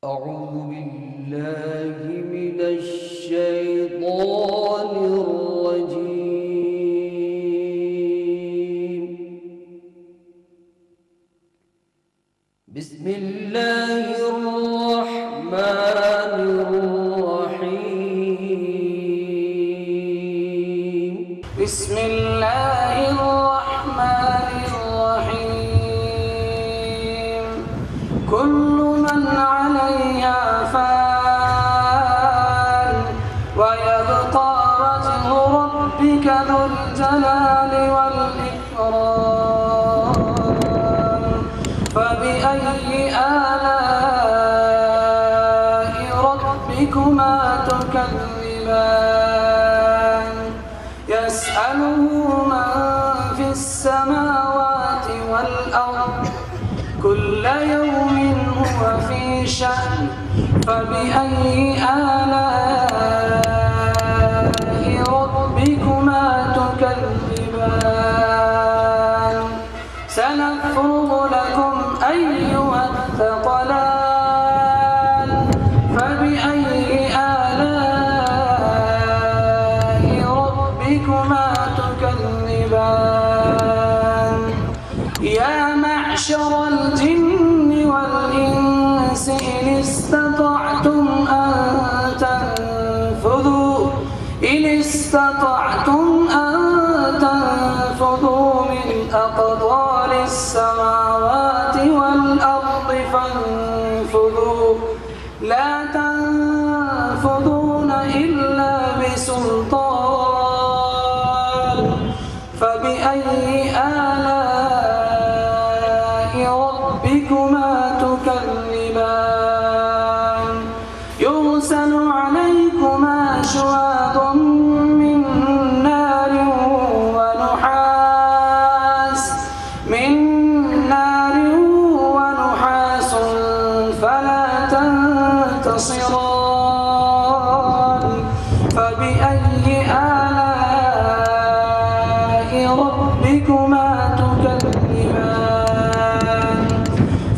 أعوذ بالله من الشيطان الرجيم. بسم الله الرحمن الرحيم. بسم الله الرحمن الرحيم. كل من عليها فان ويبقى وجه ربك ذو الجلال والإكرام. فبأي آلاء ربكما تكذبان؟ يسأله من في السماوات والأرض كل يوم هو في شأن. فبأي آلاء ربكما تكذبان؟ سنفرغ لكم أيها الثقلان. فبأي آلاء ربكما تكذبان؟ يا معشر الجن والإنس إن استطعتم أن تنفذوا من أقطار السماوات والأرض فانفذوا. لا تنفذون إلا بسلطان. فبأي آلاء ربكما تكذبان؟ يرسل عليكما شواظ من نار ونحاس فلا تنتصران. فبأي آلاء ربكما تكذبان؟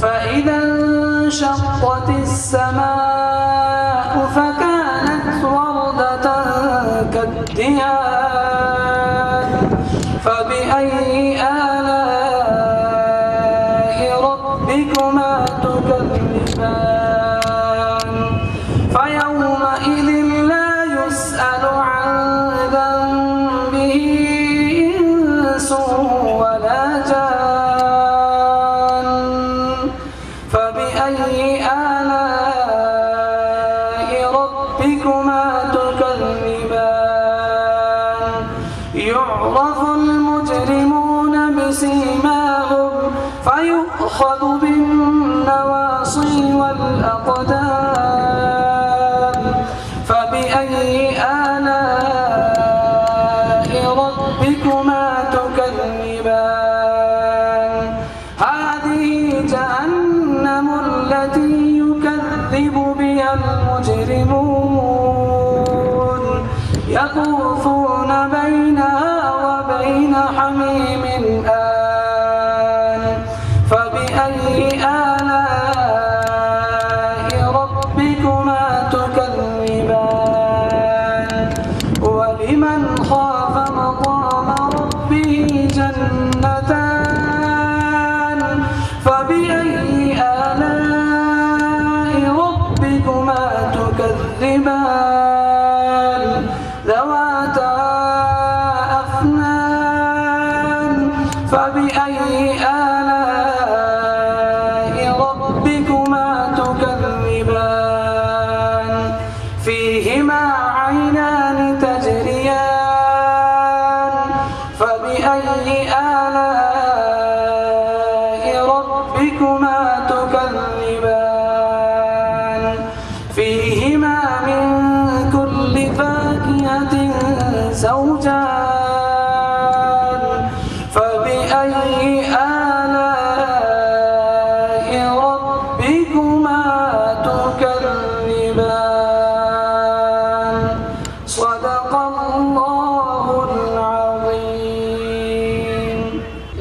فإذا انشقت السماء فكانت وردة كالدهان. فبأي آلاء ربكما تكذبان؟ فيومئذ لا يسأل عن ذنبه إنس ولا جان. فبأي آلاء ربكما تكذبان؟ يعرف المجرمون بسيماهم فيؤخذ بالنواصي والأقدام. فبأي آلاء ربكما تكذبان؟ هذه جهنم التي يكذب بها المجرمون يطوفون بينها وبين حميم آن. فبأي آلاء ربكما تكذبان؟ ولمن خاف مقام ربه جنتان. فبأي آلاء ربكما تكذبان؟ ذواتا أفنان. فبأي آلاء ربكما تكذبان؟ فيهما عينان تجريان. فبأي آلاء ربكما تكذبان؟ فيهما من كل فاكهة زوجان. فبأي آلاء ربكما تكذبان؟ صدق الله العظيم.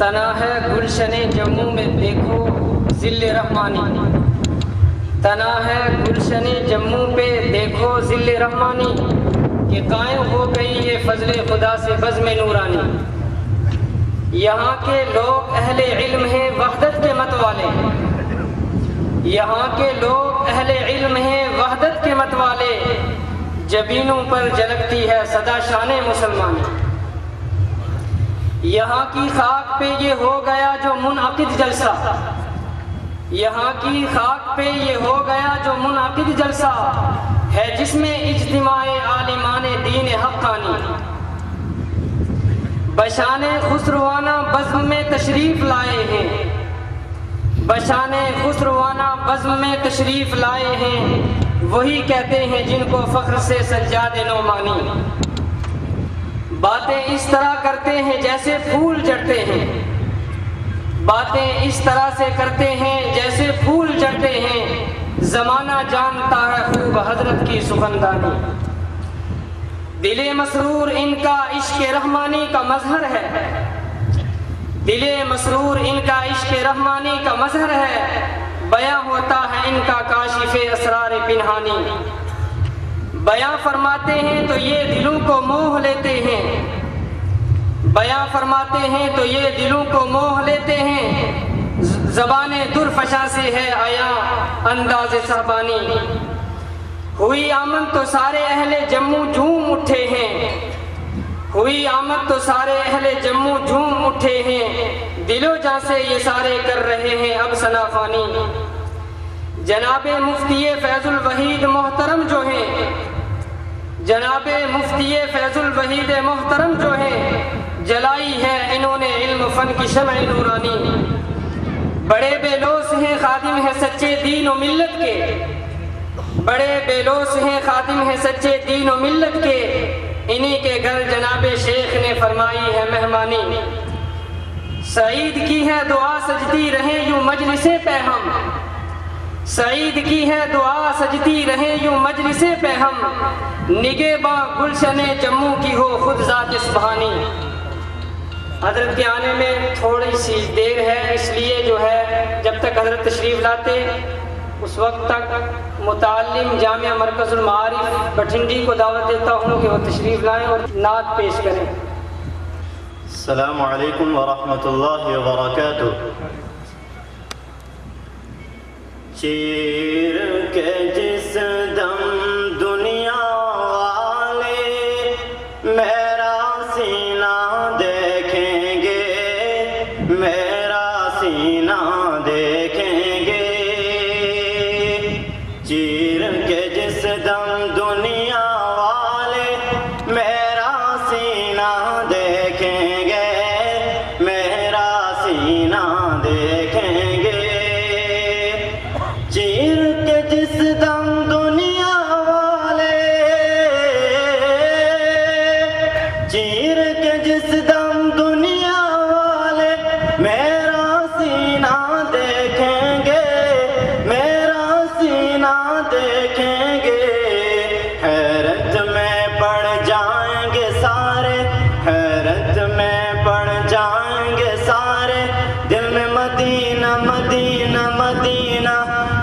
تنا ہے گلشن جموں میں دیکھو ذل رحمانی، تنا ہے گلشن جموں پہ دیکھو ذل رحمانی، کہ قائم ہو گئی یہ فضل خدا سے بزم نورانی۔ یہاں کے لوگ اہل علم ہیں وحدت کے مت والے، یہاں کے لوگ اہل علم ہیں وحدت کے مت والے، جبینوں پر جھلکتی ہے صدا شان مسلمانی۔ یہاں کی خاک پہ یہ ہو گیا جو منعقد جلسہ، یہاں کی خاک پہ یہ ہو گیا جو منعقد جلسہ ہے، جس میں اجتماع عالمان دین حقانی۔ بشان خسروانہ بزم میں تشریف لائے ہیں، بشان خسروانہ بزم میں تشریف لائے ہیں، وہی کہتے ہیں جن کو فخر سے سجاد نعمانی۔ باتیں اس طرح کرتے ہیں جیسے پھول جڑتے ہیں، باتیں اس طرح سے کرتے ہیں جیسے پھول جڑتے ہیں، زمانہ جانتا ہے خوب حضرت کی سخندانی۔ دل مسرور ان کا عشق رحمانی کا مظہر ہے، دل مسرور ان کا عشق رحمانی کا مظہر ہے، بیاں ہوتا ہے ان کا کاشف اسرار پنہانی۔ بیاں فرماتے ہیں تو یہ دلوں کو موہ لیتے ہیں، بیاں فرماتے ہیں تو یہ دلوں کو موہ لیتے ہیں، زبان درفشاں سے ہے آیا انداز صحبانی۔ ہوئی آمد تو سارے اہل جموں جھوم اٹھے ہیں، ہوئی آمد تو سارے اہل جموں جھوم اٹھے ہیں، دل و جاں سے یہ سارے کر رہے ہیں اب ثنا خوانی۔ جناب مفتی فیض الوحید محترم جو ہیں، جناب مفتی فیض الوحید محترم جو ہیں، جلائی ہے انہوں نے علم فن کی شمع نورانی۔ بڑے بے لوث ہیں خادم ہیں سچے دین و ملت کے، بڑے بے لوث ہیں خادم ہیں سچے دین و ملت کے، انہی کے گھر جناب شیخ نے فرمائی ہے مہمانی۔ سعید کی ہے دعا سجتی رہیں یوں مجلسیں پہ ہم، سعید کی ہے دعا سجتی رہیں یوں مجلسیں پہ ہم، نگہباں گلشن جموں کی ہو خود ذات سبحانی۔ حضرت کے آنے میں تھوڑی سی دیر ہے، اس لیے جو ہے جب تک حضرت تشریف لاتے اس وقت تک متعلم جامعہ مرکز المعارف بٹھنڈی کو دعوت دیتا ہوں کہ وہ تشریف لائیں اور نعت پیش کریں۔ السلام علیکم ورحمۃ اللہ وبرکاتہ۔ چیر کے جس دم دنیا والے میرا سینہ دیکھیں گے، میرا سینہ دیکھیں گے، چیر کے جس دم دنیا والے میرا سینہ دیکھیں گے، میرا سینہ دیکھیں گے، چیر کے جس دم دنیا والے، چیر کے جس دم دنیا والے میرا سینہ دیکھیں گے، میرا سینہ دیکھیں گے، حیرت میں پڑ جائیں گے سارے، حیرت میں پڑ جائیں گے سارے، دل میں مدینہ مدینہ مدینہ،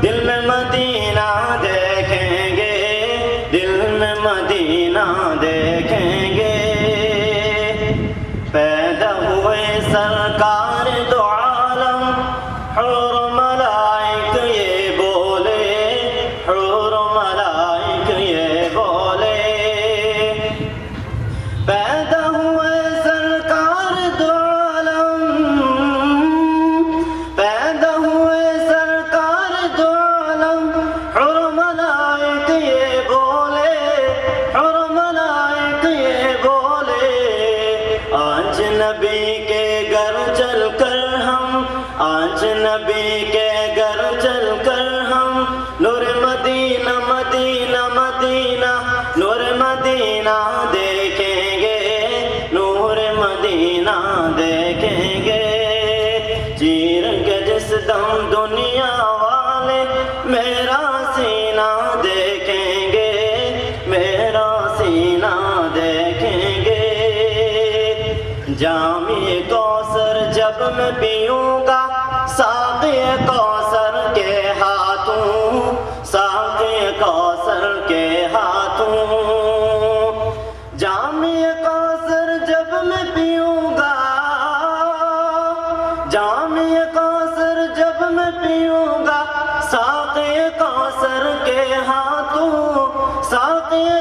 دل میں مدینہ دیکھیں گے، دل میں مدینہ دیکھیں گے۔ پیدا ہوئے سرکار دو عالم، حور و ملائک یہ بولے، حور و ملائک یہ بولے، پیدا ہوئے سرکار دو عالم، پیدا ہوئے سرکار دو عالم، حور و ملائک یہ بولے، حور و ملائک یہ بولے، آج نبی کے گھر چل کر ہم، آج نبی کے گھر چل کر ہم، نور مدینہ مدینہ مدینہ، نور مدینہ دیکھیں گے، نور مدینہ دیکھیں گے، چیر کے جس دم دنیا والے میرا سینہ دیکھیں گے، میرا سینہ دیکھیں گے، جامی کوثر جب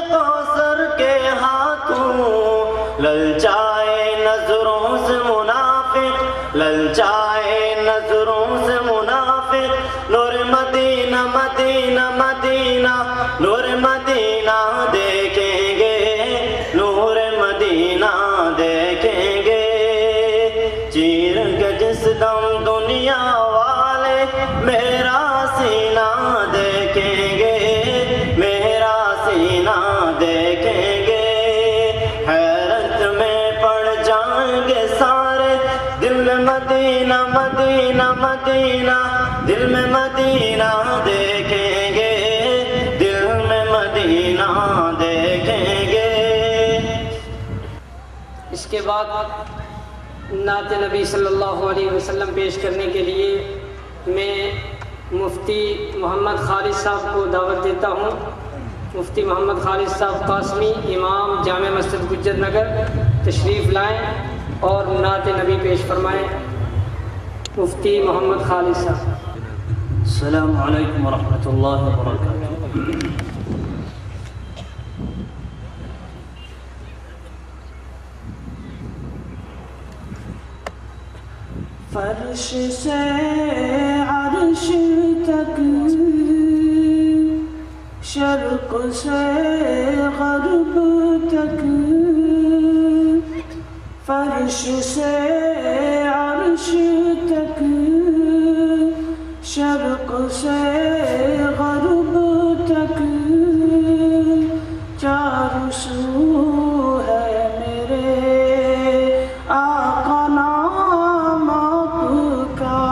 کوثر کے ہاتھوں للچائے نظروں سے منافق، للچائے نظروں سے منافق، نور مدینہ مدینہ مدینہ، نور مدینہ دیکھیں گے، نور مدینہ دیکھیں گے، چیر کے جس دم دنیا والے میرا سینہ دیکھیں گے، میرا سینہ دیکھیں گے، حیرت میں پڑ جائیں گے سارے، دل میں مدینہ مدینہ مدینہ، دل میں مدینہ دیکھیں گے، دل میں مدینہ دیکھیں گے۔ اس کے بعد نعت نبی صلی اللہ علیہ وسلم پیش کرنے کے لیے میں مفتی محمد خالد صاحب کو دعوت دیتا ہوں۔ مفتی محمد خالد صاحب قاسمی، امام جامع مسجد گجر نگر، تشریف لائیں اور نعت نبی پیش فرمائیں۔ مفتی محمد خالد صاحب۔ السلام علیکم ورحمۃ اللہ وبرکاتہ۔ فرش سے عرش تک، شرق سے غرب تک، فرش سے عرش تک، شرق سے غرب تک، چاروں سو ہے میرے آقا نام آپ کا،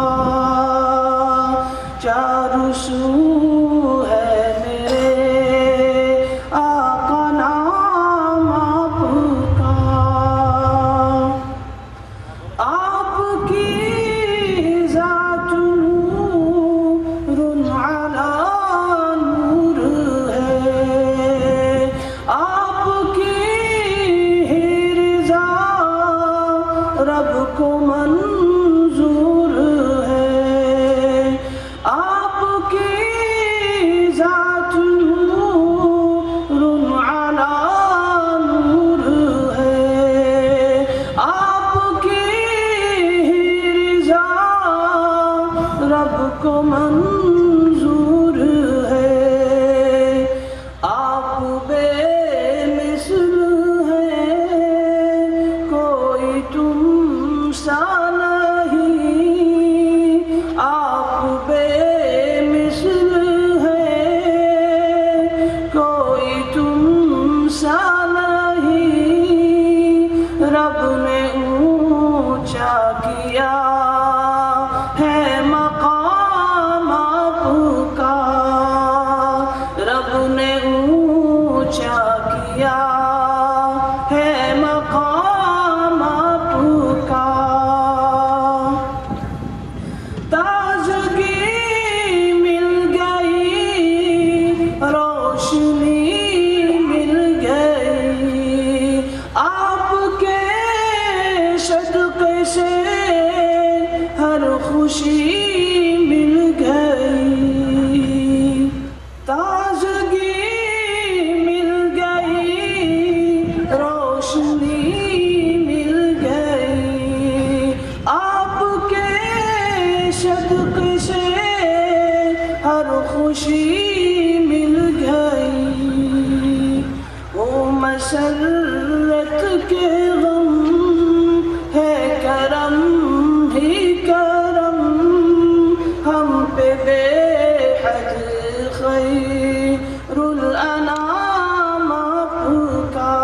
چاروں سو ہے میرے آقا نام آپ کا، آپ کی ذات نور علی نور ہے، آپ کی رضا رب کو منظور ہے، آپ کی ذات نور علی نور ہے، آپ کی رضا رب کو منظور ہے، آپ بے مثل ہیں، کوئی تم سا نہیں، آپ بے مثل ہیں، کوئی تم سا نہیں، رب نے اونچا کیا ہے مقام آپ کا، رب نے اونچا کیا ہے مقام آپ کا، تازگی مل گئی، روشنی مل گئی، آپ کے صدقے سے ہر خوشی مل گئی، تازگی مل گئی، روشنی مل گئی، آپ کے صدقے سے ہر خوشی مل گئی، وہ مسرت کے غم ہے کرم ہی کرم، ہم پہ بے حد خیر الانام آپ کا،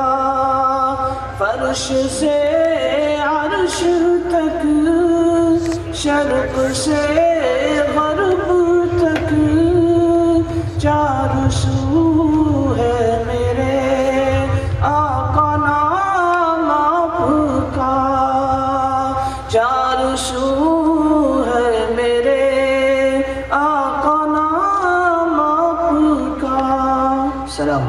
فرش سے عرش تک، شرق سے غرب تک، چار سو ہے میرے آقا نام آپ کا، چار سو ہے میرے آقا نام آپ کا۔ سلام۔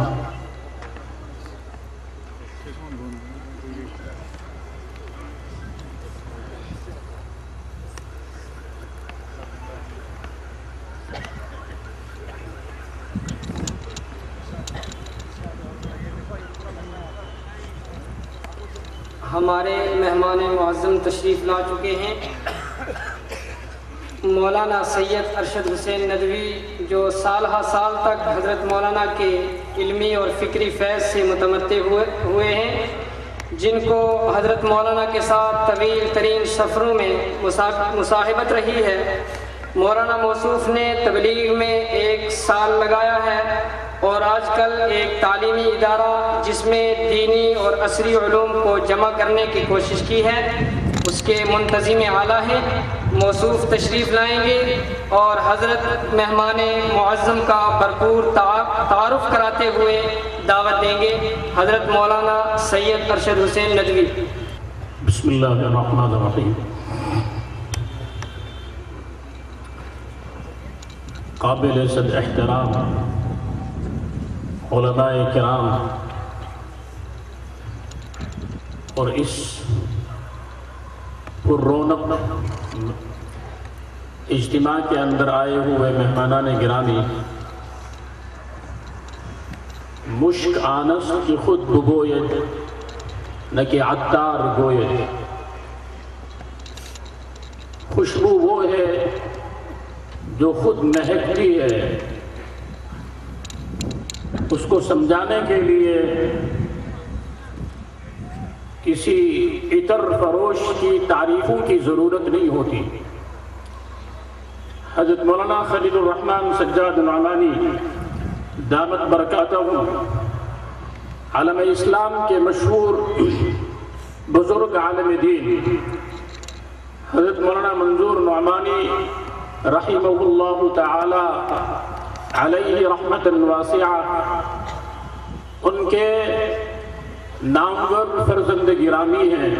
ہمارے مہمان معظم تشریف لا چکے ہیں مولانا سید ارشد حسین ندوی، جو سال ہا سال تک حضرت مولانا کے علمی اور فکری فیض سے متمتع ہوئے ہیں، جن کو حضرت مولانا کے ساتھ طویل ترین سفروں میں مصاحبت رہی ہے۔ مولانا موصوف نے تبلیغ میں 1 سال لگایا ہے اور آج کل ایک تعلیمی ادارہ جس میں دینی اور عصری علوم کو جمع کرنے کی کوشش کی ہے، اس کے منتظم اعلیٰ ہیں۔ موصوف تشریف لائیں گے اور حضرت مہمان معظم کا بھرپور تعارف کراتے ہوئے دعوت دیں گے۔ حضرت مولانا سید ارشد حسین ندوی۔ بسم اللہ الرحمن الرحیم۔ قابل صد احترام علماء کرام اور اس پر رونق اجتماع کے اندر آئے ہوئے مہمانان گرامی، مشک آنس کی خود بگوید نہ کہ عطار گوید۔ خوشبو وہ ہے جو خود مہکتی ہے، اس کو سمجھانے کے لیے کسی عطر فروش کی تعریفوں کی ضرورت نہیں ہوتی۔ حضرت مولانا خلیل الرحمن سجاد نعمانی دامت برکاتہم، عالم اسلام کے مشہور بزرگ عالم دین حضرت مولانا منظور نعمانی رحمہ اللہ تعالی علیہ رحمت واسعہ، ان کے نامور فرزند گرامی ہیں۔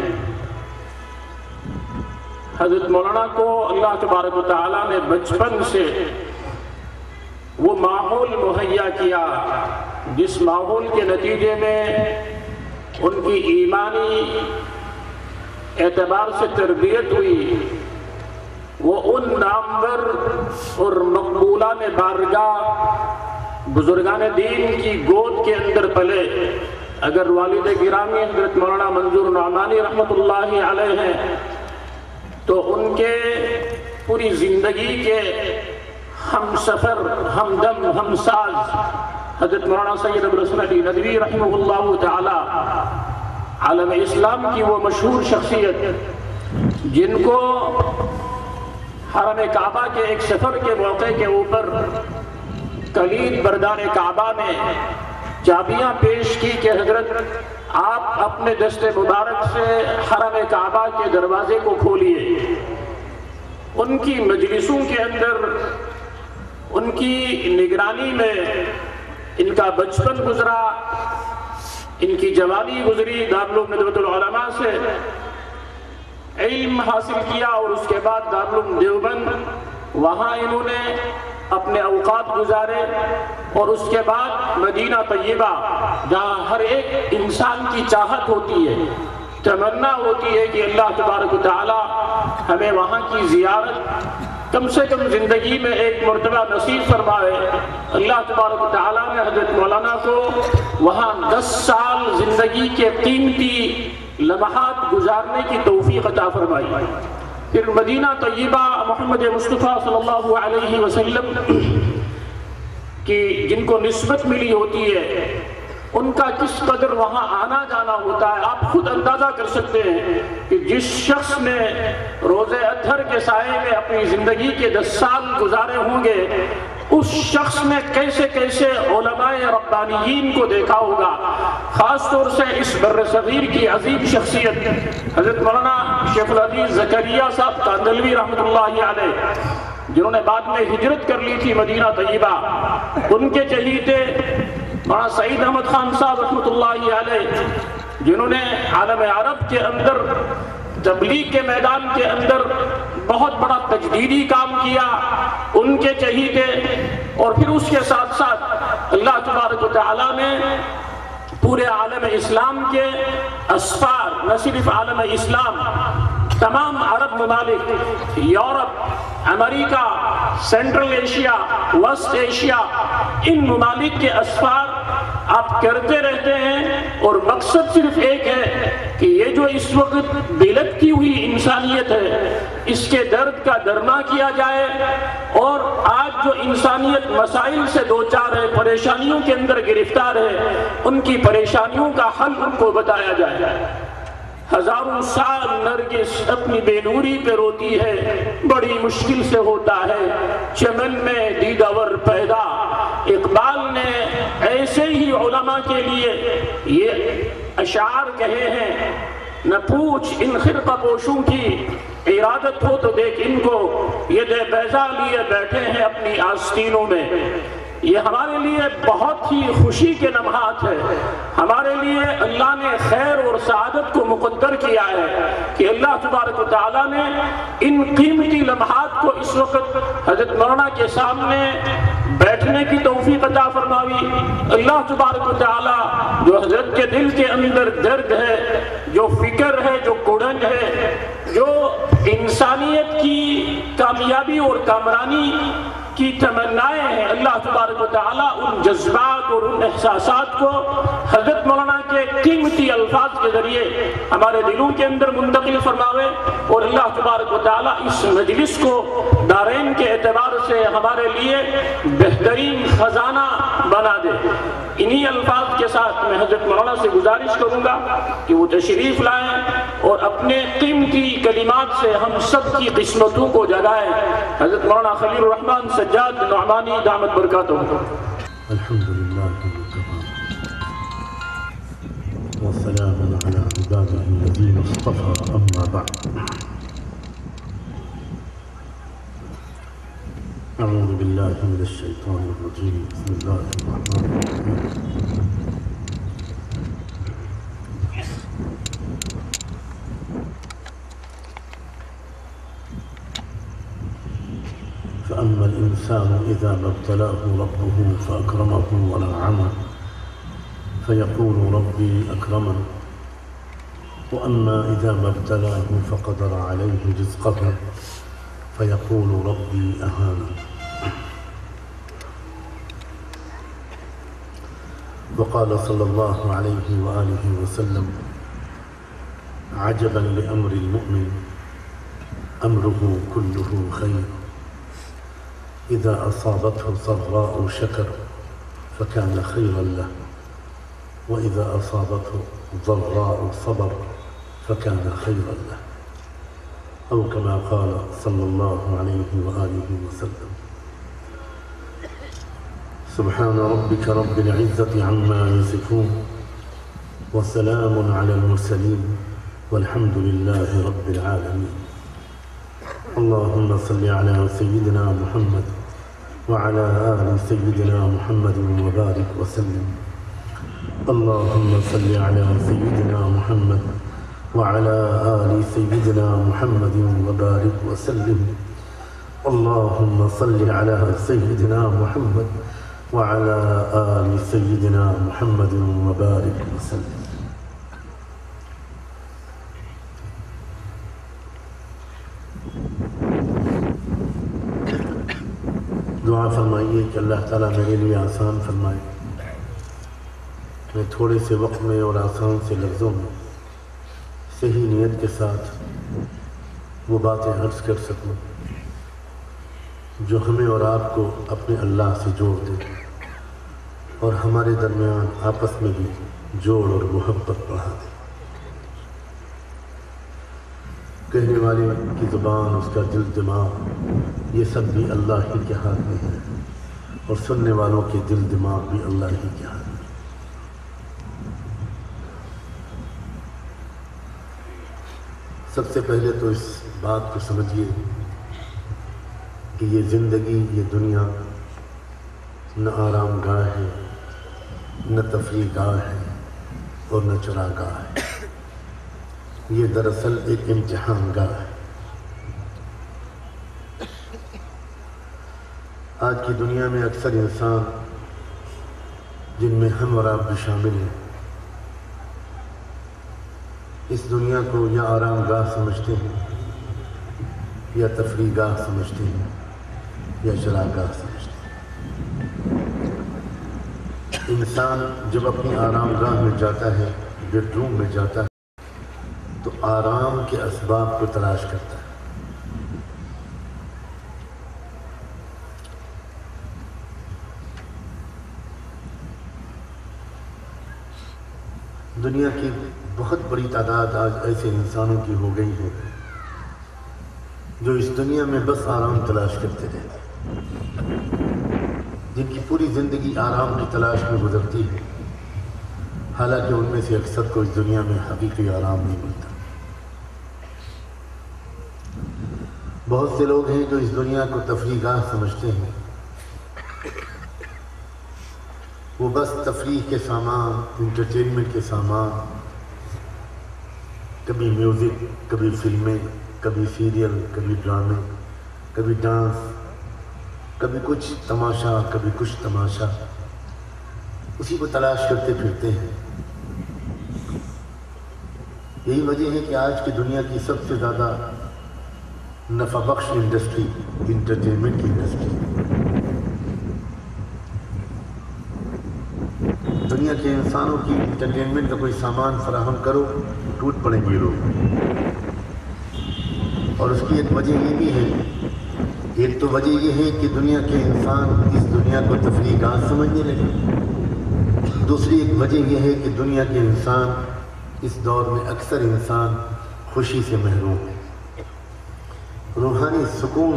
حضرت مولانا کو اللہ تبارک و تعالیٰ نے بچپن سے وہ ماحول مہیا کیا جس ماحول کے نتیجے میں ان کی ایمانی اعتبار سے تربیت ہوئی۔ وہ ان نامور اور مقبولان بارگاہ بزرگان دین کی گود کے اندر پلے۔ اگر والد گرامی حضرت مولانا منظور نعمانی رحمۃ اللہ علیہ ہیں تو ان کے پوری زندگی کے ہم سفر، ہمدم، ہم ساز حضرت مولانا سید ابوالحسن علی ندوی رحمہ اللہ تعالی، عالم اسلام کی وہ مشہور شخصیت جن کو حرم کعبہ کے ایک سفر کے موقع کے اوپر کلید بردار کعبہ نے چابیاں پیش کی کہ حضرت آپ اپنے دست مبارک سے حرم کعبہ کے دروازے کو کھولیے۔ ان کی مجلسوں کے اندر، ان کی نگرانی میں ان کا بچپن گزرا، ان کی جوانی گزری، دارالعلوم ندوۃ العلماء سے علم حاصل کیا اور اس کے بعد دارالعلوم دیوبند، وہاں انہوں نے اپنے اوقات گزارے، اور اس کے بعد مدینہ طیبہ جہاں ہر ایک انسان کی چاہت ہوتی ہے، تمنا ہوتی ہے کہ اللہ تبارک و تعالی ہمیں وہاں کی زیارت کم سے کم زندگی میں ایک مرتبہ نصیب فرمائے۔ اللہ تبارک و تعالی نے حضرت مولانا کو وہاں 10 سال زندگی کے قیمتی لمحات گزارنے کی توفیق عطا فرمائی۔ پھر مدینہ طیبہ محمد مصطفیٰ صلی اللہ علیہ وسلم کی جن کو نسبت ملی ہوتی ہے، ان کا کس قدر وہاں آنا جانا ہوتا ہے، آپ خود اندازہ کر سکتے ہیں کہ جس شخص نے روزے اطہر کے سائے میں اپنی زندگی کے 10 سال گزارے ہوں گے، اس شخص نے کیسے کیسے علماء ربانیین کو دیکھا ہوگا۔ خاص طور سے اس بر صغیر کی عظیم شخصیت حضرت مولانا شیخ العزیز زکریا صاحب کاندھلوی رحمۃ اللہ علیہ، جنہوں نے بعد میں ہجرت کر لی تھی مدینہ طیبہ، ان کے چہیتے مولانا سعید احمد خان صاحب رحمۃ اللہ علیہ، جنہوں نے عالم عرب کے اندر تبلیغ کے میدان کے اندر بہت بڑا تجدیدی کام کیا، ان کے چہیتے، اور پھر اس کے ساتھ ساتھ اللہ تبارک و تعالیٰ نے پورے عالم اسلام کے اسفار، نہ صرف عالم اسلام، تمام عرب ممالک، یورپ، امریکہ، سینٹرل ایشیا، وسط ایشیا، ان ممالک کے اسفار آپ کرتے رہتے ہیں اور مقصد صرف ایک ہے کہ یہ جو اس وقت بلکتی ہوئی انسانیت ہے اس کے درد کا درما کیا جائے، اور آج جو انسانیت مسائل سے دوچار ہے، پریشانیوں کے اندر گرفتار ہے، ان کی پریشانیوں کا حل ان کو بتایا جائے۔ ہزاروں سال نرگس اپنی بے نوری پہ روتی ہے، بڑی مشکل سے ہوتا ہے چمن میں دیداور پیدا۔ اقبال نے ایسے ہی علماء کے لیے یہ اشعار کہے ہیں، نہ پوچھ ان خرقہ پوشوں کی ارادت ہو تو دیکھ ان کو، یہ دے بیضا لیے بیٹھے ہیں اپنی آستینوں میں۔ یہ ہمارے لیے بہت ہی خوشی کے لمحات ہیں، ہمارے لیے اللہ نے خیر اور سعادت کو مقدر کیا ہے کہ اللہ تبارک و تعالیٰ نے ان قیمتی لمحات کو اس وقت حضرت مولانا کے سامنے بیٹھنے کی توفیق عطا فرمائی۔ اللہ تبارک و تعالیٰ جو حضرت کے دل کے اندر درد ہے، جو فکر ہے، جو کڑن ہے، جو انسانیت کی کامیابی اور کامرانی کی تمنائیں ہیں، اللہ تبارک و تعالیٰ ان جذبات اور ان احساسات کو حضرت مولانا کے قیمتی الفاظ کے ذریعے ہمارے دلوں کے اندر منتقل فرماوے، اور اللہ تبارک و تعالیٰ اس مجلس کو دارین کے اعتبار سے ہمارے لیے بہترین خزانہ بنا دے۔ انہی الفاظ کے ساتھ میں حضرت مولانا سے گزارش کروں گا کہ وہ تشریف لائیں اور اپنے قیمتی کلمات سے ہم سب کی قسمتوں کو جگائیں۔ حضرت مولانا خلیل الرحمن سجاد نعمانی دامت برکاتہ۔ الحمدللہ والسلام علی عبادہ الذین اصطفى، اما بعد۔ اعوذ باللہ من الشیطان الرجیم، بسم اللہ الرحمن الرحیم۔ فأما الإنسان إذا ما ابتلاه ربه فأكرمه ونعمه فيقول ربي أكرمن، وأما إذا ما ابتلاه فقدر عليه رزقه فيقول ربي أهانن۔ وقال صلى الله عليه وآله وسلم: عجبا لأمر المؤمن أمره كله خير، إذا أصابته ضراء شكر فكان خيرا له، وإذا أصابته ضراء صبر فكان خيرا له، أو كما قال صلى الله عليه وآله وسلم۔ سبحان ربك رب العزة عما يصفون، وسلام على المرسلين، والحمد لله رب العالمين۔ اللهم صل على سيدنا محمد وعلى آل سيدنا محمد وبارك وسلم۔ اللهم صل على سيدنا محمد وعلى آل سيدنا محمد وبارك وسلم۔ اللهم صل على سيدنا محمد وعلى آل سيدنا محمد وبارك وسلم۔ دعا فرمائیے کہ اللہ تعالیٰ میرے لیے آسان فرمائے، میں تھوڑے سے وقت میں اور آسان سے لفظوں میں صحیح نیت کے ساتھ وہ باتیں عرض کر سکوں جو ہمیں اور آپ کو اپنے اللہ سے جوڑ دے، اور ہمارے درمیان آپس میں بھی جوڑ اور محبت بڑھا دے۔ کہنے والے کی زبان، اس کا دل دماغ، یہ سب بھی اللہ ہی کے ہاتھ میں ہے، اور سننے والوں کے دل دماغ بھی اللہ ہی کے ہاتھ میں۔ سب سے پہلے تو اس بات کو سمجھیے کہ یہ زندگی، یہ دنیا نہ آرام گاہ ہے، نہ تفریح گاہ ہے، اور نہ چراگاہ ہے۔ یہ دراصل ایک امتحان گاہ ہے۔ آج کی دنیا میں اکثر انسان، جن میں ہم اور آپ بھی شامل ہیں، اس دنیا کو یا آرام گاہ سمجھتے ہیں، یا تفریح گاہ سمجھتے ہیں، یا چراگاہ سمجھتے ہیں۔ انسان جب اپنی آرام گاہ میں جاتا ہے، بیڈ روم میں جاتا ہے، تو آرام کے اسباب کو تلاش کرتا ہے۔ دنیا کی بہت بڑی تعداد آج ایسے انسانوں کی ہو گئی ہے جو اس دنیا میں بس آرام تلاش کرتے رہتے ہیں، جن کی پوری زندگی آرام کی تلاش میں گزرتی ہے، حالانکہ ان میں سے اکثر کو اس دنیا میں حقیقی آرام نہیں ملتا۔ بہت سے لوگ ہیں جو اس دنیا کو تفریح گاہ سمجھتے ہیں، وہ بس تفریح کے سامان، انٹرٹینمنٹ کے سامان، کبھی میوزک، کبھی فلمیں، کبھی سیریل، کبھی ڈرامے، کبھی ڈانس، کبھی کچھ تماشا، کبھی کچھ تماشا، اسی کو تلاش کرتے پھرتے ہیں۔ یہی وجہ ہے کہ آج کی دنیا کی سب سے زیادہ نفع بخش انڈسٹری انٹرٹینمنٹ کی انڈسٹری۔ دنیا کے انسانوں کی انٹرٹینمنٹ کا کوئی سامان فراہم کرو، ٹوٹ پڑیں گے لوگ۔ اور اس کی ایک وجہ یہ بھی ہے، ایک تو وجہ یہ ہے کہ دنیا کے انسان اس دنیا کو تفریح گاہ سمجھنے لگے، دوسری ایک وجہ یہ ہے کہ دنیا کے انسان اس دور میں اکثر انسان خوشی سے محروم ہے۔ روحانی سکون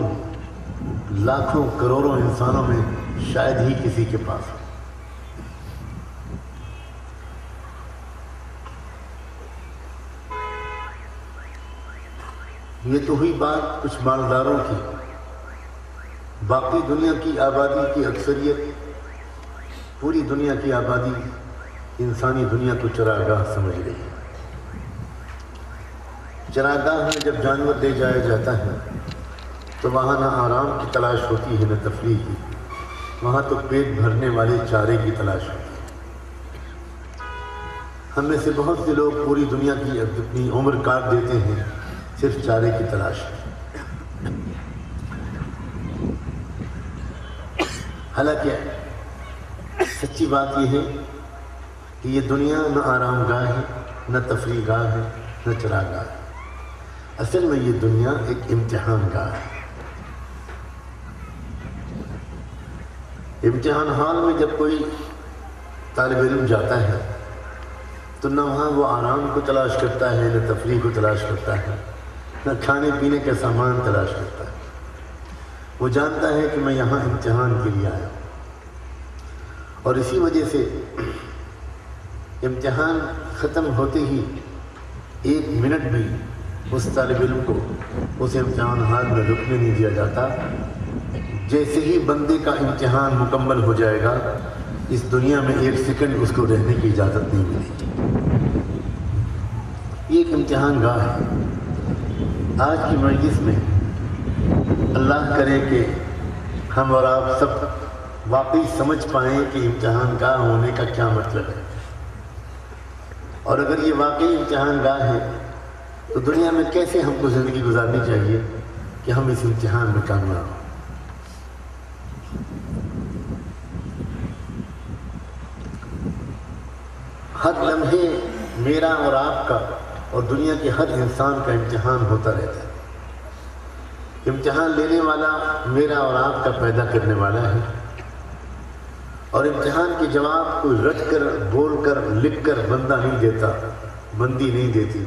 لاکھوں کروڑوں انسانوں میں شاید ہی کسی کے پاس ہو۔ یہ تو ہوئی بات کچھ مالداروں کی، باقی دنیا کی آبادی کی اکثریت، پوری دنیا کی آبادی انسانی دنیا کو چراگاہ سمجھ رہی ہے۔ چراگاہ میں جب جانور لے جایا جاتا ہے تو وہاں نہ آرام کی تلاش ہوتی ہے نہ تفریح کی، وہاں تو پیٹ بھرنے والے چارے کی تلاش ہوتی ہے۔ ہم میں سے بہت سے لوگ پوری دنیا کی اپنی عمر کاٹ دیتے ہیں صرف چارے کی تلاش میں۔ حالانکہ سچی بات یہ ہے کہ یہ دنیا نہ آرام گاہ ہے، نہ تفریح گاہ ہے، نہ چراگاہ ہے۔ اصل میں یہ دنیا ایک امتحان گاہ ہے۔ امتحان ہال میں جب کوئی طالب علم جاتا ہے تو نہ وہاں وہ آرام کو تلاش کرتا ہے، نہ تفریح کو تلاش کرتا ہے، نہ کھانے پینے کا سامان تلاش کرتا ہے۔ وہ جانتا ہے کہ میں یہاں امتحان کے لیے آیا ہوں، اور اسی وجہ سے امتحان ختم ہوتے ہی ایک منٹ بھی اس طالب علم کو اس امتحان حال میں رکنے نہیں دیا جاتا۔ جیسے ہی بندے کا امتحان مکمل ہو جائے گا، اس دنیا میں ایک سیکنڈ اس کو رہنے کی اجازت نہیں ملے گی۔ یہ ایک امتحان گاہ ہے۔ آج کی مجلس میں اللہ کرے کہ ہم اور آپ سب واقعی سمجھ پائیں کہ امتحان گاہ ہونے کا کیا مطلب ہے، اور اگر یہ واقعی امتحان گاہ ہے تو دنیا میں کیسے ہم کو زندگی گزارنی چاہیے کہ ہم اس امتحان میں کامیاب ہوں۔ ہر لمحے میرا اور آپ کا اور دنیا کے ہر انسان کا امتحان ہوتا رہتا ہے۔ امتحان لینے والا میرا اور آپ کا پیدا کرنے والا ہے، اور امتحان کے جواب کوئی رٹ کر، بول کر، لکھ کر بندہ نہیں دیتا، بندی نہیں دیتی،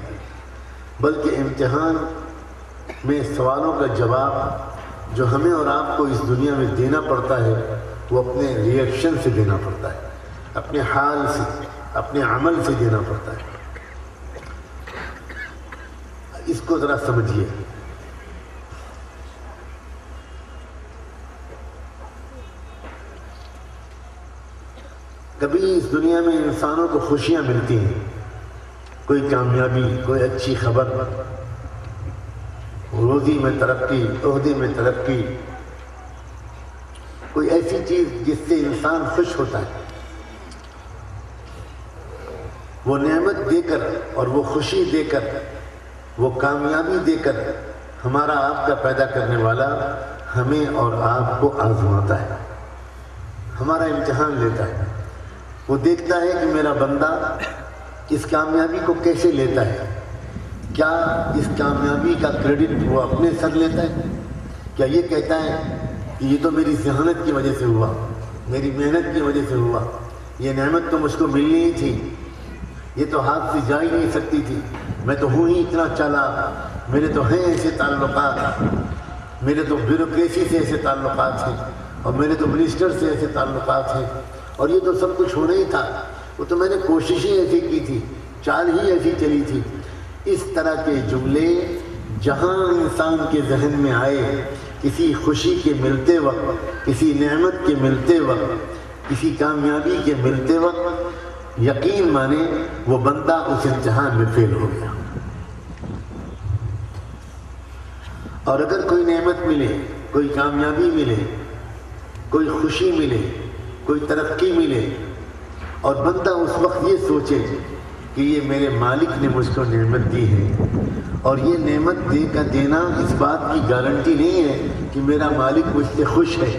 بلکہ امتحان میں سوالوں کا جواب جو ہمیں اور آپ کو اس دنیا میں دینا پڑتا ہے وہ اپنے ریئیکشن سے دینا پڑتا ہے، اپنے حال سے، اپنے عمل سے دینا پڑتا ہے۔ اس کو ذرا سمجھیے۔ کبھی اس دنیا میں انسانوں کو خوشیاں ملتی ہیں، کوئی کامیابی، کوئی اچھی خبر، روزی میں ترقی، عہدے میں ترقی، کوئی ایسی چیز جس سے انسان خوش ہوتا ہے۔ وہ نعمت دے کر اور وہ خوشی دے کر، وہ کامیابی دے کر ہمارا آپ کا پیدا کرنے والا ہمیں اور آپ کو آزماتا ہے، ہمارا امتحان لیتا ہے۔ وہ دیکھتا ہے کہ میرا بندہ اس کامیابی کو کیسے لیتا ہے. کیا اس کامیابی کا کریڈٹ وہ اپنے سر لیتا ہے؟ کیا یہ کہتا ہے کہ یہ تو میری ذہانت کی وجہ سے ہوا، میری محنت کی وجہ سے ہوا، یہ نعمت تو مجھ کو ملنی ہی تھی، یہ تو ہاتھ سے جا ہی نہیں سکتی تھی، میں تو ہوں ہی اتنا چالاک، میرے تو ہیں ایسے تعلقات، میرے تو بیوروکریسی سے ایسے تعلقات ہیں، اور میرے تو منسٹر سے ایسے تعلقات ہیں، اور یہ تو سب کچھ ہونا ہی تھا، وہ تو میں نے کوششیں ایسی کی تھی، چال ہی ایسی چلی تھی. اس طرح کے جملے جہاں انسان کے ذہن میں آئے، کسی خوشی کے ملتے وقت، کسی نعمت کے ملتے وقت، کسی کامیابی کے ملتے وقت، یقین مانے وہ بندہ اس امتحان میں فیل ہو گیا. اور اگر کوئی نعمت ملے، کوئی کامیابی ملے، کوئی خوشی ملے، کوئی ترقی ملے، اور بندہ اس وقت یہ سوچے کہ یہ میرے مالک نے مجھ کو نعمت دی ہے، اور یہ نعمت دے کا دینا اس بات کی گارنٹی نہیں ہے کہ میرا مالک مجھ سے خوش ہے،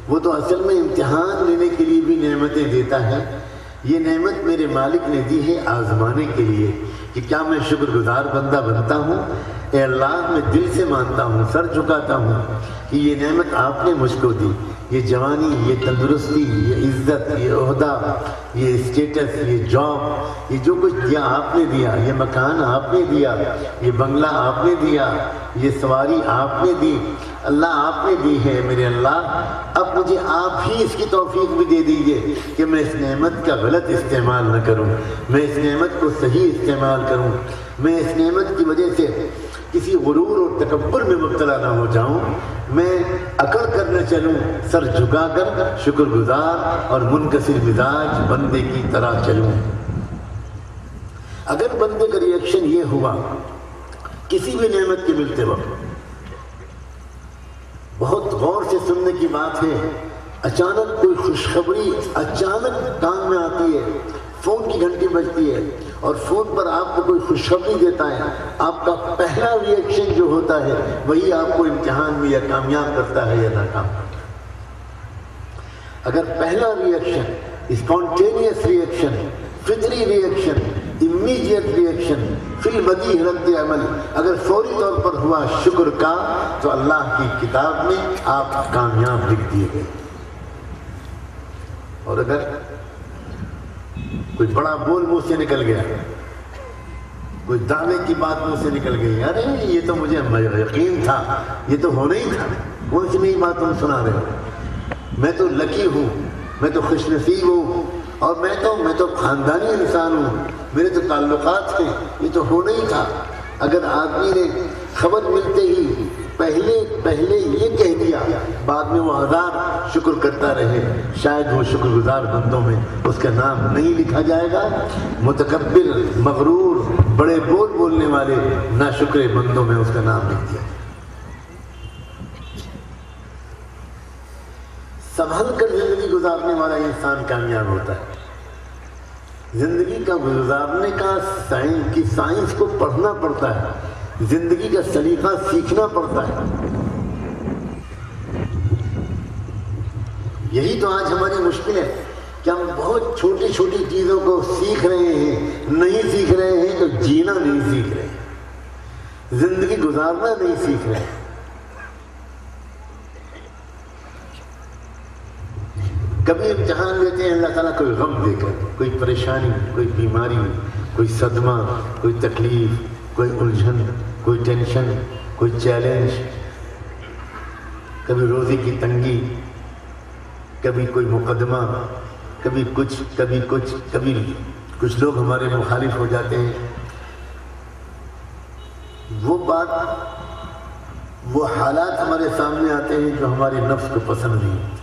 وہ تو اصل میں امتحان لینے کے لیے بھی نعمتیں دیتا ہے. یہ نعمت میرے مالک نے دی ہے آزمانے کے لیے کہ کیا میں شکر گزار بندہ بنتا ہوں. اے اللہ، میں دل سے مانتا ہوں، سر جھکاتا ہوں کہ یہ نعمت آپ نے مجھ کو دی، یہ جوانی، یہ تندرستی، یہ عزت، یہ عہدہ، یہ اسٹیٹس، یہ جاب، یہ جو کچھ دیا آپ نے دیا، یہ مکان آپ نے دیا، یہ بنگلہ آپ نے دیا، یہ سواری آپ نے دی، اللہ آپ نے دی ہے میرے اللہ. اب مجھے آپ ہی اس کی توفیق بھی دے دیجئے کہ میں اس نعمت کا غلط استعمال نہ کروں، میں اس نعمت کو صحیح استعمال کروں، میں اس نعمت کی وجہ سے کسی غرور اور تکبر میں مبتلا نہ ہو جاؤں، میں اکڑ کر نہ چلوں، سر جھکا کر شکر گزار اور منکسر مزاج بندے کی طرح چلوں. اگر بندے کا ریئیکشن یہ ہوا کسی بھی نعمت کے ملتے وقت، بہت غور سے سننے کی بات ہے، اچانک کوئی خوشخبری اچانک کان میں آتی ہے، فون کی گھنٹی بجتی ہے اور فون پر آپ کو کوئی خوشخبری دیتا ہے، آپ کا پہلا ریئیکشن جو ہوتا ہے وہی آپ کو امتحان میں یا کامیاب کرتا ہے یا ناکام کرتا ہے. اگر پہلا ریئیکشن، اسپونٹینیس ریئیکشن، فطری ریئیکشن، امیڈیٹ ریئیکشن، فی البدیہہ رد عمل اگر فوری طور پر ہوا شکر کا، تو اللہ کی کتاب میں آپ کامیاب لکھ دیے گئے. اور اگر کوئی بڑا بول منہ سے نکل گیا، کوئی دعوے کی بات منہ سے نکل گئی، ارے یہ تو مجھے یقین تھا، یہ تو ہونا ہی تھا، کون سی نئی بات تم سنا رہے ہو، میں تو لکی ہوں، میں تو خوش نصیب ہوں، اور میں تو خاندانی انسان ہوں، میرے تو تعلقات ہیں، یہ تو ہونا ہی تھا. اگر آدمی نے خبر ملتے ہی پہلے یہ کہہ دیا، بعد میں وہ ہزار شکر کرتا رہے، شاید وہ شکر گزار بندوں میں اس کا نام نہیں لکھا جائے گا. متکبر، مغرور، بڑے بولنے والے ناشکر بندوں میں اس کا نام لکھ دیا. سنبھل کر زندگی گزارنے والا انسان کامیاب ہوتا ہے. زندگی کا گزارنے کا سائنس کو پڑھنا پڑتا ہے، زندگی کا سلیقہ سیکھنا پڑتا ہے. یہی تو آج ہماری مشکل ہے کہ ہم بہت چھوٹی چھوٹی چیزوں کو سیکھ رہے ہیں، نہیں سیکھ رہے ہیں تو جینا نہیں سیکھ رہے ہیں، زندگی گزارنا نہیں سیکھ رہے ہیں. کبھی امتحان لیتے ہیں اللہ تعالیٰ کوئی غم دے کر، کوئی پریشانی، کوئی بیماری، کوئی صدمہ، کوئی تکلیف، کوئی الجھن، کوئی ٹینشن، کوئی چیلنج، کبھی روزی کی تنگی، کبھی کوئی مقدمہ، کبھی کچھ لوگ ہمارے مخالف ہو جاتے ہیں. وہ حالات ہمارے سامنے آتے ہیں جو ہمارے نفس کو پسند نہیں ہوتے.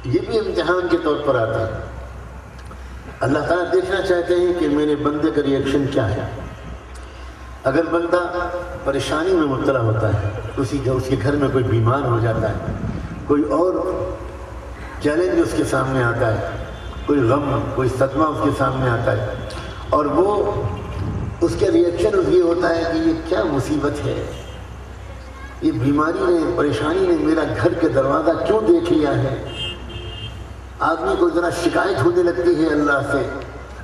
یہ بھی امتحان کے طور پر آتا ہے. اللہ تعالیٰ دیکھنا چاہتے ہیں کہ میرے بندے کا ریئیکشن کیا ہے. اگر بندہ پریشانی میں مبتلا ہوتا ہے، اس کے گھر میں کوئی بیمار ہو جاتا ہے، کوئی اور چیلنج اس کے سامنے آتا ہے، کوئی غم، کوئی صدمہ اس کے سامنے آتا ہے، اور وہ اس کا ریئیکشن یہ ہوتا ہے کہ یہ کیا مصیبت ہے، یہ بیماری نے، پریشانی نے میرا گھر کے دروازہ کیوں دیکھ لیا ہے، آدمی کو ذرا شکایت ہونے لگتی ہے اللہ سے،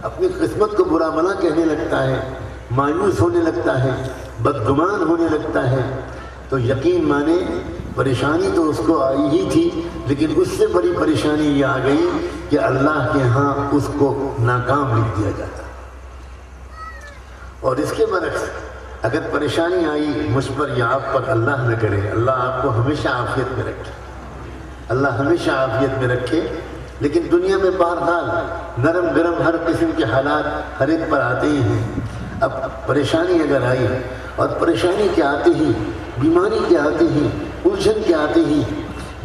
اپنی قسمت کو برا بھلا کہنے لگتا ہے، مایوس ہونے لگتا ہے، بدگمان ہونے لگتا ہے، تو یقین مانے پریشانی تو اس کو آئی ہی تھی، لیکن اس سے بڑی پریشانی یہ آ گئی کہ اللہ کے ہاں اس کو ناکام لکھ دیا جاتا۔ اور اس کے برعکس اگر پریشانی آئی مجھ پر یا آپ پر، اللہ نہ کرے، اللہ آپ کو ہمیشہ عافیت میں رکھے، اللہ ہمیشہ عافیت میں رکھے، لیکن دنیا میں بہرحال نرم گرم ہر قسم کے حالات ہر ایک پر آتے ہی ہیں۔ اب پریشانی اگر آئی، اور پریشانی کے آتے ہی، بیماری کے آتے ہی، الجھن کے آتے ہی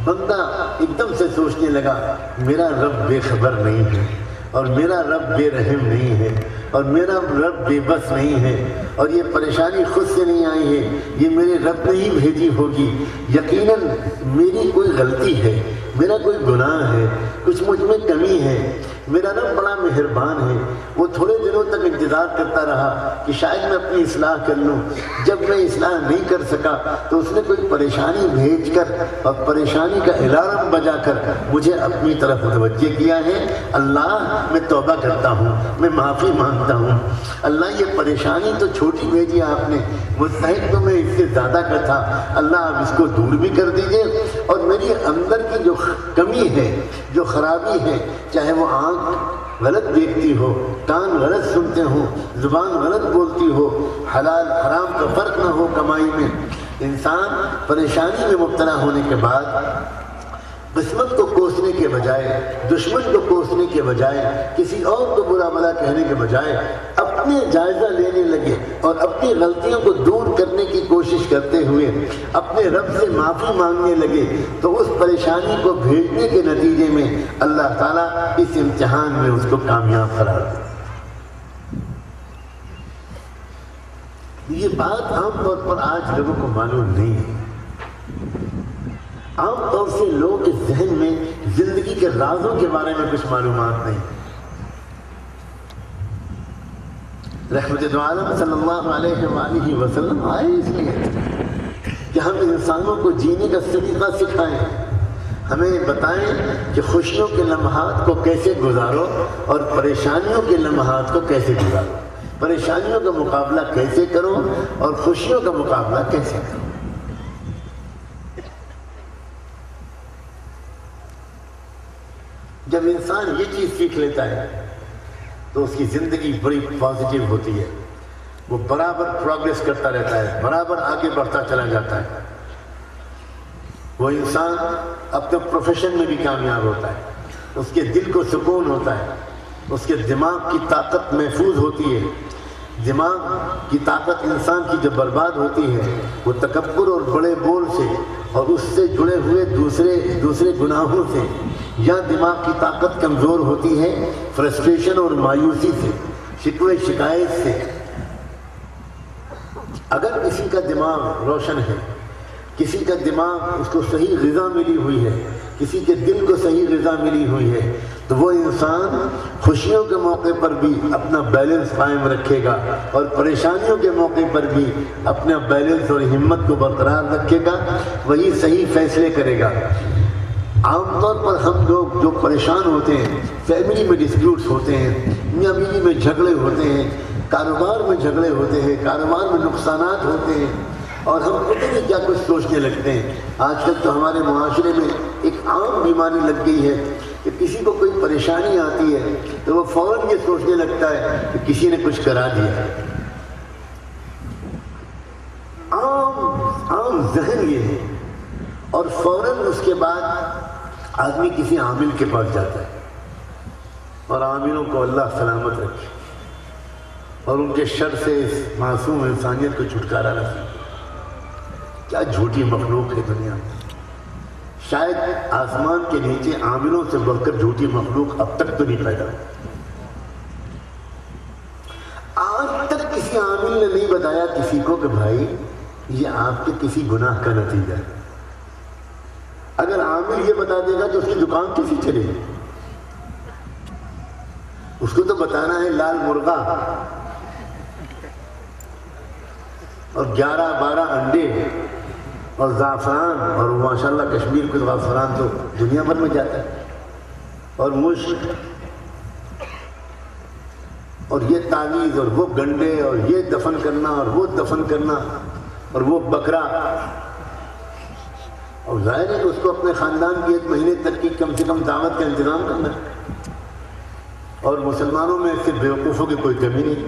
بندہ ایک دم سے سوچنے لگا میرا رب بے خبر نہیں ہے، اور میرا رب بے رحم نہیں ہے، اور میرا رب بے بس نہیں ہے، اور یہ پریشانی خود سے نہیں آئی ہے، یہ میرے رب نے ہی بھیجی ہوگی، یقیناً میری کوئی غلطی ہے، میرا کوئی گناہ ہے، کچھ مجھ میں کمی ہے، میرا رب بڑا مہربان ہے۔ وہ تھوڑے دنوں تک انتظار کرتا رہا کہ شاید میں اپنی اصلاح کر لوں، جب میں اصلاح نہیں کر سکا تو اس نے کوئی پریشانی بھیج کر اور پریشانی کا الارم بجا کر مجھے اپنی طرف متوجہ کیا ہے۔ اللہ میں توبہ کرتا ہوں، میں معافی مانگتا ہوں، اللہ یہ پریشانی تو چھوٹی بھیجی آپ نے، مستحق تو میں اس سے زیادہ کا تھا، اللہ آپ اس کو دور بھی کر دیجئے، اور میری اندر کی جو کمی ہے، جو خرابی ہے، چاہے وہ آنکھ غلط دیکھتی ہو، کان غلط سنتے ہو، زبان غلط بولتی ہو، حلال حرام کا فرق نہ ہو کمائی میں، انسان پریشانی میں مبتلا ہونے کے بعد قسمت کو کوسنے کے بجائے، دشمن کو کوسنے کے بجائے، کسی اور کو برا بھلا کہنے کے بجائے اپنے جائزہ لینے لگے اور اپنی غلطیوں کو دور کرنے کی کوشش کرتے ہوئے اپنے رب سے معافی مانگنے لگے، تو اس پریشانی کو بھیجنے کے نتیجے میں اللہ تعالیٰ اس امتحان میں اس کو کامیاب قرار دے۔ یہ بات عام طور پر آج لوگوں کو معلوم نہیں ہے۔ عام طور سے لوگوں کے ذہن میں زندگی کے رازوں کے بارے میں کچھ معلومات نہیں۔ رحمت دو عالم صلی اللہ علیہ وآلہ وسلم آئے اس لیے کہ ہم انسانوں کو جینے کا طریقہ سکھائیں، ہمیں بتائیں کہ خوشیوں کے لمحات کو کیسے گزارو اور پریشانیوں کے لمحات کو کیسے گزارو، پریشانیوں کا مقابلہ کیسے کرو اور خوشیوں کا مقابلہ کیسے کرو۔ جب انسان یہ چیز سیکھ لیتا ہے تو اس کی زندگی بڑی پازیٹیو ہوتی ہے، وہ برابر پروگریس کرتا رہتا ہے، برابر آگے بڑھتا چلا جاتا ہے، وہ انسان اپنے پروفیشن میں بھی کامیاب ہوتا ہے، اس کے دل کو سکون ہوتا ہے، اس کے دماغ کی طاقت محفوظ ہوتی ہے۔ دماغ کی طاقت انسان کی جب برباد ہوتی ہے وہ تکبر اور بڑے بول سے اور اس سے جڑے ہوئے دوسرے گناہوں سے، یا دماغ کی طاقت کمزور ہوتی ہے فرسٹریشن اور مایوسی سے، شکوے شکایت سے۔ اگر کسی کا دماغ روشن ہے، کسی کا دماغ اس کو صحیح غذا ملی ہوئی ہے، کسی کے دل کو صحیح غذا ملی ہوئی ہے، تو وہ انسان خوشیوں کے موقع پر بھی اپنا بیلنس قائم رکھے گا اور پریشانیوں کے موقع پر بھی اپنا بیلنس اور ہمت کو برقرار رکھے گا، وہی صحیح فیصلے کرے گا۔ عام طور پر ہم لوگ جو پریشان ہوتے ہیں، فیملی میں ڈسپیوٹس ہوتے ہیں، میاں بیوی میں جھگڑے ہوتے ہیں، کاروبار میں جھگڑے ہوتے ہیں، کاروبار میں نقصانات ہوتے ہیں، اور ہم پتہ نہیں کیا کچھ سوچنے لگتے ہیں۔ آج کل تو ہمارے معاشرے میں ایک عام بیماری لگ گئی ہے کہ کسی کو کوئی پریشانی آتی ہے تو وہ فوراً یہ سوچنے لگتا ہے کہ کسی نے کچھ کرا دیا۔ عام ذہن یہ ہے، اور فوراً اس کے بعد آدمی کسی عامل کے پاس جاتا ہے، اور عاملوں کو اللہ سلامت رکھے اور ان کے شر سے اس معصوم انسانیت کو چھٹکارا رکھے۔ کیا جھوٹی مخلوق ہے دنیا میں، شاید آسمان کے نیچے عاملوں سے بڑھ کر جھوٹی مخلوق اب تک تو نہیں پیدا۔ آج تک کسی عامل نے نہیں بتایا کسی کو کہ بھائی یہ آپ کے کسی گناہ کا نتیجہ ہے۔ اگر عامل یہ بتا دے گا تو اس کی دکان کیسے چلے گی؟ اس کو تو بتانا ہے لال مرغا اور 11-12 انڈے اور زعفران، اور ماشاءاللہ کشمیر کے زعفران تو دنیا بھر میں جاتا ہے۔ اور مشک اور یہ تعویذ اور وہ گنڈے اور یہ دفن کرنا اور وہ دفن کرنا اور وہ بکرا، اور ظاہر ہے کہ اس کو اپنے خاندان کی 1 مہینے تک کی کم سے کم دعوت کا انتظام کرنا ہے، اور مسلمانوں میں صرف بیوقوفوں کی کوئی کمی نہیں۔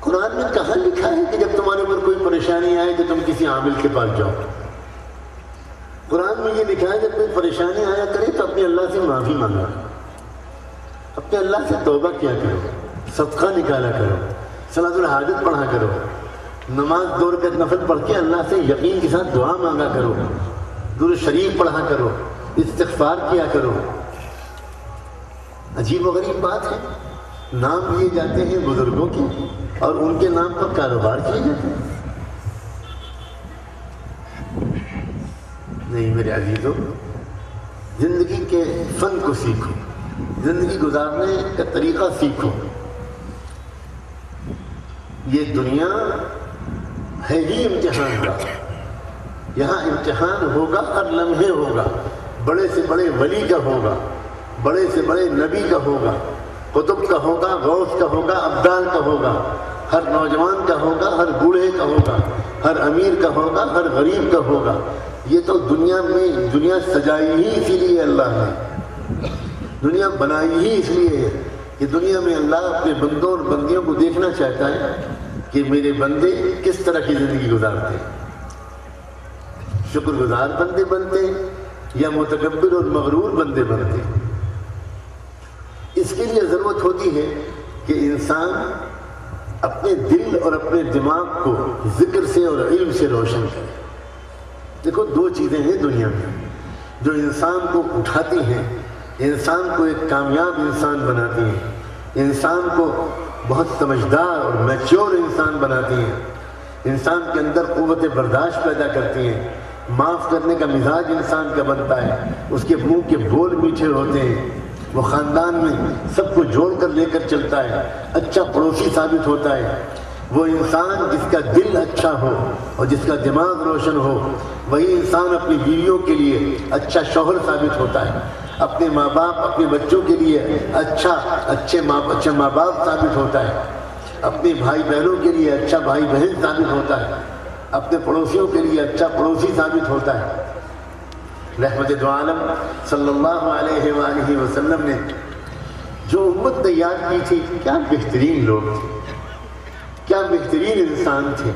قرآن میں کہاں لکھا ہے کہ جب تمہارے اوپر کوئی پریشانی آئے تو تم کسی عامل کے پاس جاؤ؟ قرآن میں یہ لکھا ہے جب کوئی پریشانی آیا کرے تو اپنے اللہ سے معافی مانگا، اپنے اللہ سے توبہ کیا کرو، صدقہ نکالا کرو، صلاۃ الحاجت پڑھا کرو، نماز 2 رکعت نفل پڑھ کے اللہ سے یقین کے ساتھ دعا مانگا کرو، درود شریف پڑھا کرو، استغفار کیا کرو۔ عجیب و غریب بات ہے، نام لیے جاتے ہیں بزرگوں کے اور ان کے نام پر کاروبار کیے جاتے ہیں۔ نہیں میرے عزیزوں، زندگی کے فن کو سیکھو، زندگی گزارنے کا طریقہ سیکھو۔ یہ دنیا ہے ہی امتحان کا، یہاں امتحان ہوگا، ہر لمحے ہوگا، بڑے سے بڑے ولی کا ہوگا، بڑے سے بڑے نبی کا ہوگا، قطب کا ہوگا، غوث کا ہوگا، ابدال کا ہوگا، ہر نوجوان کا ہوگا، ہر بوڑھے کا ہوگا، ہر امیر کا ہوگا، ہر غریب کا ہوگا۔ یہ تو دنیا میں، دنیا سجائی ہی اسی لیے اللہ نے، دنیا بنائی ہی اس لیے ہے کہ دنیا میں اللہ اپنے بندوں اور بندیوں کو دیکھنا چاہتا ہے کہ میرے بندے کس طرح کی زندگی گزارتے ہیں، شکر گزار بندے بنتے ہیں یا متکبر اور مغرور بندے بنتے ہیں۔ اس کے لیے ضرورت ہوتی ہے کہ انسان اپنے دل اور اپنے دماغ کو ذکر سے اور علم سے روشن کرے۔ دیکھو 2 چیزیں ہیں دنیا میں جو انسان کو اٹھاتی ہیں، انسان کو ایک کامیاب انسان بناتی ہیں، انسان کو بہت سمجھدار اور میچور انسان بناتی ہیں، انسان کے اندر قوت برداشت پیدا کرتی ہیں، معاف کرنے کا مزاج انسان کا بنتا ہے، اس کے منہ کے بول میٹھے ہوتے ہیں، وہ خاندان میں سب کو جوڑ کر لے کر چلتا ہے، اچھا پڑوسی ثابت ہوتا ہے۔ وہ انسان جس کا دل اچھا ہو اور جس کا دماغ روشن ہو، وہی انسان اپنی بیویوں کے لیے اچھا شوہر ثابت ہوتا ہے، اپنے ماں باپ، اپنے بچوں کے لیے اچھے ماں باپ ثابت ہوتا ہے، اپنے بھائی بہنوں کے لیے اچھا بھائی بہن ثابت ہوتا ہے، اپنے پڑوسیوں کے لیے اچھا پڑوسی ثابت ہوتا ہے۔ رحمت دو عالم صلی اللہ علیہ وآلہ وسلم نے جو امت تیار کی تھی، کیا بہترین لوگ تھے، کیا بہترین انسان تھے۔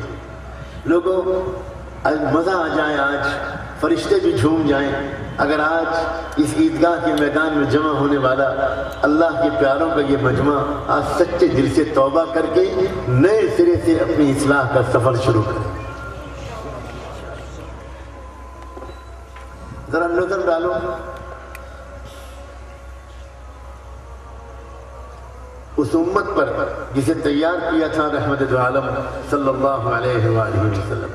لوگوں مزہ آ جائے، آج فرشتے بھی جھوم جائیں اگر آج اس عیدگاہ کے میدان میں جمع ہونے والا اللہ کے پیاروں کا یہ مجمع آج سچے دل سے توبہ کر کے نئے سرے سے اپنی اصلاح کا سفر شروع کرے۔ ذرا نظر ڈالو، اس امت پر جسے تیار کیا تھا رحمت دو عالم صلی اللہ علیہ وآلہ وسلم،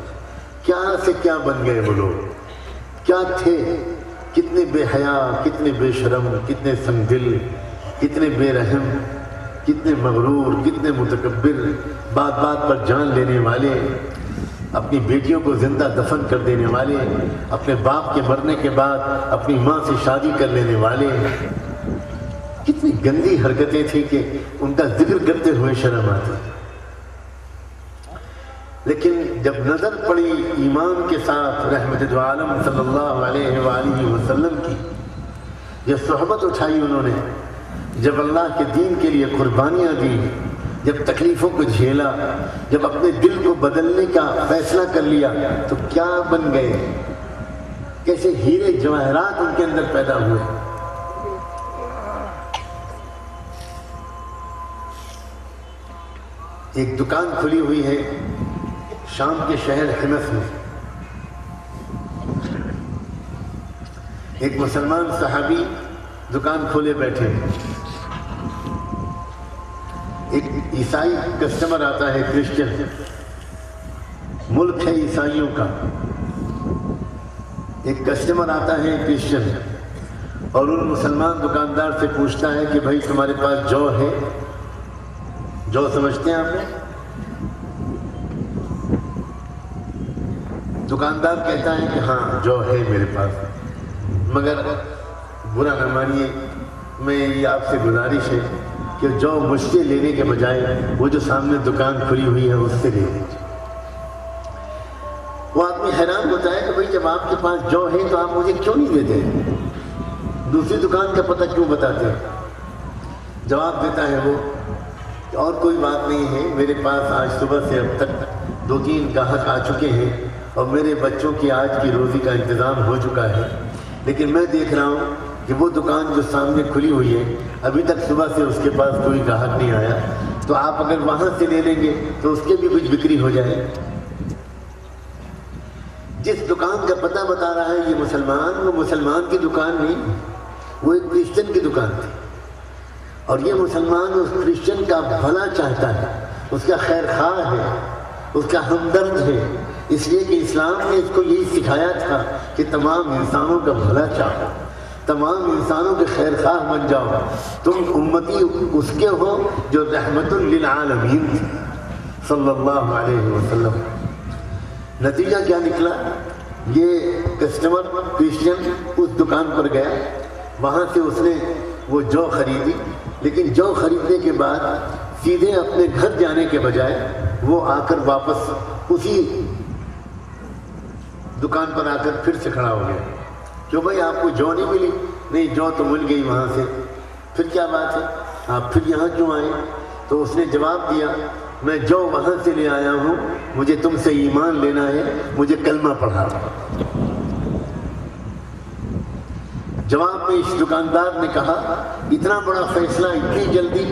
کیا سے کیا بن گئے وہ لوگ، کیا تھے، کتنے بے حیا، کتنے بے شرم، کتنے سنگ دل، کتنے بے رحم، کتنے مغرور، کتنے متکبر، بات بات پر جان لینے والے، اپنی بیٹیوں کو زندہ دفن کر دینے والے، اپنے باپ کے مرنے کے بعد اپنی ماں سے شادی کر لینے والے۔ کتنی گندی حرکتیں تھیں کہ ان کا ذکر کرتے ہوئے شرم آتی۔ لیکن جب نظر پڑی ایمان کے ساتھ رحمت دو عالم صلی اللہ علیہ وآلہ وسلم کی، جب صحبت اٹھائی انہوں نے، جب اللہ کے دین کے لیے قربانیاں دی، جب تکلیفوں کو جھیلا، جب اپنے دل کو بدلنے کا فیصلہ کر لیا، تو کیا بن گئے، کیسے ہیرے جواہرات ان کے اندر پیدا ہوئے۔ ایک دکان کھلی ہوئی ہے شام کے شہر حمص میں، ایک مسلمان صحابی دکان کھولے بیٹھے، ایک عیسائی کسٹمر آتا ہے، کرسچن، ملک ہے عیسائیوں کا، ایک کسٹمر آتا ہے کرسچن، اور ان مسلمان دکاندار سے پوچھتا ہے کہ بھائی تمہارے پاس جو ہے، جو سمجھتے ہیں آپ نے؟ دکاندار کہتا ہے کہ ہاں جو ہے میرے پاس۔ مگر برا نہ مانیے، میں یہ آپ سے گزارش ہے کہ جو مجھ سے لینے کے بجائے وہ جو سامنے دکان کھلی ہوئی ہے اس سے لے لیجیے۔ وہ آدمی حیران ہوتا ہے کہ بھئی جب آپ کے پاس جو ہے تو آپ مجھے کیوں نہیں دیتے، دوسری دکان کا پتہ کیوں بتاتے ہیں؟ جواب دیتا ہے وہ، اور کوئی بات نہیں ہے، میرے پاس آج صبح سے اب تک 2-3 گاہک آ چکے ہیں اور میرے بچوں کی آج کی روزی کا انتظام ہو چکا ہے، لیکن میں دیکھ رہا ہوں کہ وہ دکان جو سامنے کھلی ہوئی ہے ابھی تک صبح سے اس کے پاس کوئی گاہک نہیں آیا، تو آپ اگر وہاں سے لے لیں گے تو اس کے بھی کچھ بکری ہو جائے۔ جس دکان کا پتہ بتا رہا ہے یہ مسلمان، وہ مسلمان کی دکان نہیں، وہ ایک کرسچن کی دکان تھی، اور یہ مسلمان اس کرسچن کا بھلا چاہتا ہے، اس کا خیر خواہ ہے، اس کا ہمدرد ہے، اس لیے کہ اسلام نے اس کو یہی سکھایا تھا کہ تمام انسانوں کا بھلا چاہو، تمام انسانوں کے خیر خواہ بن جاؤ، تم امتی اس کے ہو جو رحمت للعالمین تھی صلی اللہ علیہ وسلم۔ نتیجہ کیا نکلا؟ یہ کسٹمر کرسچن اس دکان پر گیا، وہاں سے اس نے وہ جو خریدی، لیکن جو خریدنے کے بعد سیدھے اپنے گھر جانے کے بجائے وہ آ کر واپس اسی دکان پر آ کر پھر سے کھڑا ہو گیا۔ کیوں بھائی آپ کو جو نہیں ملی؟ نہیں، جو تو مل گئی وہاں سے، پھر کیا بات ہے، آپ پھر یہاں کیوں آئے؟ تو اس نے جواب دیا، میں جو وہاں سے لے آیا ہوں، مجھے تم سے ایمان لینا ہے، مجھے کلمہ پڑھا۔ جواب میں اس دکاندار نے کہا، اتنا بڑا فیصلہ اتنی جلدی،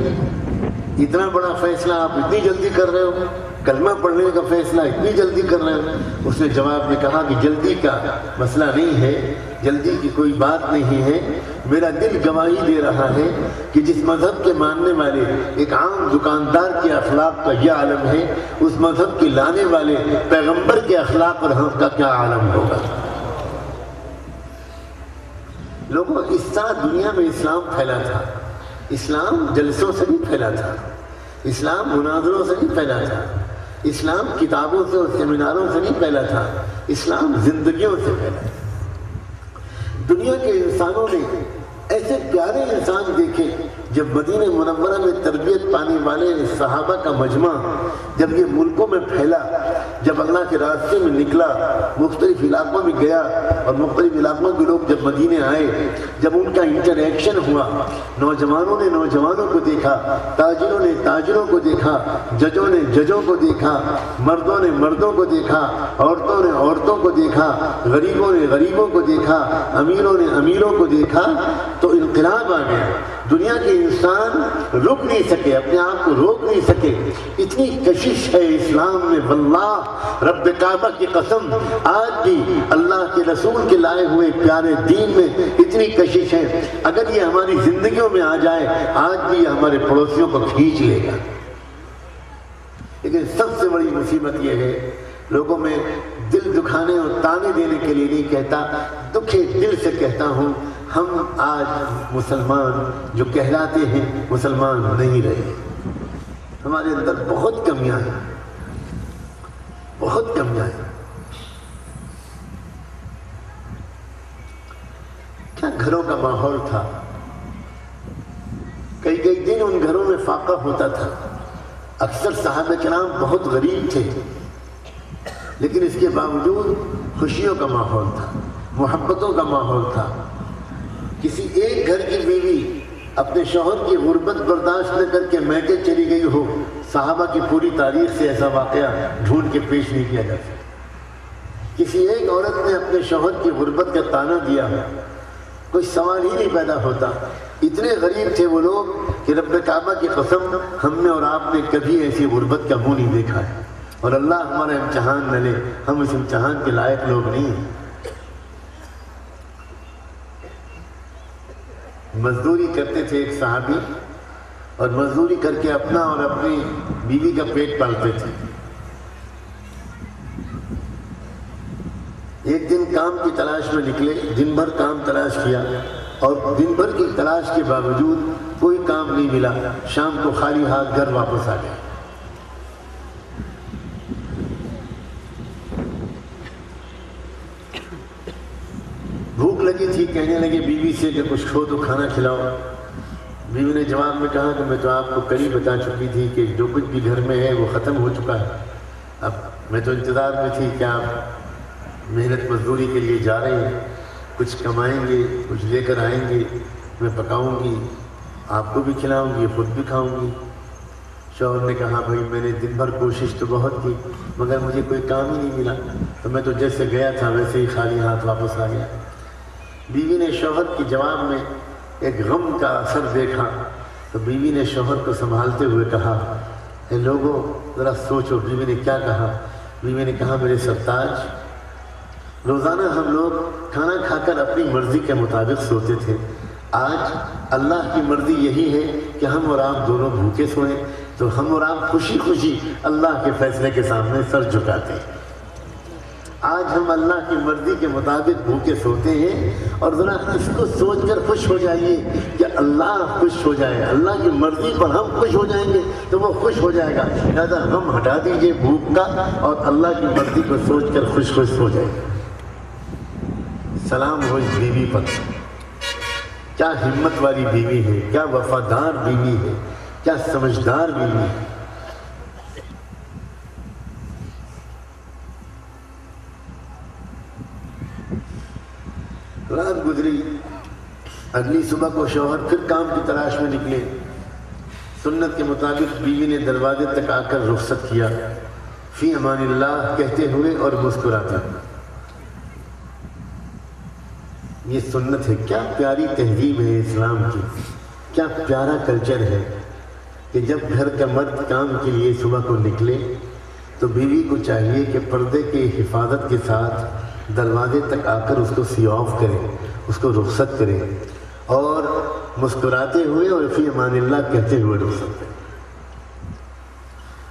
اتنا بڑا فیصلہ آپ اتنی جلدی کر رہے ہو، کلمہ پڑھنے کا فیصلہ اتنی جلدی کر رہے ہو؟ اس نے جواب میں کہا کہ جلدی کا مسئلہ نہیں ہے، جلدی کی کوئی بات نہیں ہے، میرا دل گواہی دے رہا ہے کہ جس مذہب کے ماننے والے ایک عام دکاندار کے اخلاق کا یہ عالم ہے، اس مذہب کے لانے والے پیغمبر کے اخلاق اور حق کا کیا عالم ہوگا۔ لوگوں، اس طرح دنیا میں اسلام پھیلا تھا۔ اسلام جلسوں سے نہیں پھیلا تھا، اسلام مناظروں سے نہیں پھیلا تھا، اسلام کتابوں سے اور سیمیناروں سے نہیں پھیلا تھا، اسلام زندگیوں سے پھیلا تھا۔ دنیا کے انسانوں نے ایسے پیارے انسان دیکھے جب مدینہ منورہ میں تربیت پانے والے صحابہ کا مجمع جب یہ ملکوں میں پھیلا، جب اللہ کے راستے میں نکلا، مختلف علاقوں میں گیا، اور مختلف علاقوں کے لوگ جب مدینے آئے، جب ان کا انٹریکشن ہوا، نوجوانوں نے نوجوانوں کو دیکھا، تاجروں نے تاجروں کو دیکھا، ججوں نے ججوں کو دیکھا، مردوں نے مردوں کو دیکھا، عورتوں نے عورتوں کو دیکھا، غریبوں نے غریبوں کو دیکھا، امیروں نے امیروں کو دیکھا، تو انقلاب آ گیا۔ دنیا کے انسان رک نہیں سکے، اپنے آپ کو روک نہیں سکے، اتنی کشش ہے اسلام میں، واللہ رب کعبہ کی قسم، آج بھی اللہ کے رسول کے لائے ہوئے پیارے دین میں اتنی کشش ہے، اگر یہ ہماری زندگیوں میں آ جائے، آج بھی یہ ہمارے پڑوسیوں کو کھینچ لے گا۔ لیکن سب سے بڑی مصیبت یہ ہے، لوگوں میں دل دکھانے اور تانے دینے کے لیے نہیں کہتا، دکھے دل سے کہتا ہوں، ہم آج مسلمان جو کہلاتے ہیں مسلمان نہیں رہے، ہمارے اندر بہت کمیاں ہیں، بہت کمیاں ہیں۔ کیا گھروں کا ماحول تھا، کئی کئی دن ان گھروں میں فاقہ ہوتا تھا، اکثر صحابہ کرام بہت غریب تھے، لیکن اس کے باوجود خوشیوں کا ماحول تھا، محبتوں کا ماحول تھا۔ کسی ایک گھر کی بیوی اپنے شوہر کی غربت برداشت نہ کر کے میکے چلی گئی ہو، صحابہ کی پوری تاریخ سے ایسا واقعہ ڈھونڈ کے پیش نہیں کیا جا سکتا۔ کسی ایک عورت نے اپنے شوہر کی غربت کا طعنہ دیا، کوئی سوال ہی نہیں پیدا ہوتا۔ اتنے غریب تھے وہ لوگ کہ رب کعبہ کی قسم، ہم نے اور آپ نے کبھی ایسی غربت کا منہ نہیں دیکھا ہے، اور اللہ ہمارا امتحان نہ لے، ہم اس امتحان کے لائق لوگ نہیں ہیں۔ مزدوری کرتے تھے ایک صحابی، اور مزدوری کر کے اپنا اور اپنی بیوی کا پیٹ پالتے تھے۔ ایک دن کام کی تلاش میں نکلے، دن بھر کام تلاش کیا، اور دن بھر کی تلاش کے باوجود کوئی کام نہیں ملا، شام کو خالی ہاتھ گھر واپس آ گئے۔ بھوک لگی تھی، کہنے لگے بیوی سے کہ کچھ کھو تو کھانا کھلاؤ۔ بیوی نے جواب میں کہا کہ میں تو آپ کو کل ہی بتا چکی تھی کہ جو کچھ بھی گھر میں ہے وہ ختم ہو چکا ہے، اب میں تو انتظار میں تھی کہ آپ محنت مزدوری کے لیے جا رہے ہیں، کچھ کمائیں گے، کچھ لے کر آئیں گے، میں پکاؤں گی، آپ کو بھی کھلاؤں گی، خود بھی کھاؤں گی۔ شوہر نے کہا بھائی میں نے دن بھر کوشش تو بہت کی مگر مجھے کوئی کام ہی نہیں ملا، تو میں تو جیسے گیا تھا ویسے ہی خالی ہاتھ واپس آ گیا۔ بیوی نے شوہر کے جواب میں ایک غم کا اثر دیکھا تو بیوی نے شوہر کو سنبھالتے ہوئے کہا اے لوگوں ذرا سوچو۔ بیوی نے کیا کہا؟ بیوی نے کہا میرے سرتاج، روزانہ ہم لوگ کھانا کھا کر اپنی مرضی کے مطابق سوتے تھے، آج اللہ کی مرضی یہی ہے کہ ہم اور آپ دونوں بھوکے سوئیں، تو ہم اور آپ خوشی خوشی اللہ کے فیصلے کے سامنے سر جھکاتے ہیں۔ آج ہم اللہ کی مرضی کے مطابق بھوکے سوتے ہیں، اور ذرا اس کو سوچ کر خوش ہو جائیے کہ اللہ خوش ہو جائے، اللہ کی مرضی پر ہم خوش ہو جائیں گے تو وہ خوش ہو جائے گا۔ لہٰذا ہم ہٹا دیجئے بھوک کا اور اللہ کی مرضی کو سوچ کر خوش ہو جائے گا۔ سلام ہو اس بیوی پر، کیا ہمت والی بیوی ہے، کیا وفادار بیوی ہے، کیا سمجھدار بیوی ہے۔ رات گزری، اگلی صبح کو شوہر پھر کام کی تلاش میں نکلے۔ سنت کے مطابق بیوی نے دروازے تک آ کر رخصت کیا، فی امان اللہ کہتے ہوئے اور مسکراتے ہوئے۔ یہ سنت ہے، کیا پیاری تہذیب ہے اسلام کی، کیا پیارا کلچر ہے کہ جب گھر کا مرد کام کے لیے صبح کو نکلے تو بیوی کو چاہیے کہ پردے کی حفاظت کے ساتھ دروازے تک آ کر اس کو سی آف کرے، اس کو رخصت کرے اور مسکراتے ہوئے اور فی امان اللہ کہتے ہوئے رخصت کرے۔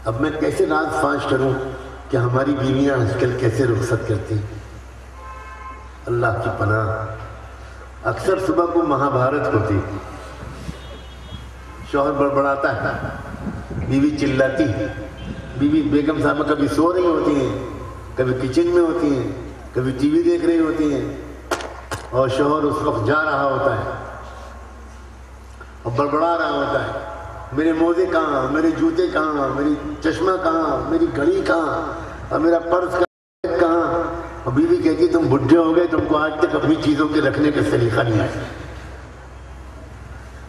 اب میں کیسے راز فاش کروں کہ ہماری بیویاں آج کل کیسے رخصت کرتی ہیں؟ اللہ کی پناہ، اکثر صبح کو مہابھارت ہوتی، شوہر بڑبڑاتا ہے، بیوی چلاتی ہے، بیوی بیگم صاحبہ کبھی سو رہی ہوتی ہیں، کبھی کچن میں ہوتی ہیں، کبھی ٹی وی دیکھ رہی ہوتی ہیں، اور شوہر اس وقت جا رہا ہوتا ہے اور بڑبڑا رہا ہوتا ہے، میرے موزے کہاں، میرے جوتے کہاں، میری چشمہ کہاں، میری گھڑی کہاں، اور میرا پرس کہاں۔ اور بیوی کہتی تم بڈھے ہو گئے، تم کو آج تک اپنی چیزوں کے رکھنے کا سلیقہ نہیں آیا۔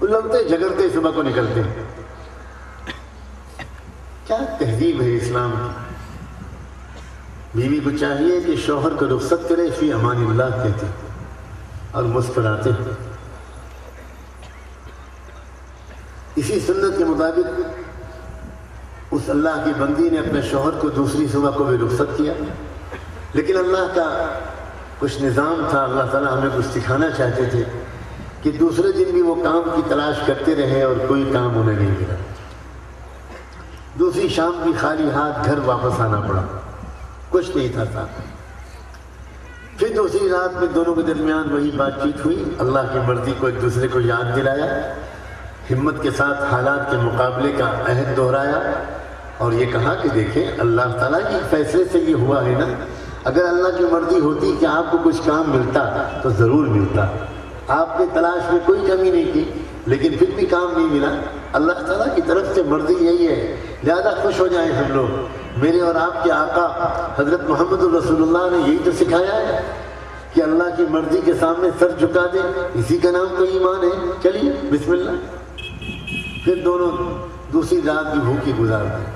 وہ لگتے جھگڑتے صبح کو نکلتے ہیں۔ کیا تہذیب ہے اسلام کی؟ بیوی کو چاہیے کہ شوہر کو رخصت کرے، فی امان اللہ کہتے اور مسکراتے ہیں۔ اسی سنت کے مطابق اس اللہ کی بندی نے اپنے شوہر کو دوسری صبح کو بھی رخصت کیا، لیکن اللہ کا کچھ نظام تھا، اللہ تعالیٰ ہمیں کچھ سکھانا چاہتے تھے کہ دوسرے دن بھی وہ کام کی تلاش کرتے رہے اور کوئی کام انہیں نہیں ملا۔ دوسری شام بھی خالی ہاتھ گھر واپس آنا پڑا، کچھ نہیں تھا ساتھ۔ پھر دوسری رات میں دونوں کے درمیان وہی بات چیت ہوئی، اللہ کی مرضی کو ایک دوسرے کو یاد دلایا، ہمت کے ساتھ حالات کے مقابلے کا عہد دہرایا اور یہ کہا کہ دیکھیں اللہ تعالیٰ کے فیصلے سے یہ ہوا ہے نا، اگر اللہ کی مرضی ہوتی کہ آپ کو کچھ کام ملتا تو ضرور ملتا، آپ نے تلاش میں کوئی کمی نہیں کی لیکن پھر بھی کام نہیں ملا، اللہ تعالیٰ کی طرف سے مرضی یہی ہے، لہذا خوش ہو جائیں ہم لوگ۔ میرے اور آپ کے آقا حضرت محمد الرسول اللہ نے یہی تو سکھایا ہے کہ اللہ کی مرضی کے سامنے سر جھکا دیں، اسی کا نام تو ایمان ہے۔ چلیے بسم اللہ۔ پھر دونوں دوسری رات بھی بھوکی گزار دیں۔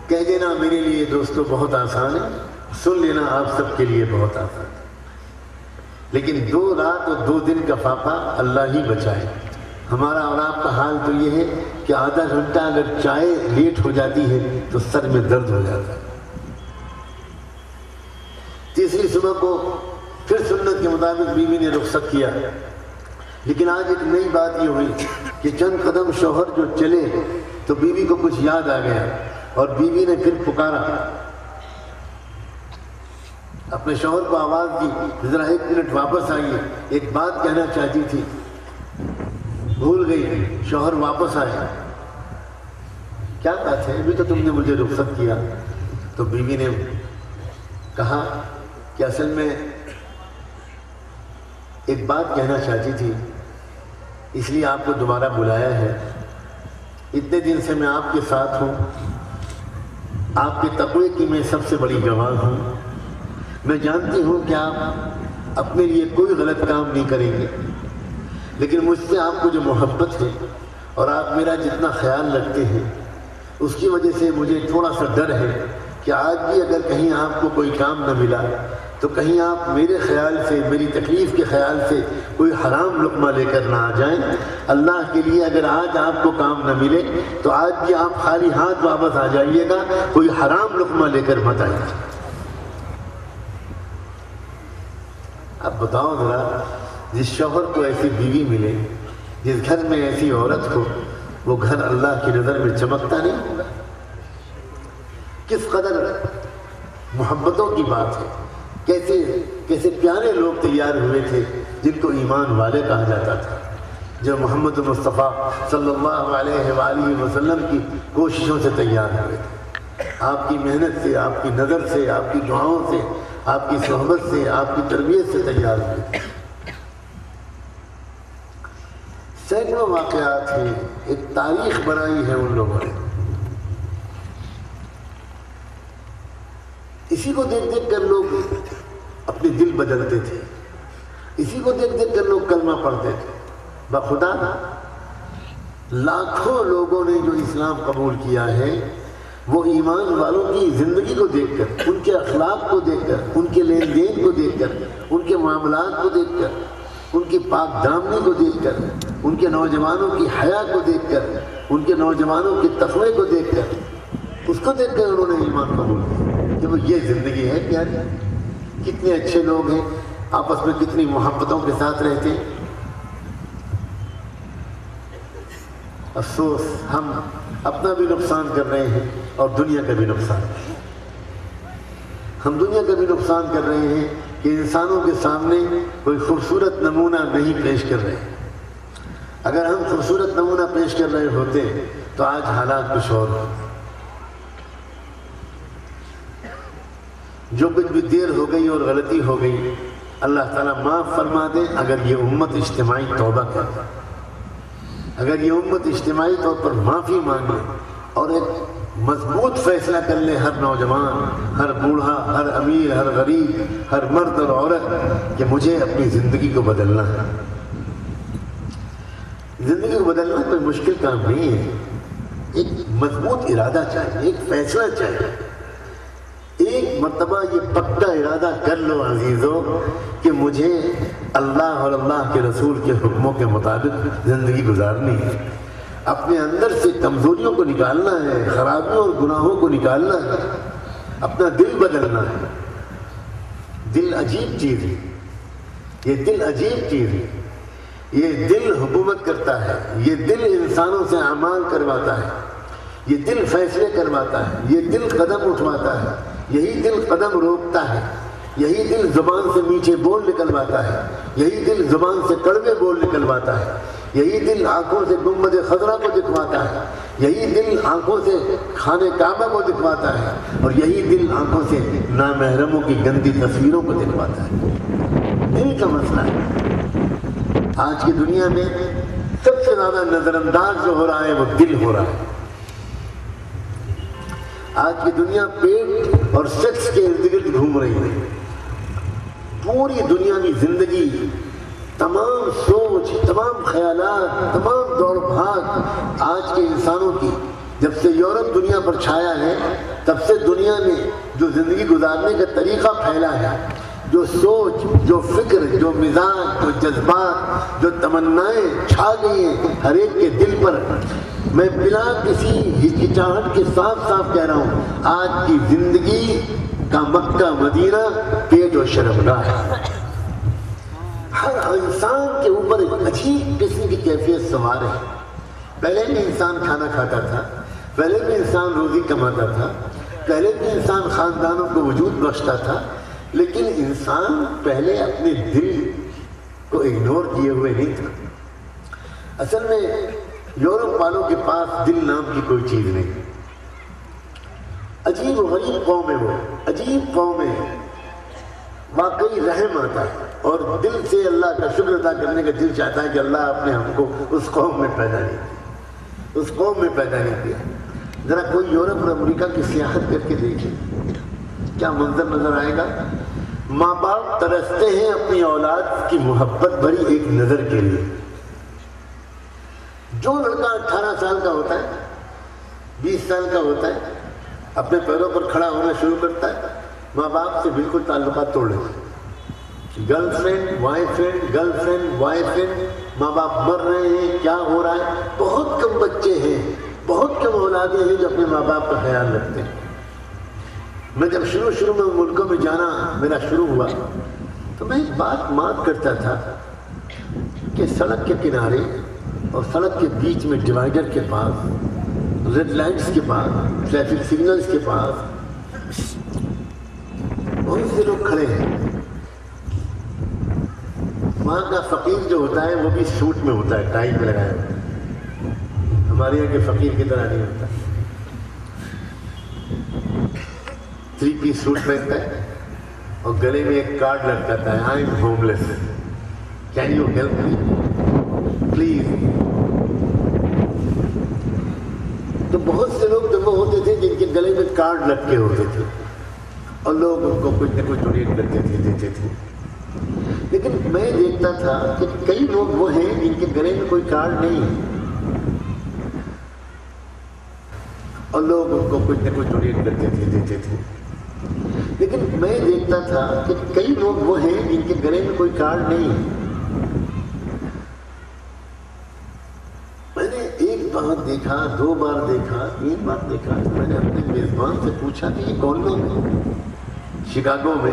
کہہ دینا میرے لیے دوستو بہت آسان ہے، سن لینا آپ سب کے لیے بہت آسان ہے، لیکن 2 رات اور 2 دن کا فاقہ اللہ ہی بچائے۔ ہمارا اور آپ کا حال تو یہ ہے کہ آدھا گھنٹہ اگر چائے لیٹ ہو جاتی ہے تو سر میں درد ہو جاتا ہے۔ تیسری صبح کو پھر سنت کے مطابق بیوی نے رخصت کیا، لیکن آج ایک نئی بات یہ ہوئی کہ چند قدم شوہر جو چلے تو بیوی کو کچھ یاد آ گیا اور بیوی نے پھر پکارا، اپنے شوہر کو آواز دی، ذرا 1 منٹ واپس آئیے، ایک بات کہنا چاہتی تھی، بھول گئی۔ شوہر واپس آیا، کیا بات ہے، ابھی تو تم نے مجھے رخصت کیا۔ تو بیوی نے کہا کہ اصل میں ایک بات کہنا چاہتی تھی، اس لیے آپ کو دوبارہ بلایا ہے۔ اتنے دن سے میں آپ کے ساتھ ہوں، آپ کے تقوی کی میں سب سے بڑی گواہ ہوں۔ میں جانتی ہوں کہ آپ اپنے لیے کوئی غلط کام نہیں کریں گے، لیکن مجھ سے آپ کو جو محبت ہے اور آپ میرا جتنا خیال رکھتے ہیں، اس کی وجہ سے مجھے تھوڑا سا ڈر ہے کہ آج بھی اگر کہیں آپ کو کوئی کام نہ ملا تو کہیں آپ میرے خیال سے، میری تکلیف کے خیال سے کوئی حرام لقمہ لے کر نہ آ جائیں۔ اللہ کے لیے اگر آج آپ کو کام نہ ملے تو آج بھی آپ خالی ہاتھ واپس آ جائیے گا، کوئی حرام لقمہ لے کر مت آئیے۔ اب بتاؤ ذرا، جس شوہر کو ایسی بیوی ملے، جس گھر میں ایسی عورت ہو، وہ گھر اللہ کی نظر میں چمکتا نہیں ہوگا؟ کس قدر محبتوں کی بات ہے، کیسے پیارے لوگ تیار ہوئے تھے جن کو ایمان والے کہا جاتا تھا، جو محمد مصطفیٰ صلی اللہ علیہ وآلہ وسلم کی کوششوں سے تیار ہوئے تھے۔ آپ کی محنت سے، آپ کی نظر سے، آپ کی دعاؤں سے، آپ کی صحبت سے، آپ کی تربیت سے تیار ہوئے تھے۔ سینکڑوں واقعات ہیں، ایک تاریخ بنائی ہے ان لوگوں نے۔ اسی کو دیکھ دیکھ کر لوگ اپنے دل بدلتے تھے، اسی کو دیکھ دیکھ کر لوگ کلمہ پڑھتے تھے۔ بخدا لاکھوں لوگوں نے جو اسلام قبول کیا ہے، وہ ایمان والوں کی زندگی کو دیکھ کر، ان کے اخلاق کو دیکھ کر، ان کے لین دین کو دیکھ کر، ان کے معاملات کو دیکھ کر، ان کی پاک دامنی کو دیکھ کر، ان کے نوجوانوں کی حیا کو دیکھ کر، ان کے نوجوانوں کے تقوی کو دیکھ کر، اس کو دیکھ کر انہوں نے ایمان قبول کیا کہ وہ یہ زندگی ہے پیاری۔ کتنے اچھے لوگ ہیں، آپس میں کتنی محبتوں کے ساتھ رہتے ہیں۔ افسوس، ہم اپنا بھی نقصان کر رہے ہیں اور دنیا کا بھی نقصان، ہم دنیا کا بھی نقصان کر رہے ہیں کہ انسانوں کے سامنے کوئی خوبصورت نمونہ نہیں پیش کر رہے۔ اگر ہم خوبصورت نمونہ پیش کر رہے ہوتے تو آج حالات کچھ اور ہوتے۔ جو کچھ بھی دیر ہو گئی اور غلطی ہو گئی، اللہ تعالیٰ معاف فرما دے اگر یہ امت اجتماعی توبہ کر، اگر یہ امت اجتماعی طور پر معافی مانگے اور ایک مضبوط فیصلہ کر لے، ہر نوجوان، ہر بوڑھا، ہر امیر، ہر غریب، ہر مرد اور عورت، کہ مجھے اپنی زندگی کو بدلنا ہے۔ زندگی کو بدلنا کوئی مشکل کام نہیں ہے، ایک مضبوط ارادہ چاہیے، ایک فیصلہ چاہیے۔ ایک مرتبہ یہ پکا ارادہ کر لو عزیزو کہ مجھے اللہ اور اللہ کے رسول کے حکموں کے مطابق زندگی گزارنی ہے، اپنے اندر سے کمزوریوں کو نکالنا ہے، خرابیوں اور گناہوں کو نکالنا ہے، اپنا دل بدلنا ہے۔ دل عجیب چیز ہے، یہ دل عجیب چیز ہے، یہ دل حکومت کرتا ہے، یہ دل انسانوں سے اعمال کرواتا ہے، یہ دل فیصلے کرواتا ہے، یہ دل قدم اٹھواتا ہے، یہی دل قدم روکتا ہے، یہی دل زبان سے میٹھے بول نکلواتا ہے، یہی دل زبان سے کڑوے بول نکلواتا ہے، یہی دل آنکھوں سے گنبد خضرا کو دکھواتا ہے، یہی دل آنکھوں سے خانہ کعبہ کو دکھواتا ہے، اور یہی دل آنکھوں سے نامحرموں کی گندی تصویروں کو دکھواتا ہے۔ دل کا مسئلہ ہے۔ آج کی دنیا میں سب سے زیادہ نظر انداز جو ہو رہا ہے وہ دل ہو رہا ہے۔ آج کی دنیا پیٹ اور سیکس کے ارد گرد گھوم رہی ہے۔ پوری دنیاوی زندگی، تمام سوچ، تمام خیالات، تمام دوڑ بھاگ آج کے انسانوں کی، جب سے یورپ دنیا پر چھایا ہے تب سے دنیا میں جو زندگی گزارنے کا طریقہ پھیلا ہے، جو سوچ، جو فکر، جو مزاج، جو جذبات، جو تمنائیں چھا گئی ہیں ہر ایک کے دل پر، میں بلا کسی ہچکچاہٹ کے صاف صاف کہہ رہا ہوں، آج کی زندگی کا مکہ مدینہ پیٹ و شرمگاہ ہے۔ ہر انسان کے اوپر ایک عجیب قسم کی کیفیت سوار ہے۔ پہلے بھی انسان کھانا کھاتا تھا، پہلے بھی انسان روزی کماتا تھا، پہلے بھی انسان خاندانوں کو وجود بخشتا تھا، لیکن انسان پہلے اپنے دل کو اگنور کیے ہوئے نہیں تھا۔ اصل میں یورپ والوں کے پاس دل نام کی کوئی چیز نہیں۔ عجیب و غریب قوم ہے وہ، عجیب قوم ہے، واقعی رحم آتا ہے۔ اور دل سے اللہ کا شکر ادا کرنے کا دل چاہتا ہے کہ اللہ آپ نے ہم کو اس قوم میں پیدا نہیں کیا، اس قوم میں پیدا نہیں کیا۔ ذرا کوئی یورپ اور امریکہ کی سیاحت کر کے دیکھیں، کیا منظر نظر آئے گا۔ ماں باپ ترستے ہیں اپنی اولاد کی محبت بھری ایک نظر کے لیے۔ جو لڑکا 18 سال کا ہوتا ہے، 20 سال کا ہوتا ہے، اپنے پیروں پر کھڑا ہونا شروع کرتا ہے، ماں باپ سے بالکل تعلقات توڑ لیتے ہیں۔ Girl friend boy friend, girl friend boy friend, ماں باپ مر رہے ہیں، کیا ہو رہا ہے۔ بہت کم بچے ہیں، بہت کم اولادیں ہیں جو اپنے ماں باپ کا خیال رکھتے ہیں۔ میں جب شروع میں ملکوں میں جانا میرا شروع ہوا تو میں ایک بات مات کرتا تھا کہ سڑک کے کنارے اور سڑک کے بیچ میں ڈیوائیڈر کے پاس، ریڈ لائٹس کے پاس، ٹریفک سگنلز کے پاس بہت سے لوگ کھڑے ہیں۔ وہاں کا فقیر جو ہوتا ہے وہ بھی سوٹ میں ہوتا ہے، ٹائی پہ لگایا ہوتا ہے، ہمارے یہاں کے فقیر کی طرح نہیں ہوتا، 3 پیس سوٹ پہنتا ہے اور گلے میں ایک کارڈ لٹکاتا ہے، I am home less, can you help me please. تو بہت سے لوگ جمع ہوتے تھے جن کے گلے میں کارڈ لٹکے ہوتے تھے اور لوگ ان کو کچھ نہ کچھ ڈونیٹ کرتے تھے، دیتے تھے۔ لیکن میں دیکھتا تھا کہ کئی لوگ وہ ہیں جن کے گلے میں کوئی کارڈ نہیں ہے اور لوگ ان کو کچھ نہ کچھ ڈونیٹ کرتے تھے، دیتے تھے۔ لیکن میں دیکھتا تھا کہ کئی لوگ وہ ہیں جن کے گلے میں کوئی کارڈ نہیں ہے۔ میں نے ایک بار دیکھا، 2 بار دیکھا، 3 بار دیکھا، میں نے اپنے میزبان سے پوچھا کہ یہ کون لوگ ہیں۔ شکاگو میں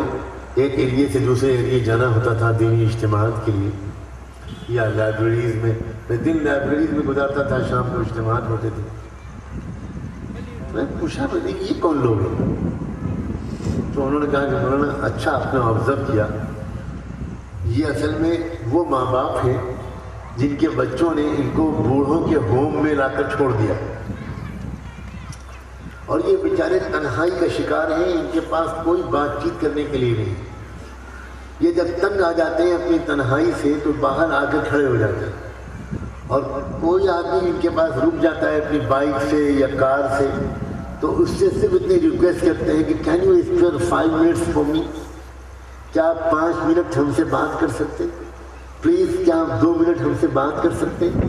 ایک ایریے سے دوسرے ایریے جانا ہوتا تھا دینی اجتماعات کے لیے یا لائبریریز میں، میں دن لائبریریز میں گزارتا تھا، شام کو اجتماعات ہوتے تھے۔ میں پوچھا میں نے کہ یہ کون لوگ ہیں، تو انہوں نے کہا کہ مولانا اچھا آپ نے آبزرو کیا، یہ اصل میں وہ ماں باپ ہیں جن کے بچوں نے ان کو بوڑھوں کے ہوم میں لا کر چھوڑ دیا اور یہ بیچارے تنہائی کا شکار ہیں، ان کے پاس کوئی بات چیت کرنے کے لیے نہیں۔ یہ جب تنگ آ جاتے ہیں اپنی تنہائی سے تو باہر آ کر کھڑے ہو جاتے ہیں اور کوئی آدمی ان کے پاس رک جاتا ہے اپنی بائک سے یا کار سے تو اس سے صرف اتنی ریکویسٹ کرتے ہیں کہ can you spare 5 minutes for me, کیا آپ 5 منٹ ہم سے بات کر سکتے ہیں پلیز، کیا آپ 2 منٹ ہم سے بات کر سکتے ہیں۔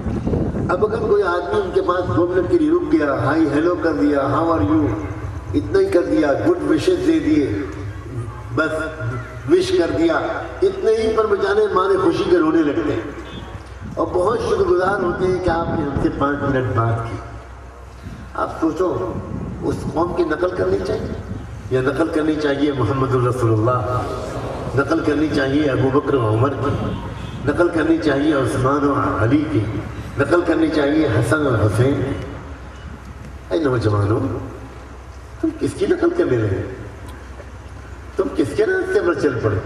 اب اگر کوئی آدمی ان کے پاس 2 منٹ کے لیے رک گیا، ہائی ہیلو کر دیا، ہاؤ آر یو، اتنا ہی کر دیا، گڈ وشز دے دیے، بس وش کر دیا، اتنے ہی پر بچانے مارے خوشی کے رونے لگتے ہیں اور بہت شکر گزار ہوتے ہیں کہ آپ نے ہم سے 5 منٹ بات کی۔ آپ سوچو اس قوم کی نقل کرنی چاہیے یا نقل کرنی چاہیے محمد الرسول اللہ، نقل کرنی چاہیے ابو بکر و عمر کی، نقل کرنی چاہیے عثمان و علی کی، نقل کرنی چاہیے حسن اور حسین کی۔ اے نوجوانوں، تم کس کی نقل کرنے لگے؟ تم کس کے راستے پر چل پڑے؟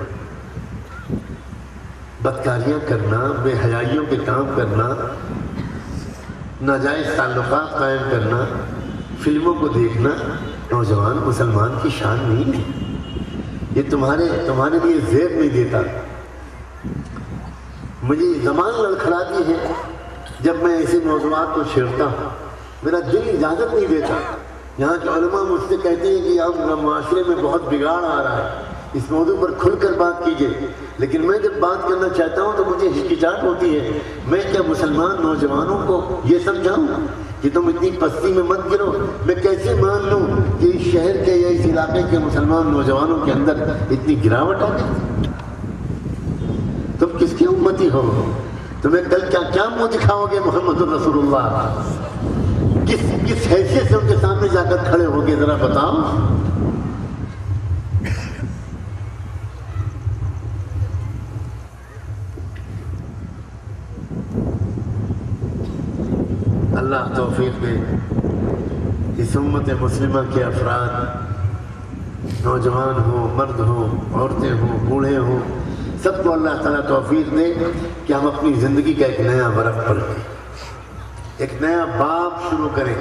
بدکاریاں کرنا، بے حیائیوں کے کام کرنا، ناجائز تعلقات قائم کرنا، فلموں کو دیکھنا نوجوان مسلمان کی شان نہیں ہے۔ یہ تمہارے لیے زیب نہیں دیتا۔ مجھے زبان لڑکھڑاتی ہے جب میں ایسے موضوعات کو چھیڑتا ہوں، میرا دل اجازت نہیں دیتا۔ یہاں کے علماء مجھ سے کہتے ہیں کہ اب معاشرے میں بہت بگاڑ آ رہا ہے، اس موضوع پر کھل کر بات کیجیے، لیکن میں جب بات کرنا چاہتا ہوں تو مجھے ہچکچاہٹ ہوتی ہے۔ میں کیا مسلمان نوجوانوں کو یہ سمجھاؤں کہ تم اتنی پستی میں مت گرو؟ میں کیسے مان لوں کہ اس شہر کے یا اس علاقے کے مسلمان نوجوانوں کے اندر اتنی گراوٹ آ گئی؟ تم کس کی امتی ہو؟ تمہیں کل کیا منہ دکھاؤ گے محمد رسول اللہ؟ کس حیثیت سے ان کے سامنے جا کر کھڑے ہو گے ذرا بتاؤ۔ اللہ توفیق دے اس امت مسلمہ کے افراد، نوجوان ہوں، مرد ہوں، عورتیں ہوں، بوڑھے ہوں، سب کو اللہ تعالیٰ توفیق دے کہ ہم اپنی زندگی کا ایک نیا ورق پلٹیں، ایک نیا باب شروع کریں،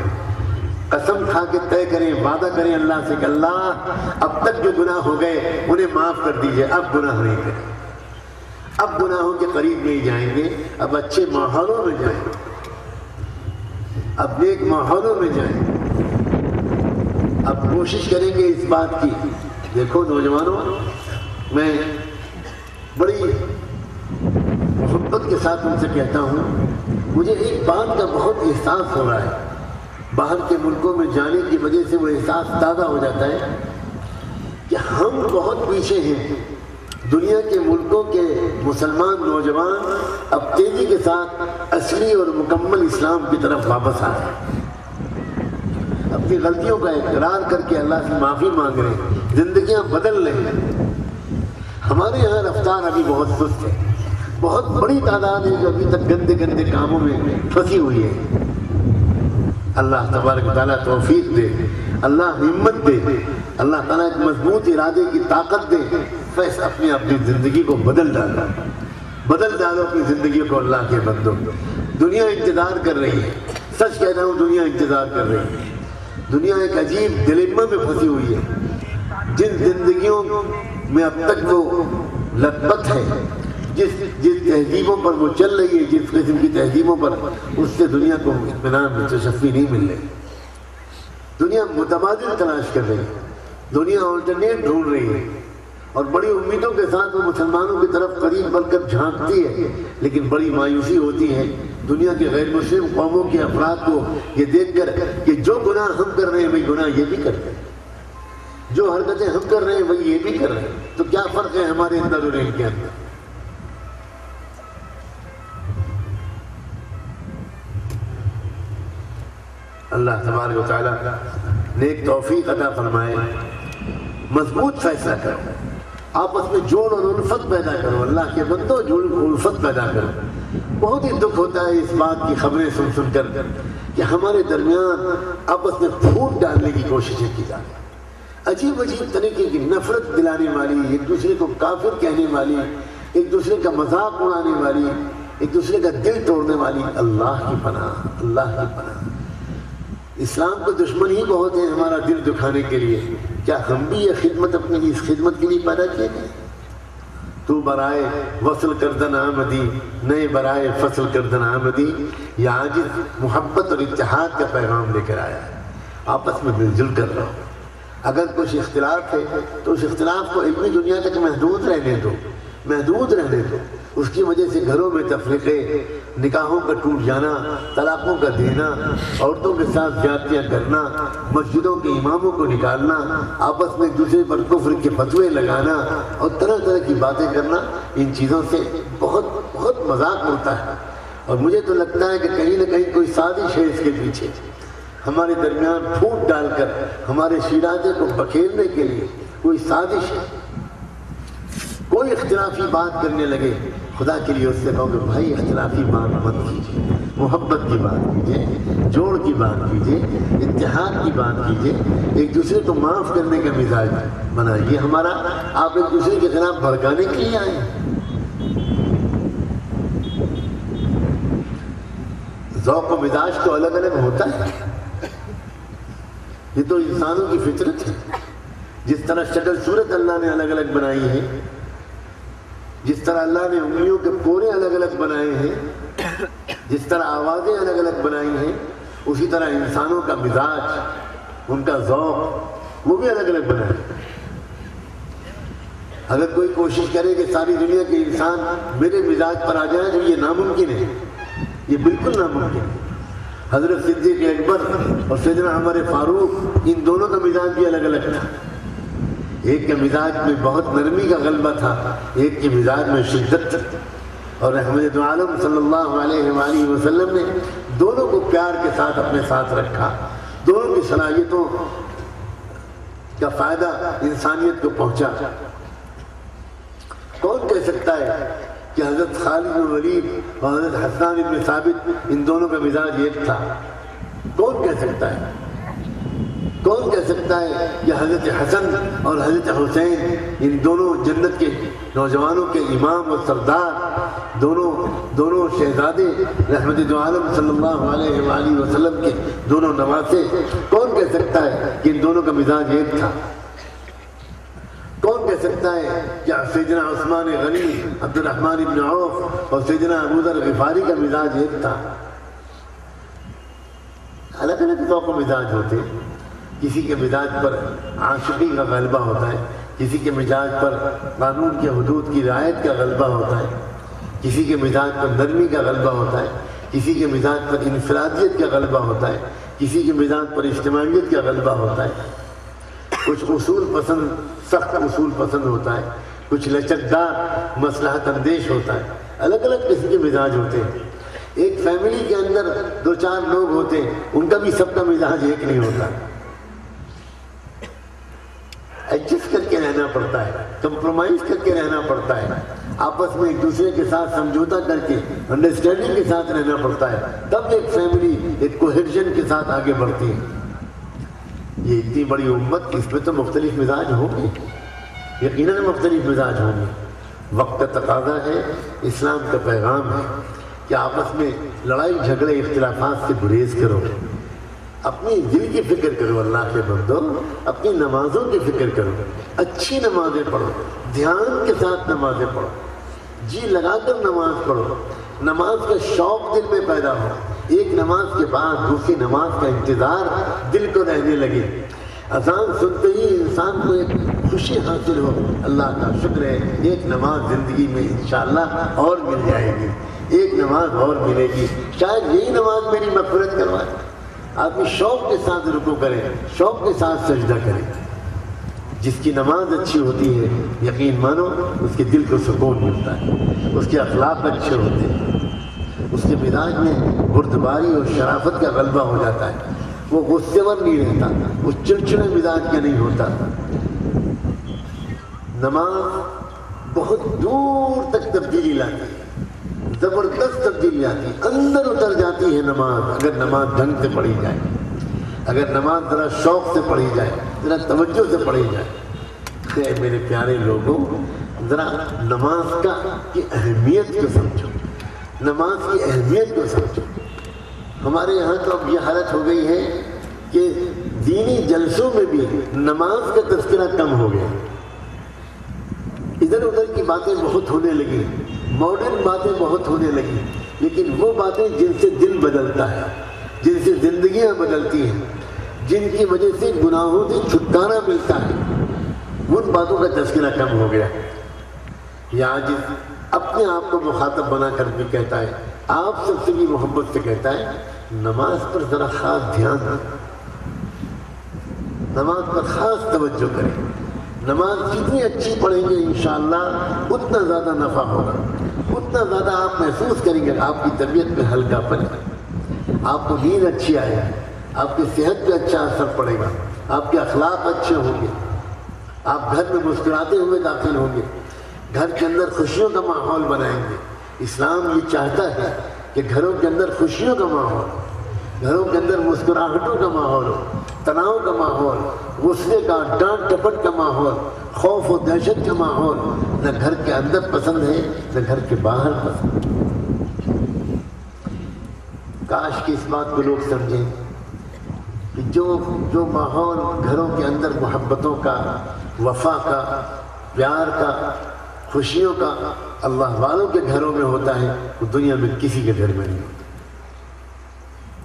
قسم کھا کے طے کریں، وعدہ کریں اللہ سے کہ اللہ اب تک جو گناہ ہو گئے انہیں معاف کر دیجئے، اب گناہ نہیں کریں۔ اب گناہوں کے قریب نہیں جائیں گے، اب اچھے ماحولوں میں جائیں گے، اب نیک ماحولوں میں جائیں گے، اب کوشش کریں گے اس بات کی۔ دیکھو نوجوانوں، میں بڑی محبت کے ساتھ ان سے کہتا ہوں، مجھے ایک بات کا بہت احساس ہو رہا ہے، باہر کے ملکوں میں جانے کی وجہ سے وہ احساس تازہ ہو جاتا ہے کہ ہم بہت پیچھے ہیں۔ دنیا کے ملکوں کے مسلمان نوجوان اب تیزی کے ساتھ اصلی اور مکمل اسلام کی طرف واپس آ رہے ہیں، اپنی غلطیوں کا اقرار کر کے اللہ سے معافی مانگ رہے ہیں، زندگیاں بدل رہے ہیں۔ ہمارے یہاں رفتار ابھی بہت سست ہے، بہت بڑی تعداد ہے جو ابھی تک گندے گندے کاموں میں پھنسی ہوئی ہے۔ اللہ تبارک و تعالیٰ توفیق دے، اللہ ہمت دے، اللہ تعالیٰ ایک مضبوط ارادے کی طاقت دے۔ فیصلہ اپنی زندگی کو بدل ڈالو اپنی زندگی کو اللہ کے بندوں۔ دنیا انتظار کر رہی ہے، سچ کہہ رہا ہوں، دنیا انتظار کر رہی ہے۔ دنیا ایک عجیب ڈیلیما میں پھنسی ہوئی ہے۔ جن زندگیوں میں اب تک وہ لت پت ہے، جس تہذیبوں پر وہ چل رہی ہے، جس قسم کی تہذیبوں پر، اس سے دنیا کو اطمینان تشفی نہیں مل رہی۔ دنیا متبادل تلاش کر رہی ہے، دنیا آلٹرنیٹ ڈھونڈ رہی ہے، اور بڑی امیدوں کے ساتھ وہ مسلمانوں کی طرف قریب بڑھ کر جھانکتی ہے، لیکن بڑی مایوسی ہوتی ہے دنیا کے غیر مسلم قوموں کے افراد کو یہ دیکھ کر کہ جو گناہ ہم کر رہے ہیں وہی گناہ یہ بھی کرتے ہیں، جو حرکتیں ہم کر رہے ہیں وہی یہ بھی کر رہے ہیں، تو کیا فرق ہے ہمارے اندر اور ان کے اندر؟ اللہ تبارک و تعالیٰ نیک توفیق عطا فرمائے۔ مضبوط فیصلہ کرو، آپس میں جوڑ اور الفت پیدا کرو، اللہ کے بندو جوڑ الفت پیدا کرو۔ بہت ہی دکھ ہوتا ہے اس بات کی خبریں سن کر کہ ہمارے درمیان آپس میں پھوٹ ڈالنے کی کوششیں کی جا رہی، عجیب عجیب طریقے کی نفرت دلانے والی، ایک دوسرے کو کافر کہنے والی، ایک دوسرے کا مذاق اڑانے والی، ایک دوسرے کا دل توڑنے والی۔ اللہ کی پناہ، اللہ کی پناہ۔ اسلام کو دشمن ہی بہت ہیں ہمارا دل دکھانے کے لیے۔ کیا ہم بھی یہ خدمت اپنی اس خدمت کے لیے پیدا کیے گئے؟ تو برائے وصل کردن آمدی، نئے برائے فصل کردن آمدی، یہ عاجز محبت اور اتحاد کا پیغام لے کر آیا ہے۔ آپس میں مل جل کر رہو، اگر کچھ اختلاف ہے تو اس اختلاف کو علمی دنیا تک محدود رہنے دو، محدود رہنے دو۔ اس کی وجہ سے گھروں میں تفریقے، نکاحوں کا ٹوٹ جانا، طلاقوں کا دینا، عورتوں کے ساتھ زیادتیاں کرنا، مسجدوں کے اماموں کو نکالنا، آپس میں ایک دوسرے پر کفر کے فتوے لگانا اور طرح طرح کی باتیں کرنا، ان چیزوں سے بہت بہت مذاق ہوتا ہے۔ اور مجھے تو لگتا ہے کہ کہیں نہ کہیں کوئی سازش ہے اس کے پیچھے، ہمارے درمیان پھوٹ ڈال کر ہمارے شیرازے کو بکھیرنے کے لیے کوئی سازش ہے۔ کوئی اختلافی بات کرنے لگے، خدا کے لیے اس سے کہو کہ بھائی اختلافی بات مت کیجیے، محبت کی بات کیجیے، جوڑ کی بات کیجیے، اتحاد کی بات کیجیے، ایک دوسرے کو معاف کرنے کا مزاج بنائیے ہمارا۔ آپ ایک دوسرے کے خلاف بھڑکانے کے لیے آئے ہیں۔ ذوق و مزاج تو الگ الگ ہوتا ہے، یہ تو انسانوں کی فطرت ہے۔ جس طرح شکل صورت اللہ نے الگ الگ بنائی ہے، جس طرح اللہ نے انگلیوں کے پورے الگ الگ بنائے ہیں، جس طرح آوازیں الگ الگ بنائی ہیں، اسی طرح انسانوں کا مزاج، ان کا ذوق، وہ بھی الگ الگ بنائے۔ اگر کوئی کوشش کرے کہ ساری دنیا کے انسان میرے مزاج پر آ جائیں تو یہ ناممکن ہے، یہ بالکل ناممکن ہے۔ حضرت صدیق اکبر اور سیدنا عمر فاروق، ان دونوں کا مزاج بھی الگ الگ تھا۔ ایک کے مزاج میں بہت نرمی کا غلبہ تھا، ایک کے مزاج میں شدت تھی، اور رحمت عالم صلی اللہ علیہ وآلہ وسلم نے دونوں کو پیار کے ساتھ اپنے ساتھ رکھا۔ دونوں کی صلاحیتوں کا فائدہ انسانیت کو پہنچا۔ کون کہہ سکتا ہے کہ حضرت خالد بن ولید اور حضرت حسان بن ثابت ان دونوں کا مزاج ایک تھا؟ کون کہہ سکتا ہے؟ کون کہہ سکتا ہے کہ حضرت حسن اور حضرت حسین ان دونوں جنت کے نوجوانوں کے امام و سردار، دونوں شہزادے رحمت عالم صلی اللہ علیہ وآلہ وسلم کے دونوں نواسے، کون کہہ سکتا ہے کہ ان دونوں کا مزاج ایک تھا؟ کون کہہ سکتا کہتا ہے کہ سیدنا عثمان غنی، عبد الرحمن بن عوف اور سیدنا ابو ذر غفاری کا مزاج ایک تھا؟ الگ الگ ذوق و مزاج ہوتے، کسی کے مزاج پر عاشقی کا غلبہ ہوتا ہے، کسی کے مزاج پر قانون کے حدود کی رعایت کا غلبہ ہوتا ہے، کسی کے مزاج پر نرمی کا غلبہ ہوتا ہے، کسی کے مزاج پر انفرادیت کا غلبہ ہوتا ہے، کسی کے مزاج پر اجتماعیت کا غلبہ ہوتا ہے، کچھ اصول پسند، سخت اصول پسند ہوتا ہے، کچھ لچکدار مصلحت اندیش ہوتا ہے، الگ الگ قسم کے مزاج ہوتے ہیں۔ ایک فیملی کے اندر 2-4 لوگ ہوتے ہیں، ان کا بھی سب کا مزاج ایک نہیں ہوتا، ایڈجسٹ کر کے رہنا پڑتا ہے، کمپرومائز کر کے رہنا پڑتا ہے، آپس میں ایک دوسرے کے ساتھ سمجھوتا کر کے انڈرسٹینڈنگ کے ساتھ رہنا پڑتا ہے، تب ایک فیملی ایک کوہیژن کے ساتھ آگے بڑھتی ہے۔ یہ اتنی بڑی امت، اس میں تو مختلف مزاج ہوں گے، یقیناً مختلف مزاج ہوں گے۔ وقت کا تقاضا ہے، اسلام کا پیغام ہے کہ آپس میں لڑائی جھگڑے اختلافات سے گریز کرو، اپنی دل کی فکر کرو، اللہ کے بندو اپنی نمازوں کی فکر کرو، اچھی نمازیں پڑھو، دھیان کے ساتھ نمازیں پڑھو، جی لگا کر نماز پڑھو، نماز کا شوق دل میں پیدا ہو، ایک نماز کے بعد دوسری نماز کا انتظار دل کو رہنے لگے، اذان سنتے ہی انسان کو ایک خوشی حاصل ہو، اللہ کا شکر ہے ایک نماز زندگی میں انشاءاللہ اور مل جائے گی، ایک نماز اور ملے گی، شاید یہی نماز میری مغفرت کروائے۔ آدمی شوق کے ساتھ رکوع کرے، شوق کے ساتھ سجدہ کرے۔ جس کی نماز اچھی ہوتی ہے یقین مانو اس کے دل کو سکون ملتا ہے، اس کے اخلاق اچھے ہوتے ہیں، اس کے مزاج میں بردباری اور شرافت کا غلبہ ہو جاتا ہے، وہ غصے ور نہیں رہتا، وہ چڑچڑے مزاج کا نہیں ہوتا۔ نماز بہت دور تک تبدیلی لاتی ہے، زبردست تبدیلی آتی ہے، اندر اتر جاتی ہے نماز، اگر نماز ڈھنگ سے پڑھی جائے، اگر نماز ذرا شوق سے پڑھی جائے، ذرا توجہ سے پڑھی جائے۔ اے میرے پیارے لوگوں، ذرا نماز کی اہمیت کو سمجھو، نماز کی اہمیت کو سمجھو۔ ہمارے یہاں تو اب یہ حالت ہو گئی ہے کہ دینی جلسوں میں بھی نماز کا تذکرہ کم ہو گیا، ادھر ادھر کی باتیں بہت ہونے لگی، ماڈرن باتیں بہت ہونے لگی، لیکن وہ باتیں جن سے دل بدلتا ہے، جن سے زندگیاں بدلتی ہیں، جن کی وجہ سے گناہوں سے چھٹکارا ملتا ہے، ان باتوں کا تذکرہ کم ہو گیا۔ یہ عاجز اپنے آپ کو مخاطب بنا کر بھی کہتا ہے، آپ سب سے بھی محبت سے کہتا ہے، نماز پر ذرا خاص دھیان دیں، نماز پر خاص توجہ کریں، نماز جتنی اچھی پڑھیں گے انشاءاللہ اتنا زیادہ نفع ہوگا، اتنا زیادہ آپ محسوس کریں گے، آپ کی طبیعت میں ہلکا پن ہے، آپ کو نیند اچھی آئے گی، آپ کی صحت پہ اچھا اثر پڑے گا، آپ کے اخلاق اچھے ہوں گے، آپ گھر میں مسکراتے ہوئے داخل ہوں گے، گھر کے اندر خوشیوں کا ماحول بنائیں گے۔ اسلام یہ چاہتا ہے کہ گھروں کے اندر خوشیوں کا ماحول، گھروں کے اندر مسکراہٹوں کا ماحول ہو، تناؤ کا ماحول، غصے کا ڈانٹ ٹپٹ کا ماحول، خوف و دہشت کا ماحول نہ گھر کے اندر پسند ہے نہ گھر کے باہر پسند ہے۔ کاش کہ اس بات کو لوگ سمجھیں کہ جو ماحول گھروں کے اندر محبتوں کا، وفا کا، پیار کا، خوشیوں کا اللہ والوں کے گھروں میں ہوتا ہے وہ دنیا میں کسی کے گھر میں نہیں ہوتا۔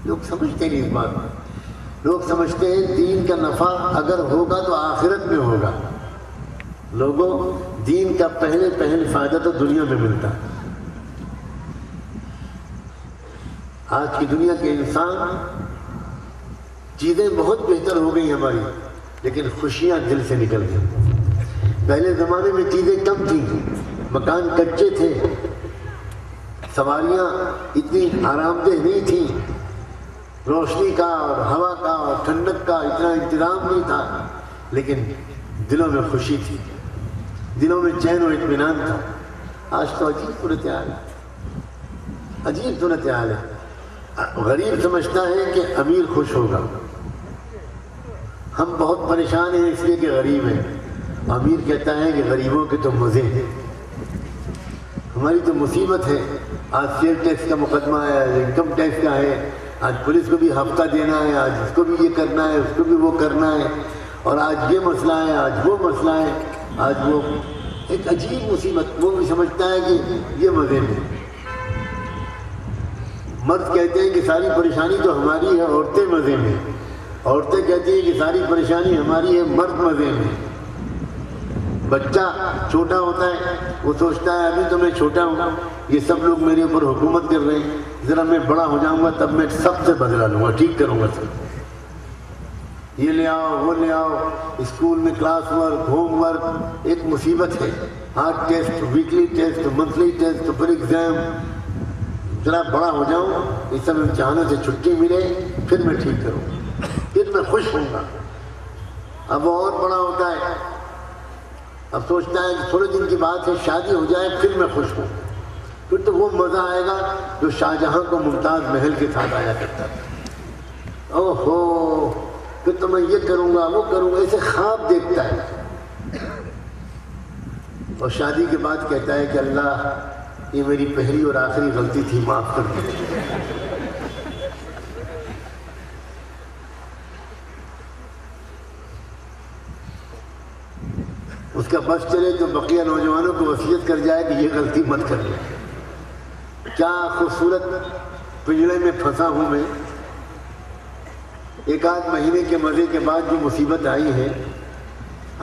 لوگ سمجھتے نہیں اس بات میں، لوگ سمجھتے ہیں دین کا نفع اگر ہوگا تو آخرت میں ہوگا۔ لوگوں، دین کا پہلے فائدہ تو دنیا میں ملتا ہے۔ آج کی دنیا کے انسان، چیزیں بہت بہتر ہو گئی ہماری، لیکن خوشیاں دل سے نکل گئی۔ پہلے زمانے میں چیزیں کم تھیں، مکان کچے تھے، سواریاں اتنی آرام دہ نہیں تھیں، روشنی کا اور ہوا کا اور ٹھنڈک کا اتنا انتظام نہیں تھا، لیکن دلوں میں خوشی تھی، دلوں میں چین و اطمینان تھا۔ آج تو عجیب صورتحال ہے، عجیب صورتحال ہے۔ غریب سمجھتا ہے کہ امیر خوش ہوگا، ہم بہت پریشان ہیں اس لیے کہ غریب ہیں، امیر کہتا ہے کہ غریبوں کے تو مزے ہیں، ہماری تو مصیبت ہے، آج سیل ٹیکس کا مقدمہ ہے، انکم ٹیکس کا ہے، آج پولیس کو بھی ہفتہ دینا ہے، آج اس کو بھی یہ کرنا ہے، اس کو بھی وہ کرنا ہے، اور آج یہ مسئلہ ہے، آج وہ مسئلہ ہے۔ آج وہ ایک عجیب مصیبت، وہ بھی سمجھتا ہے کہ یہ مزے میں، مرد کہتے ہیں کہ ساری پریشانی تو ہماری ہے، عورتیں مزے میں، عورتیں کہتی ہیں کہ ساری پریشانی ہماری ہے، مرد مزے میں۔ بچہ چھوٹا ہوتا ہے، وہ سوچتا ہے ابھی تو میں چھوٹا ہوں، یہ سب لوگ میرے اوپر حکومت کر رہے ہیں، ذرا میں بڑا ہو جاؤں گا تب میں سب سے بدلہ لوں گا، ٹھیک کروں گا سب، یہ لے آؤ وہ لے آؤ، اسکول میں کلاس ورک، ہوم ورک ایک مصیبت ہے، ہر test, weekly test, monthly test, پھر ایگزام، ذرا بڑا ہو جاؤں، اس سب امتحانوں سے چھٹی ملے پھر میں ٹھیک کروں، پھر میں خوش ہوں گا۔ اب وہ اور بڑا ہوتا ہے، اب سوچتا ہے کہ تھوڑے دن کی بات ہے، شادی ہو جائے پھر میں خوش ہوں، پھر تو وہ مزہ آئے گا جو شاہ جہاں کو ممتاز محل کے ساتھ آیا کرتا تھا۔ او ہو، پھر تو میں یہ کروں گا وہ کروں گا، ایسے خواب دیکھتا ہے، اور شادی کے بعد کہتا ہے کہ اللہ یہ میری پہلی اور آخری غلطی تھی، معاف کر دے۔ اس کا بس چلے تو بقیہ نوجوانوں کو وصیت کر جائے کہ یہ غلطی مت کرنا۔ کیا خوبصورت پنجرے میں پھنسا ہوں میں، ایک آدھ مہینے کے مزے کے بعد جو مصیبت آئی ہے۔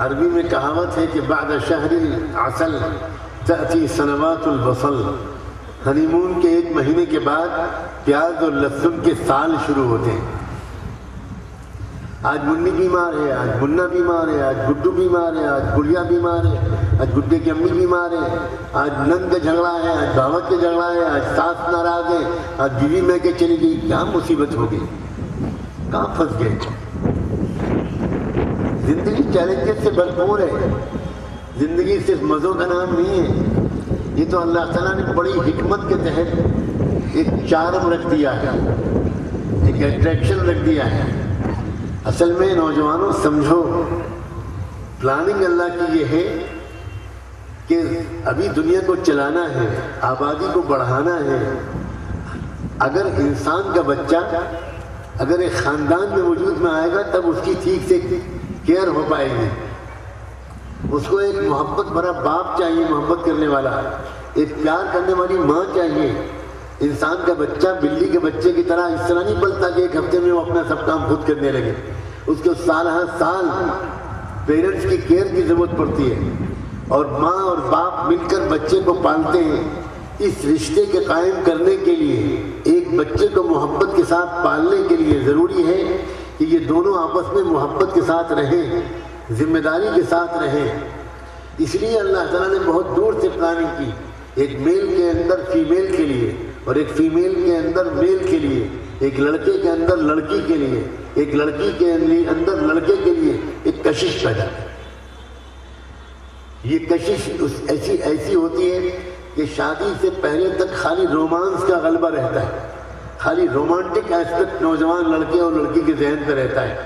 عربی میں کہاوت ہے کہ بعد شہر العسل تأتی سنوات البصل، ہنی مون کے ایک مہینے کے بعد پیاز اور لہسن کے سال شروع ہوتے ہیں۔ آج منی بیمار ہے، آج منا بیمار ہے، آج گڈو بیمار ہے، آج گڑیا بیمار ہے، آج گڈے کی امی بیمار ہے، آج نند کا جھگڑا ہے، آج بھاوت کا جھگڑا ہے، آج ساس ناراض ہے، آج بیوی میں کے چلی گئی۔ کیا مصیبت ہو گئی، کہاں پھنس گئے؟ زندگی چیلنجز سے بھرپور ہے، زندگی صرف مزوں کا نام نہیں ہے، یہ تو اللہ تعالیٰ نے بڑی حکمت کے تحت ایک چارم رکھ دیا ہے، ایک اٹریکشن رکھ دیا ہے۔ اصل میں نوجوانوں سمجھو، پلاننگ اللہ کی یہ ہے کہ ابھی دنیا کو چلانا ہے، آبادی کو بڑھانا ہے۔ اگر انسان کا بچہ اگر ایک خاندان میں وجود میں آئے گا تب اس کی ٹھیک سے کیئر ہو پائے گی۔ اس کو ایک محبت بھرا باپ چاہیے، محبت کرنے والا، ایک پیار کرنے والی ماں چاہیے۔ انسان کا بچہ بلی کے بچے کی طرح اس طرح نہیں پلتا کہ ایک ہفتے میں وہ اپنا سب کام خود کرنے لگے، اس کو سال ہر سال پیرنٹس کی کیئر کی ضرورت پڑتی ہے، اور ماں اور باپ مل کر بچے کو پالتے ہیں۔ اس رشتے کے قائم کرنے کے لیے، ایک بچے کو محبت کے ساتھ پالنے کے لیے ضروری ہے کہ یہ دونوں آپس میں محبت کے ساتھ رہیں، ذمہ داری کے ساتھ رہیں۔ اس لیے اللہ تعالیٰ نے بہت دور سے پلاننگ کی، ایک میل کے اندر فیمیل کے لیے، اور ایک فیمیل کے اندر میل کے لیے، ایک لڑکے کے اندر لڑکی کے لیے، ایک لڑکی کے اندر لڑکے کے لیے ایک کشش پیدا ہے۔ یہ کشش ایسی ہوتی ہے کہ شادی سے پہلے تک خالی رومانس کا غلبہ رہتا ہے، خالی رومانٹک ایسپیکٹ نوجوان لڑکے اور لڑکی کے ذہن پہ رہتا ہے،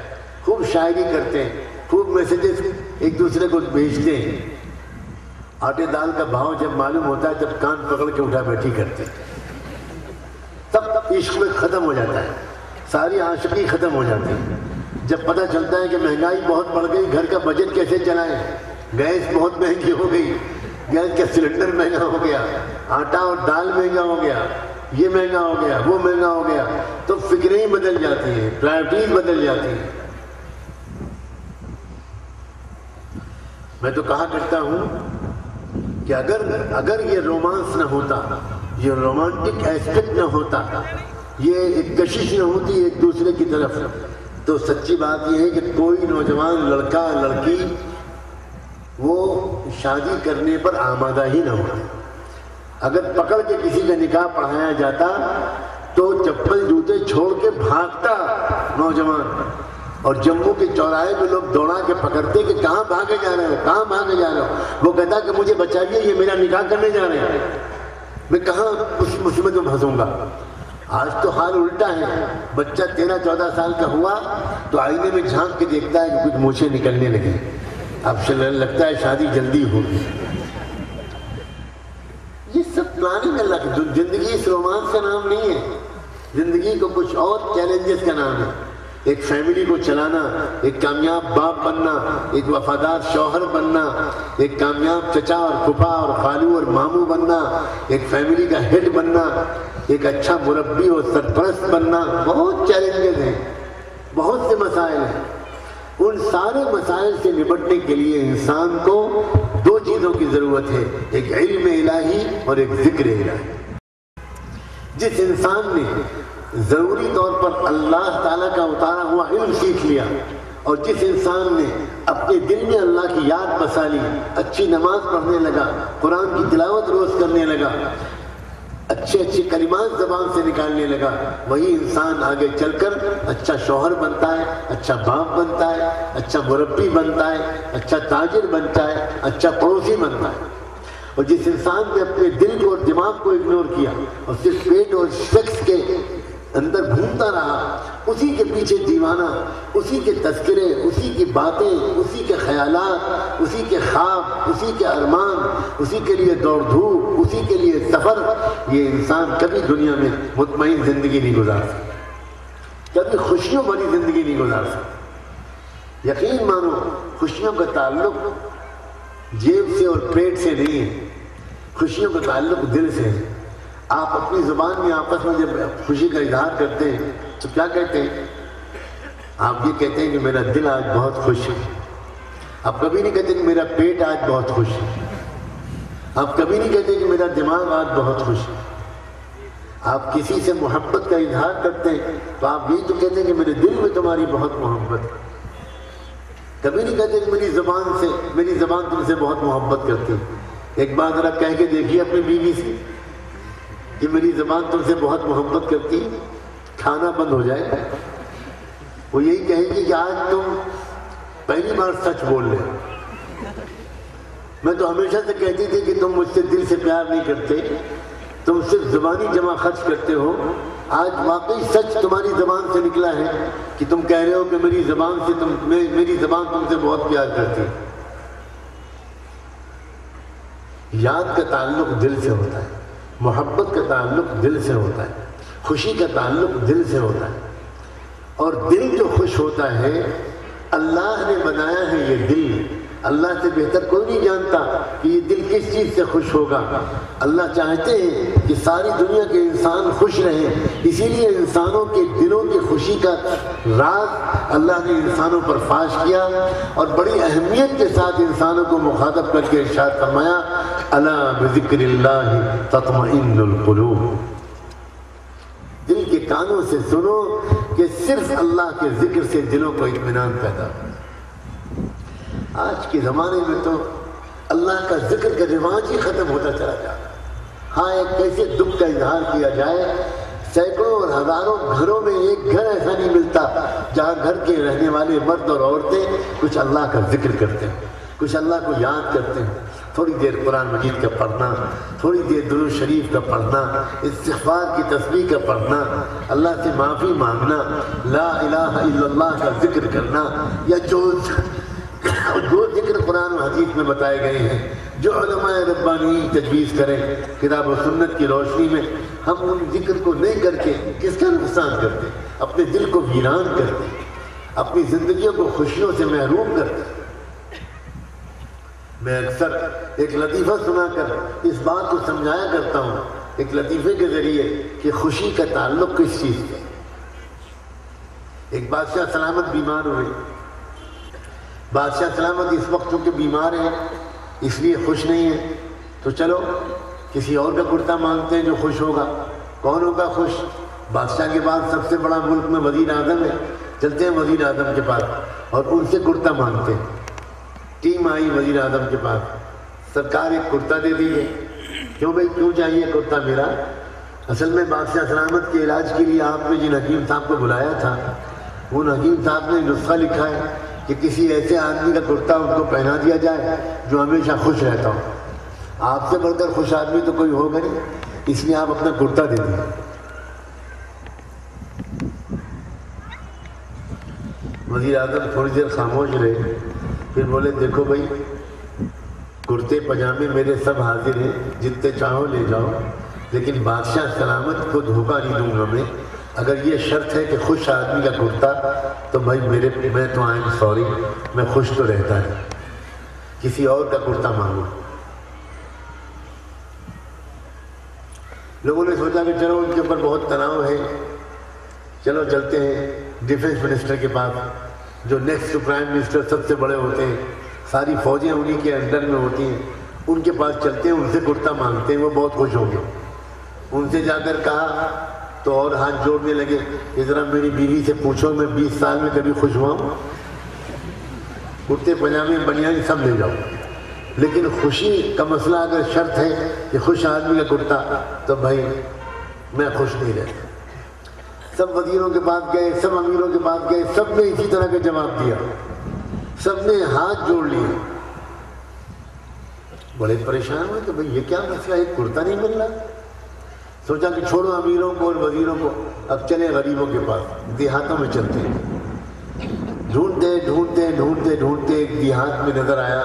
خوب شاعری کرتے ہیں، خوب میسیجز ایک دوسرے کو بھیجتے ہیں۔ آٹے دال کا بھاؤ جب معلوم ہوتا ہے جب کان پکڑ کے اٹھا بیٹھی کرتے ہیں، تب عشق میں ختم ہو جاتا ہے، ساری عاشقی ختم ہو جاتی ہے۔ جب پتہ چلتا ہے کہ مہنگائی بہت بڑھ گئی، گھر کا بجٹ کیسے چلائیں، گیس بہت مہنگی ہو گئی، گیس کا سلنڈر مہنگا ہو گیا، آٹا اور دال مہنگا ہو گیا، یہ مہنگا ہو گیا، وہ مہنگا ہو گیا، تو فکریں ہی بدل جاتی ہیں، پرائرٹیز بدل جاتی ہیں۔ میں تو کہا کرتا ہوں کہ اگر یہ رومانس نہ ہوتا، یہ رومانٹک ایسپیکٹ نہ ہوتا، یہ ایک کشش نہ ہوتی ایک دوسرے کی طرف، تو سچی بات یہ ہے کہ کوئی نوجوان لڑکا لڑکی وہ شادی کرنے پر آمادہ ہی نہ ہوتا۔ اگر پکڑ کے کسی کا نکاح پڑھایا جاتا تو چپل جوتے چھوڑ کے بھاگتا نوجوان، اور جموں کے چوراہے میں لوگ دوڑا کے پکڑتے کہ کہاں بھاگے جا رہے ہو، کہاں بھاگے جا رہے ہو۔ وہ کہتا کہ مجھے بچائیے، یہ میرا نکاح کرنے جا رہے ہیں، میں کہاں اس مصیبت میں پھنسوں گا۔ آج تو حال الٹا ہے، بچہ 13-14 سال کا ہوا تو آئینے میں جھانک کے دیکھتا ہے کہ کچھ مونچھیں نکلنے لگے، اب لگتا ہے شادی جلدی ہوگی۔ یہ سب پلاننگ اللہ کی۔ زندگی اس رومانس کا نام نہیں ہے، زندگی کو کچھ اور چیلنجز کا نام ہے۔ ایک فیملی کو چلانا، ایک کامیاب باپ بننا، ایک وفادار شوہر بننا، ایک کامیاب چچا اور پھپھا اور خالو اور ماموں بننا، ایک فیملی کا ہیڈ بننا، ایک اچھا مربی اور سرپرست بننا، بہت چیلنجز ہیں، بہت سے مسائل ہیں۔ ان سارے مسائل سے نمٹنے کے لیے انسان کو دو چیزوں کی ضرورت ہے، ایک علم الہی اور ایک ذکر الہی۔ جس انسان نے ضروری طور پر اللہ تعالیٰ کا اتارا ہوا علم سیکھ لیا، اور جس انسان نے اپنے دل میں اللہ کی یاد بسا لی، اچھی نماز پڑھنے لگا، قرآن کی تلاوت روز کرنے لگا، اچھے کلمات زبان سے نکالنے لگا، وہی انسان آگے چل کر اچھا شوہر بنتا ہے، اچھا باپ بنتا ہے، اچھا مربی بنتا ہے، اچھا تاجر بنتا ہے، اچھا پڑوسی بنتا ہے۔ اور جس انسان نے اپنے دل کو اور دماغ کو اگنور کیا اور صرف پیٹ اور سیکس کے اندر گھومتا رہا، اسی کے پیچھے دیوانہ، اسی کے تذکرے، اسی کی باتیں، اسی کے خیالات، اسی کے خواب، اسی کے ارمان، اسی کے لیے دوڑ دھوپ، اسی کے لیے سفر، یہ انسان کبھی دنیا میں مطمئن زندگی نہیں گزار سکتا، کبھی خوشیوں بھری زندگی نہیں گزار سکتا۔ یقین مانو، خوشیوں کا تعلق جیب سے اور پیٹ سے نہیں ہے، خوشیوں کا تعلق دل سے ہے۔ آپ اپنی زبان میں آپس میں جب خوشی کا اظہار کرتے ہیں تو کیا کہتے ہیں؟ آپ یہ کہتے ہیں کہ میرا دل آج بہت خوش ہے۔ آپ کبھی نہیں کہتے کہ میرا پیٹ آج بہت خوش ہے۔ آپ کبھی نہیں کہتے کہ میرا دماغ آج بہت خوش ہے۔ آپ کسی سے محبت کا اظہار کرتے ہیں تو آپ یہ تو کہتے ہیں کہ میرے دل میں تمہاری بہت محبت ہے۔ کبھی نہیں کہتے کہ میری زبان تم سے بہت محبت کرتی ہے۔ ایک بار ذرا کہہ کے دیکھیے اپنی بیوی سے کہ میری زبان تم سے بہت محبت کرتی ہے، کھانا بند ہو جائے گا۔ وہ یہی کہے گی کہ آج تم پہلی بار سچ بول رہے۔ میں تو ہمیشہ سے کہتی تھی کہ تم مجھ سے دل سے پیار نہیں کرتے، تم صرف زبانی جمع خرچ کرتے ہو۔ آج واقعی سچ تمہاری زبان سے نکلا ہے کہ تم کہہ رہے ہو کہ میری زبان تم سے بہت پیار کرتی ہے۔ یاد کا تعلق دل سے ہوتا ہے، محبت کا تعلق دل سے ہوتا ہے، خوشی کا تعلق دل سے ہوتا ہے۔ اور دل جو خوش ہوتا ہے، اللہ نے بنایا ہے یہ دل، اللہ سے بہتر کوئی نہیں جانتا کہ یہ دل کس چیز سے خوش ہوگا۔ اللہ چاہتے ہیں کہ ساری دنیا کے انسان خوش رہیں، اسی لیے انسانوں کے دلوں کی خوشی کا راز اللہ نے انسانوں پر فاش کیا، اور بڑی اہمیت کے ساتھ انسانوں کو مخاطب کر کے ارشاد فرمایا، الا بذکر اللہ تطمئن القلوب۔ دل کے کانوں سے سنو کہ صرف اللہ کے ذکر سے دلوں کو اطمینان پیدا ہو۔ آج کے زمانے میں تو اللہ کا ذکر کا رواج ہی ختم ہوتا چلا جاتا ہے۔ ہاں، ایک کیسے دکھ کا اظہار کیا جائے، سینکڑوں اور ہزاروں گھروں میں ایک گھر ایسا نہیں ملتا جہاں گھر کے رہنے والے مرد اور عورتیں کچھ اللہ کا ذکر کرتے ہیں، کچھ اللہ کو یاد کرتے ہیں۔ تھوڑی دیر قرآن مجید کا پڑھنا، تھوڑی دیر درود شریف کا پڑھنا، استغفار کی تسبیح کا پڑھنا، اللہ سے معافی مانگنا، لا الہ الا اللہ کا ذکر کرنا، یا جو ذکر قرآن و حدیث میں بتائے گئے ہیں، جو علماء ربانی تجویز کریں کتاب و سنت کی روشنی میں، ہم ان ذکر کو نہیں کر کے کس کا نقصان کرتے، اپنے دل کو ویران کرتے، اپنی زندگیوں کو خوشیوں سے محروم کرتے۔ میں اکثر ایک لطیفہ سنا کر اس بات کو سمجھایا کرتا ہوں، ایک لطیفے کے ذریعے، کہ خوشی کا تعلق کس چیز سے۔ ایک بادشاہ سلامت بیمار ہوئے۔ بادشاہ سلامت اس وقت چونکہ بیمار ہیں اس لیے خوش نہیں ہے، تو چلو کسی اور کا کرتا مانگتے ہیں جو خوش ہوگا۔ کون ہوگا خوش؟ بادشاہ کے بعد سب سے بڑا ملک میں وزیر اعظم ہے، چلتے ہیں وزیر اعظم کے پاس اور ان سے کرتا مانگتے ہیں۔ ٹیم آئی وزیر اعظم کے پاس، سرکار ایک کرتا دے دیجیے۔ کیوں بھائی، کیوں چاہیے کرتا میرا؟ اصل میں بادشاہ سلامت کے علاج کے لیے آپ نے جن حکیم صاحب کو بلایا تھا، ان حکیم صاحب نے نسخہ لکھا ہے کہ کسی ایسے آدمی کا کرتا ان کو پہنا دیا جائے جو ہمیشہ خوش رہتا ہو۔ آپ سے بڑھ کر خوش آدمی تو کوئی ہوگا نہیں، اس لیے آپ اپنا کرتا دے دیں۔ وزیر اعظم تھوڑی دیر خاموش رہے، پھر بولے دیکھو بھائی، کرتے پجامے میرے سب حاضر ہیں، جتنے چاہو لے جاؤ، لیکن بادشاہ سلامت کو دھوکہ نہیں دوں گا میں اگر یہ شرط ہے کہ خوش آدمی کا کرتا تو بھائی میں تو آئیں سوری، میں خوش تو رہتا ہے، کسی اور کا کرتا مانگو۔ لوگوں نے سوچا کہ چلو ان کے اوپر بہت تناؤ ہے، چلو چلتے ہیں ڈیفنس منسٹر کے پاس، جو نیکسٹ پرائم منسٹر سب سے بڑے ہوتے ہیں، ساری فوجیں انہی کے انڈر میں ہوتی ہیں، ان کے پاس چلتے ہیں، ان سے کرتا مانگتے ہیں، وہ بہت خوش ہوں گے۔ ان سے جا کر کہا تو اور ہاتھ جوڑنے لگے کہ ذرا میری بیوی سے پوچھو میں 20 سال میں کبھی خوش ہوا ہوں؟ کرتے پجامے بنیان سب لے جاؤ، لیکن خوشی کا مسئلہ اگر شرط ہے کہ خوش آدمی کا کرتا تو بھائی میں خوش نہیں رہتا۔ سب وزیروں کے پاس گئے، سب امیروں کے پاس گئے، سب نے اسی طرح کا جواب دیا، سب نے ہاتھ جوڑ لیے، بڑے پریشان ہوئے کہ بھئی یہ کیا مسئلہ ہے، کرتا نہیں مل رہا۔ سوچا کہ چھوڑو امیروں کو اور وزیروں کو، اب چلے غریبوں کے پاس، دیہاتوں میں چلتے ہیں۔ ڈھونڈتے ڈھونڈتے ڈھونڈتے ڈھونڈتے ایک دیہات میں نظر آیا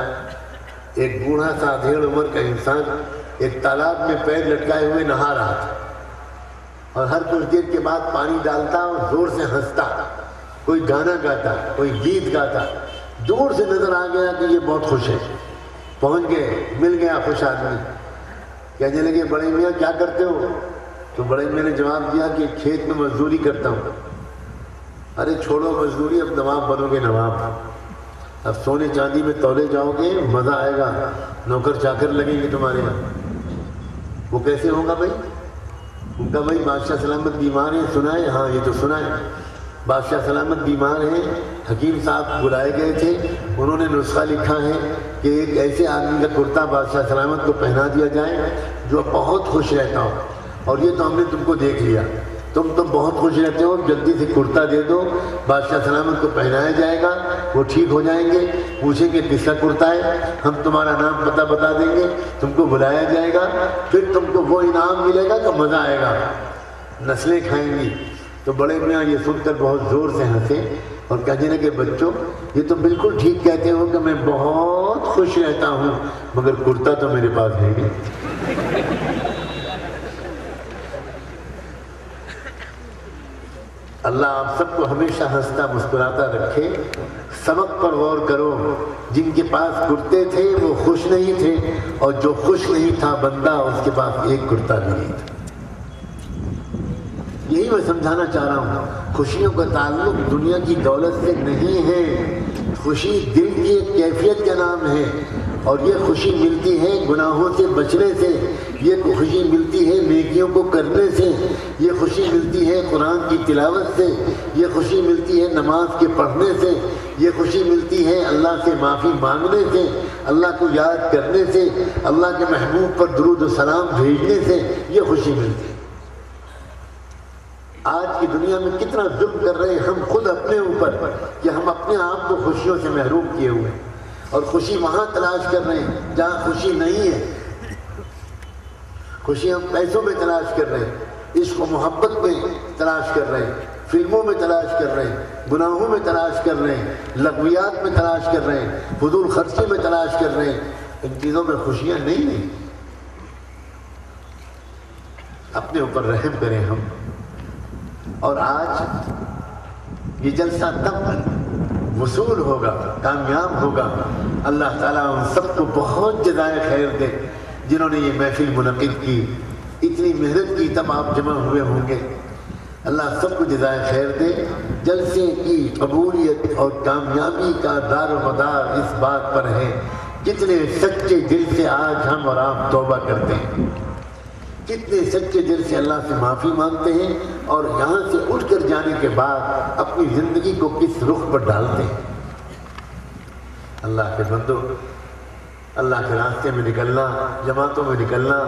ایک بوڑھا سا ادھیڑ عمر کا انسان ایک تالاب میں پیر لٹکائے ہوئے نہا رہا تھا، اور ہر کچھ دیر کے بعد پانی ڈالتا اور زور سے ہنستا، کوئی گانا گاتا، کوئی گیت گاتا۔ دور سے نظر آ گیا کہ یہ بہت خوش ہے۔ پہنچ گئے، مل گیا خوش آدمی، کہنے لگے بڑے میاں کیا کرتے ہو؟ تو بڑے میاں نے جواب دیا کہ کھیت میں مزدوری کرتا ہوں۔ ارے چھوڑو مزدوری، اب نواب بنو گے نواب، اب سونے چاندی میں تولے جاؤ گے، مزہ آئے گا، نوکر چاکر لگیں گے تمہارے یہاں۔ وہ کیسے ہوگا بھائی؟ ان کا بھائی بادشاہ سلامت بیمار ہیں، سنا ہے؟ ہاں یہ تو سنا ہے، بادشاہ سلامت بیمار ہیں، حکیم صاحب بلائے گئے تھے، انہوں نے نسخہ لکھا ہے کہ ایک ایسے آدمی کا کرتا بادشاہ سلامت کو پہنا دیا جائے جو بہت خوش رہتا ہو، اور یہ تو ہم نے تم کو دیکھ لیا، تم تو بہت خوش رہتے ہو، جلدی سے کرتا دے دو، بادشاہ سلامت کو پہنایا جائے گا، وہ ٹھیک ہو جائیں گے، پوچھیں گے کس کا کرتا ہے، ہم تمہارا نام پتہ بتا دیں گے، تم کو بلایا جائے گا، پھر تم کو وہ انعام ملے گا تو مزہ آئے گا، نسلیں کھائیں گی۔ تو بڑے میاں یہ سن کر بہت زور سے ہنسے اور کہنے لگے بچوں یہ تو بالکل ٹھیک کہتے ہو کہ میں بہت خوش رہتا ہوں، مگر کرتا تو میرے پاس ہے نہیں۔ اللہ آپ سب کو ہمیشہ ہنستا مسکراتا رکھے۔ سبق پر غور کرو، جن کے پاس کرتے تھے وہ خوش نہیں تھے، اور جو خوش نہیں تھا بندہ اس کے پاس ایک کرتا بھی نہیں تھا۔ یہی میں سمجھانا چاہ رہا ہوں، خوشیوں کا تعلق دنیا کی دولت سے نہیں ہے، خوشی دل کی ایک کیفیت کا نام ہے، اور یہ خوشی ملتی ہے گناہوں سے بچنے سے، یہ خوشی ملتی ہے نیکیوں کو کرنے سے، یہ خوشی ملتی ہے قرآن کی تلاوت سے، یہ خوشی ملتی ہے نماز کے پڑھنے سے، یہ خوشی ملتی ہے اللہ سے معافی مانگنے سے، اللہ کو یاد کرنے سے، اللہ کے محبوب پر درود و سلام بھیجنے سے، یہ خوشی ملتی ہے۔ آج کی دنیا میں کتنا ظلم کر رہے ہیں ہم خود اپنے اوپر کہ ہم اپنے آپ کو خوشیوں سے محروم کیے ہوئے ہیں، اور خوشی وہاں تلاش کر رہے ہیں جہاں خوشی نہیں ہے۔ خوشی ہم پیسوں میں تلاش کر رہے ہیں، عشق و محبت میں تلاش کر رہے ہیں، فلموں میں تلاش کر رہے ہیں، گناہوں میں تلاش کر رہے ہیں، لغویات میں تلاش کر رہے ہیں، فضول خرچی میں تلاش کر رہے ہیں۔ ان چیزوں میں خوشیاں نہیں ہیں۔ اپنے اوپر رحم کریں ہم۔ اور آج یہ جلسہ تب وصول ہوگا، کامیاب ہوگا، اللہ تعالیٰ ان سب کو بہت جزائے خیر دے جنہوں نے یہ محفل منعقد کی، اتنی محنت کی، تب آپ جمع ہوئے ہوں گے۔ اللہ سب کو جزائے خیر دے۔ جلسے کی قبولیت اور کامیابی کا دار و مدار اس بات پر ہے کتنے سچے دل سے آج ہم اور آپ توبہ کرتے ہیں، کتنے سچے دل سے اللہ سے معافی مانگتے ہیں، اور یہاں سے اٹھ کر جانے کے بعد اپنی زندگی کو کس رخ پر ڈالتے ہیں۔ اللہ کے بندو، اللہ کے راستے میں نکلنا، جماعتوں میں نکلنا،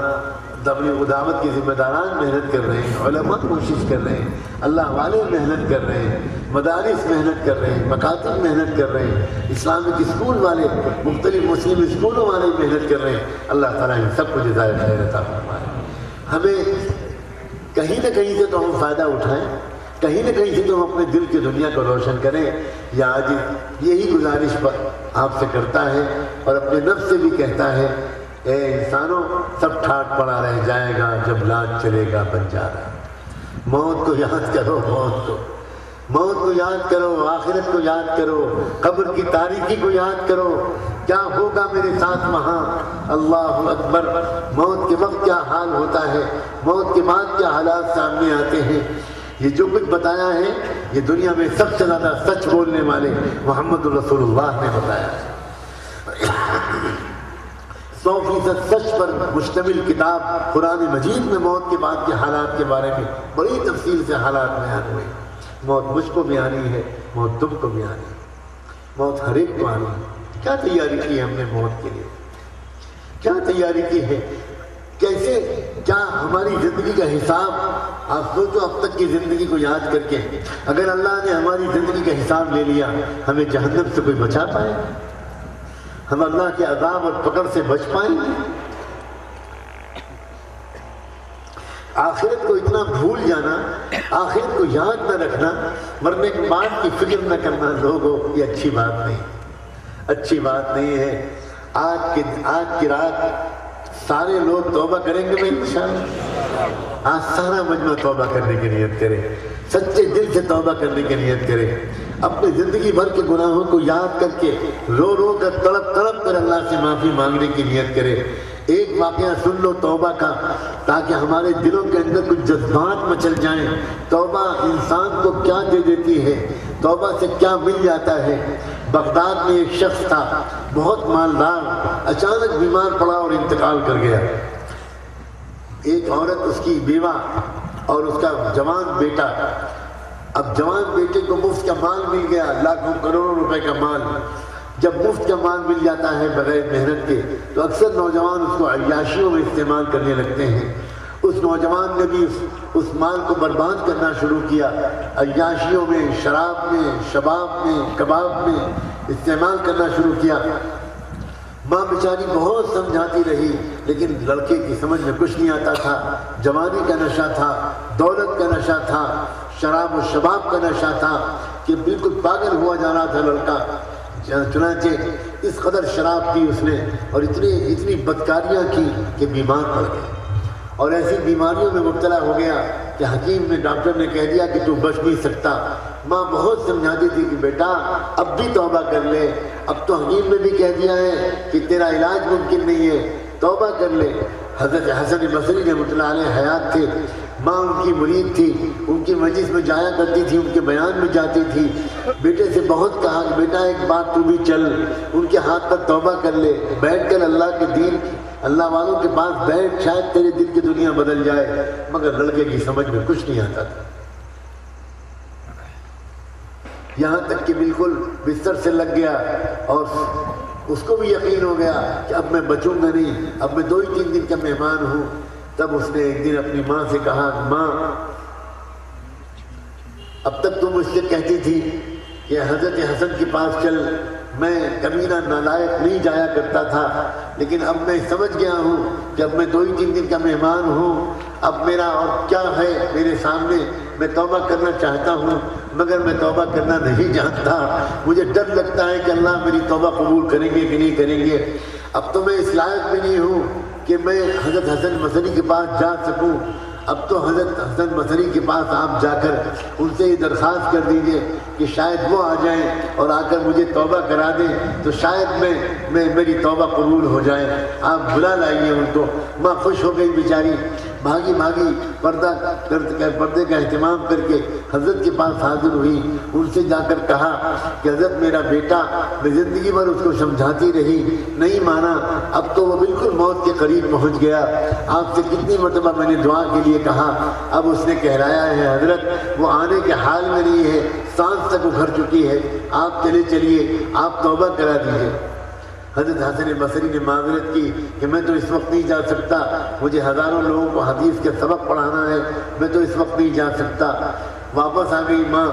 تبلیغ و دعوت کے ذمہ داران محنت کر رہے ہیں، علماء کوشش کر رہے ہیں، اللہ والے محنت کر رہے ہیں، مدارس محنت کر رہے ہیں، مکاتب محنت کر رہے ہیں، اسلامک اسکول والے، مختلف مسلم اسکولوں والے محنت کر رہے ہیں۔ اللہ تعالیٰ ان سب کو جزائے خیر عطا فرمائے۔ ہمیں کہیں نہ کہیں سے تو ہم فائدہ اٹھائیں، کہیں نہ کہیں سے تو ہم اپنے دل کی دنیا کو روشن کریں۔ یا آج یہی گزارش پر آپ سے کرتا ہے اور اپنے نفس سے بھی کہتا ہے، اے انسانوں، سب ٹھاٹ پڑا رہ جائے گا جب لاج چلے گا بنجارا، موت کو یاد کرو، موت کو یاد کرو، آخرت کو یاد کرو، قبر کی تاریکی کو یاد کرو، کیا ہوگا میرے ساتھ وہاں۔ اللہ اکبر، موت کے وقت کیا حال ہوتا ہے، موت کے بعد کیا حالات سامنے آتے ہیں۔ یہ جو کچھ بتایا ہے یہ دنیا میں سب سے زیادہ سچ بولنے والے محمد رسول اللہ نے بتایا ہے۔ 100% سچ پر مشتمل کتاب قرآن مجید میں موت کے بعد کے حالات کے بارے میں بڑی تفصیل سے حالات بیان ہوئے۔ موت مجھ کو بھی آنی ہے، موت تم کو بھی آنی ہے، موت ہر ایک کو آنی ہے۔ کیا تیاری کی ہے ہم نے موت کے لیے، کیا تیاری کی ہے، کیسے، کیا ہماری زندگی کا حساب، آپ سوچو اب تک کی زندگی کو یاد کر کے اگر اللہ نے ہماری زندگی کا حساب لے لیا ہمیں جہنم سے کوئی بچا پائے، ہم اللہ کے عذاب اور پکڑ سے بچ پائیں گے؟ آخرت کو اتنا بھول جانا، آخرت کو یاد نہ رکھنا، مرنے کے بعد کی فکر نہ کرنا لوگوں، یہ اچھی بات نہیں، اچھی بات نہیں ہے۔ آج کی رات سارے لوگ توبہ کریں گے میں انشاءاللہ، آج سارا مجمع توبہ کرنے کی نیت کرے، سچے دل سے توبہ کرنے کی نیت کرے، اپنی زندگی بھر کے گناہوں کو یاد کر کے رو رو کر تڑپ تڑپ کر اللہ سے معافی مانگنے کی نیت کرے۔ ایک واقعہ سن لو توبہ کا تاکہ ہمارے دلوں کے اندر کچھ جذبات مچل جائیں۔ توبہ انسان کو کیا دے دیتی ہے، توبہ سے کیا مل جاتا ہے۔ بغداد میں ایک شخص تھا بہت مالدار، اچانک بیمار پڑا اور انتقال کر گیا۔ ایک عورت، اس کی بیوہ اور اس کا جوان بیٹا، اب جوان بیٹے کو مفت کا مال مل گیا، لاکھوں کروڑوں روپے کا مال۔ جب مفت کا مال مل جاتا ہے بغیر محنت کے تو اکثر نوجوان اس کو عیاشیوں میں استعمال کرنے لگتے ہیں۔ اس نوجوان نے بھی اس مال کو برباد کرنا شروع کیا، عیاشیوں میں، شراب میں، شباب میں، کباب میں استعمال کرنا شروع کیا۔ ماں بیچاری بہت سمجھاتی رہی لیکن لڑکے کی سمجھ میں کچھ نہیں آتا تھا۔ جوانی کا نشہ تھا، دولت کا نشہ تھا، شراب و شباب کا نشہ تھا کہ بالکل پاگل ہوا جا رہا تھا لڑکا۔ چنانچہ اس قدر شراب پی اس نے اور اتنی بدکاریاں کی کہ بیمار پڑ گیا اور ایسی بیماریوں میں مبتلا ہو گیا کہ حکیم نے، ڈاکٹر نے کہہ دیا کہ تو بچ نہیں سکتا۔ ماں بہت سمجھاتی تھی کہ بیٹا اب بھی توبہ کر لے، اب تو حکیم نے بھی کہہ دیا ہے کہ تیرا علاج ممکن نہیں ہے، توبہ کر لے۔ حضرت حسن بصری رحمۃ اللہ علیہ حیات تھے، ماں ان کی مرید تھی، ان کی مجلس میں جایا کرتی تھی، ان کے بیان میں جاتی تھی۔ بیٹے سے بہت کہا کہ بیٹا ایک بات تو بھی چل، ان کے ہاتھ پر توبہ کر لے، بیٹھ کر اللہ کے دین، اللہ والوں کے پاس بیٹھ، شاید تیرے دل کی دنیا بدل جائے۔ مگر لڑکے کی سمجھ میں کچھ نہیں آتا تھا، یہاں تک کہ بالکل بستر سے لگ گیا اور اس کو بھی یقین ہو گیا کہ اب میں بچوں گا نہیں، اب میں 2-3 دن کا مہمان ہوں۔ تب اس نے ایک دن اپنی ماں سے کہا، ماں اب تک تو مجھ سے کہتی تھی کہ حضرت حسن کے پاس چل، میں کمینہ نالائق نہیں جایا کرتا تھا، لیکن اب میں سمجھ گیا ہوں کہ اب میں 2-3 دن کا مہمان ہوں، اب میرا اور کیا ہے میرے سامنے، میں توبہ کرنا چاہتا ہوں مگر میں توبہ کرنا نہیں جانتا، مجھے ڈر لگتا ہے کہ اللہ میری توبہ قبول کریں گے کہ نہیں کریں گے۔ اب تو میں اس لائق بھی نہیں ہوں کہ میں حضرت حسن بصری کے پاس جا سکوں۔ اب تو حضرت حسن بصری کے پاس آپ جا کر ان سے یہ درخواست کر دیجئے کہ شاید وہ آ جائیں اور آ کر مجھے توبہ کرا دیں تو شاید میری توبہ قبول ہو جائے، آپ بلا لائیے ان کو۔ ماں خوش ہو گئی بیچاری، بھاگی پردے کا اہتمام کر کے حضرت کے پاس حاضر ہوئی، ان سے جا کر کہا کہ حضرت میرا بیٹا، میں زندگی بھر اس کو سمجھاتی رہی، نہیں مانا، اب تو وہ بالکل موت کے قریب پہنچ گیا، آپ سے کتنی مرتبہ میں نے دعا کے لیے کہا، اب اس نے کہلایا ہے حضرت وہ آنے کے حال میں نہیں ہے، سانس تک اکھڑ چکی ہے، آپ چلے چلیے، آپ توبہ کرا دیجیے۔ حضرت حسن بصری نے معذرت کی کہ میں تو اس وقت نہیں جا سکتا، مجھے ہزاروں لوگوں کو حدیث کا سبق پڑھانا ہے، میں تو اس وقت نہیں جا سکتا۔ واپس آ گئی ماں،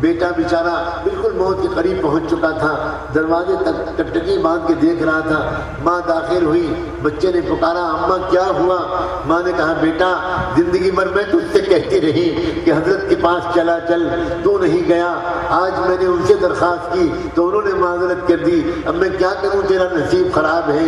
بیٹا بیچارہ بالکل موت کے قریب پہنچ چکا تھا، دروازے تک ٹکٹکی باندھ کے دیکھ رہا تھا۔ ماں داخل ہوئی، بچے نے پکارا، اماں کیا ہوا؟ ماں نے کہا بیٹا زندگی بھر میں تجھ سے کہتی رہی کہ حضرت کے پاس چلا چل، تو نہیں گیا، آج میں نے ان سے درخواست کی تو انہوں نے معذرت کر دی، اب میں کیا کروں، تیرا نصیب خراب ہے۔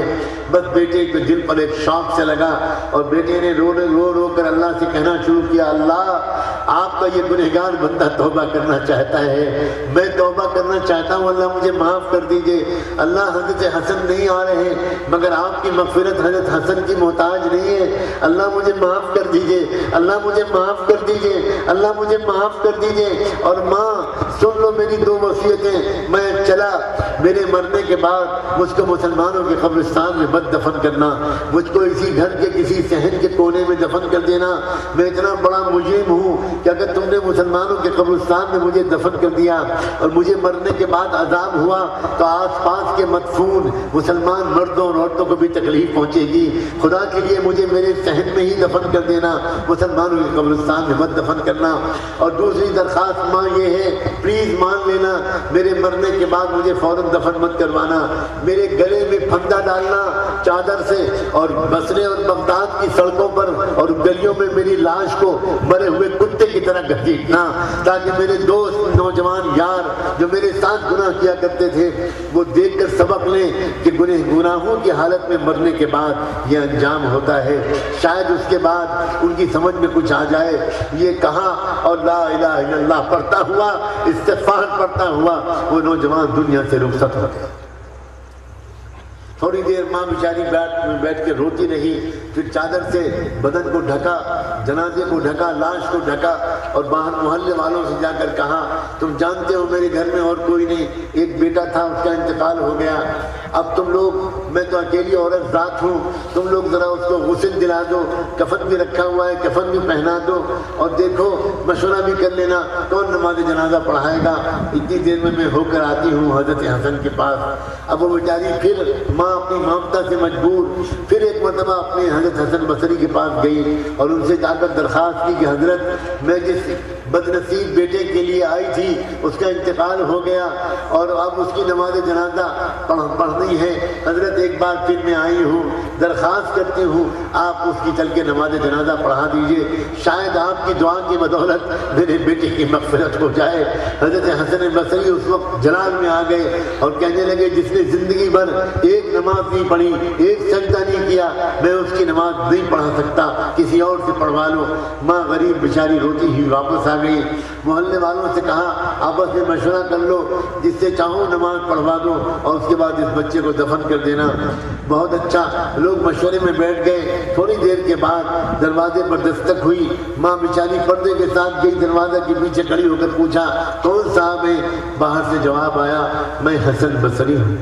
بس بیٹے کے دل پر ایک شوق سے لگا اور بیٹے نے رو کر اللہ سے کہنا شروع کیا، اللہ آپ کا یہ گنہگار بندہ توبہ کرنا چاہتا ہے، میں توبہ کرنا چاہتا ہوں، اللہ مجھے معاف کر دیجئے۔ اللہ حضرت حسن نہیں آ رہے ہیں مگر آپ کی مغفرت حضرت حسن کی محتاج نہیں ہے، اللہ مجھے معاف کر دیجئے، اللہ مجھے معاف کر دیجئے، اللہ مجھے معاف کر دیجئے۔ اور ماں سن لو میری 2 وصیتیں، میں چلا، میرے مرنے کے بعد مجھ کو مسلمانوں کے قبرستان میں مت دفن کرنا، مجھ کو اسی گھر کے کسی صحن کے کونے میں دفن کر دینا، میں اتنا بڑا مجرم ہوں کہ اگر تم نے مسلمانوں کے قبرستان میں مجھے دفن کر دیا اور مجھے مرنے کے بعد عذاب ہوا تو آس پاس کے مدفون مسلمان مردوں اور عورتوں کو بھی تکلیف پہنچے گی، خدا کے لیے مجھے میرے صحن میں ہی دفن کر دینا، مسلمانوں کے قبرستان میں مت دفن کرنا۔ اور دوسری درخواست ماں یہ ہے، پلیز مان لینا میرے مرنے کے بعد مجھے فوراً دفن مت کروانا، میرے گلے میں پھندا ڈالنا چادر سے اور بصرے اور بغداد کی سڑکوں پر اور گلیوں میں میری لاش کو مرے ہوئے کتے کی طرح گھسیٹنا، تاکہ میرے دوست نوجوان یار جو میرے ساتھ گناہ کیا کرتے تھے وہ دیکھ کر سبق لیں کہ گناہوں کی حالت میں مرنے کے بعد یہ انجام ہوتا ہے، شاید اس کے بعد ان کی سمجھ میں کچھ آ جائے۔ یہ کہا اور لا الہ الا اللہ پڑھتا ہوا، استغفار پڑھتا ہوا وہ نوجوان دنیا سے رخصت ہو گیا۔ تھوڑی دیر ماں بیچاری بیٹھ کے روتی رہی، پھر چادر سے بدن کو ڈھکا، جنازے کو ڈھکا، لاش کو ڈھکا اور باہر محلے والوں سے جا کر کہا تم جانتے ہو میرے گھر میں اور کوئی نہیں، ایک بیٹا تھا اس کا انتقال ہو گیا، اب تم لوگ، میں تو اکیلی عورت ذات ہوں، تم لوگ ذرا اس کو غسل دلا دو، کفن بھی رکھا ہوا ہے کفن بھی پہنا دو، اور دیکھو مشورہ بھی کر لینا کون نماز جنازہ پڑھائے گا، اتنی دیر میں ہو کر آتی ہوں حضرت حسن کے پاس۔ اب وہ بیچاری پھر ماں اپنی ممتا سے مجبور پھر ایک مرتبہ اپنے حضرت حسن بصری کے پاس گئی اور ان سے جا کر درخواست کی کہ حضرت میں جس بد نصیب بیٹے کے لیے آئی تھی اس کا انتقال ہو گیا اور اب اس کی نماز جنازہ پڑھنی ہے، حضرت ایک بار پھر میں آئی ہوں، درخواست کرتی ہوں آپ اس کی چل کے نماز جنازہ پڑھا دیجئے، شاید آپ کی دعا کی بدولت میرے بیٹے کی مغفرت ہو جائے۔ حضرت حسن بصری اس وقت جلال میں آ گئے اور کہنے لگے جس نے زندگی بھر ایک نماز نہیں پڑھی، ایک سجدہ نہیں کیا، میں اس کی نماز نہیں پڑھا سکتا، کسی اور سے پڑھوا لو۔ ماں غریب بیچاری روتی ہی واپس آ گئی، محلے والوں سے کہا آپس میں مشورہ کر لو، جس سے چاہو نماز پڑھوا دو اور اس کے بعد اس بچے کو دفن کر دینا۔ بہت اچھا، لوگ مشورے میں بیٹھ گئے، تھوڑی دیر کے بعد دروازے پر دستک ہوئی، ماں بیچاری پردے کے ساتھ گئی، دروازے کے پیچھے کھڑی ہو کر پوچھا کون صاحب ہے؟ باہر سے جواب آیا میں حسن بصری ہوں۔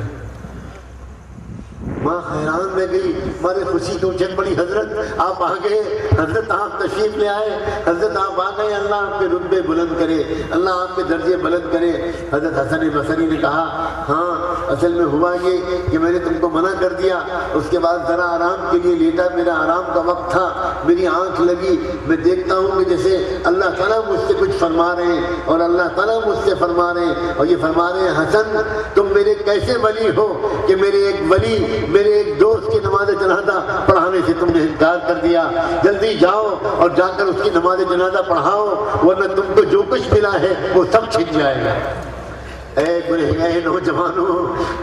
ماں حیران میں گئی، مارے خوشی کو چل پڑی، حضرت آپ آ گئے، حضرت آپ تشریف لے آئے، حضرت آپ آ گئے، اللہ آپ کے رتبے بلند کرے، اللہ آپ کے درجے بلند کرے۔ حضرت حسن بصری نے کہا ہاں اصل میں ہوا یہ کہ میں نے تم کو منع کر دیا، اس کے بعد ذرا آرام کے لیے لیٹا، میرا آرام کا وقت تھا، میری آنکھ لگی، میں دیکھتا ہوں کہ جیسے اللہ تعالیٰ مجھ سے کچھ فرما رہے ہیں اور اللہ تعالیٰ مجھ سے فرما رہے ہیں، اور یہ فرما رہے ہیں حسن تم میرے کیسے ولی ہو کہ میرے ایک ولی، میرے ایک دوست کی نماز جنازہ پڑھانے سے تم نے انکار کر دیا، جلدی جاؤ اور جا کر اس کی نماز جنازہ پڑھاؤ ورنہ تم کو جو کچھ ملا ہے وہ سب چھن جائے گا۔ اے نوجوانوں،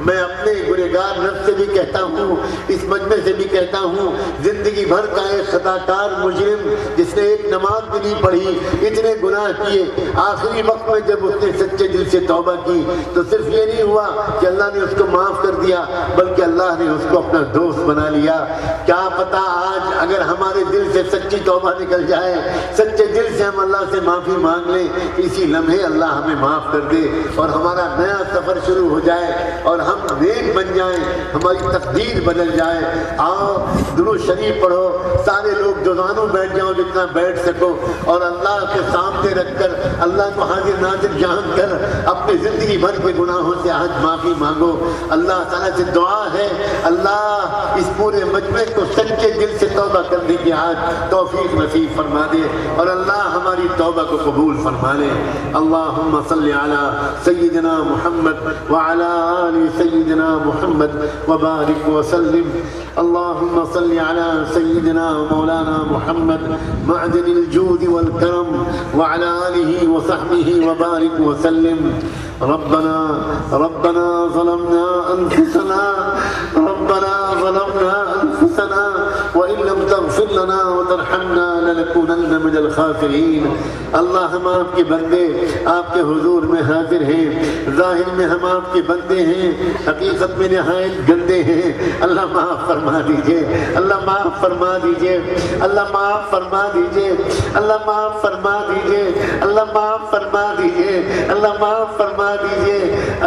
میں اپنے گنہگار نفس سے بھی کہتا ہوں، اس مجمع سے بھی کہتا ہوں، زندگی بھر کا ایک خطاکار مجرم جس نے ایک نماز بھی نہیں پڑھی، اتنے گناہ کیے، آخری وقت میں جب اس نے سچے دل سے توبہ کی تو صرف یہ نہیں ہوا کہ اللہ نے اس کو معاف کر دیا بلکہ اللہ نے اس کو اپنا دوست بنا لیا۔ کیا پتا آج اگر ہمارے دل سے سچی توبہ نکل جائے، سچے دل سے ہم اللہ سے معافی مانگ لیں، اسی لمحے اللہ ہمیں معاف کر دے اور ہمارا نیا سفر شروع ہو جائے اور ہم نیک بن جائیں، ہماری تقدیر بدل جائے۔ آؤ درود شریف پڑھو، سارے لوگ جوانوں بیٹھ جاؤ جتنا بیٹھ سکو اور اللہ کے سامنے رکھ کر اللہ کو حاضر ناظر جان کر اپنی زندگی بھر کے گناہوں سے آج معافی مانگو۔ اللہ تعالیٰ سے دعا ہے اللہ اس پورے مجمع کو سچے دل سے توبہ کرنے کی آج توفیق نصیب فرما دے اور اللہ ہماری توبہ کو قبول فرما لے۔ اللہم صلی علی سیدنا محمد وعلى آل سيدنا محمد وبارك وسلم۔ اللهم صل على سيدنا مولانا محمد معدن الجود والكرم وعلى آله وصحبه وبارك وسلم۔ ربنا ظلمنا أنفسنا أنفسنا وإن لم تغفر لنا وترحمنا لنكونن من الخاسرين. اللہ ہم آپ کے بندے آپ کے حضور میں حاضر ہیں. ظاہر میں ہم آپ کے بندے ہیں, حقیقت میں نہایت گندے ہیں. اللہ معاف فرما دیجئے, اللہ معاف فرما دیجئے, اللہ معاف فرما دیجئے, اللہ معاف فرما دیجئے, اللہ معاف فرما دیجئے, اللہ معاف فرما دیجئے.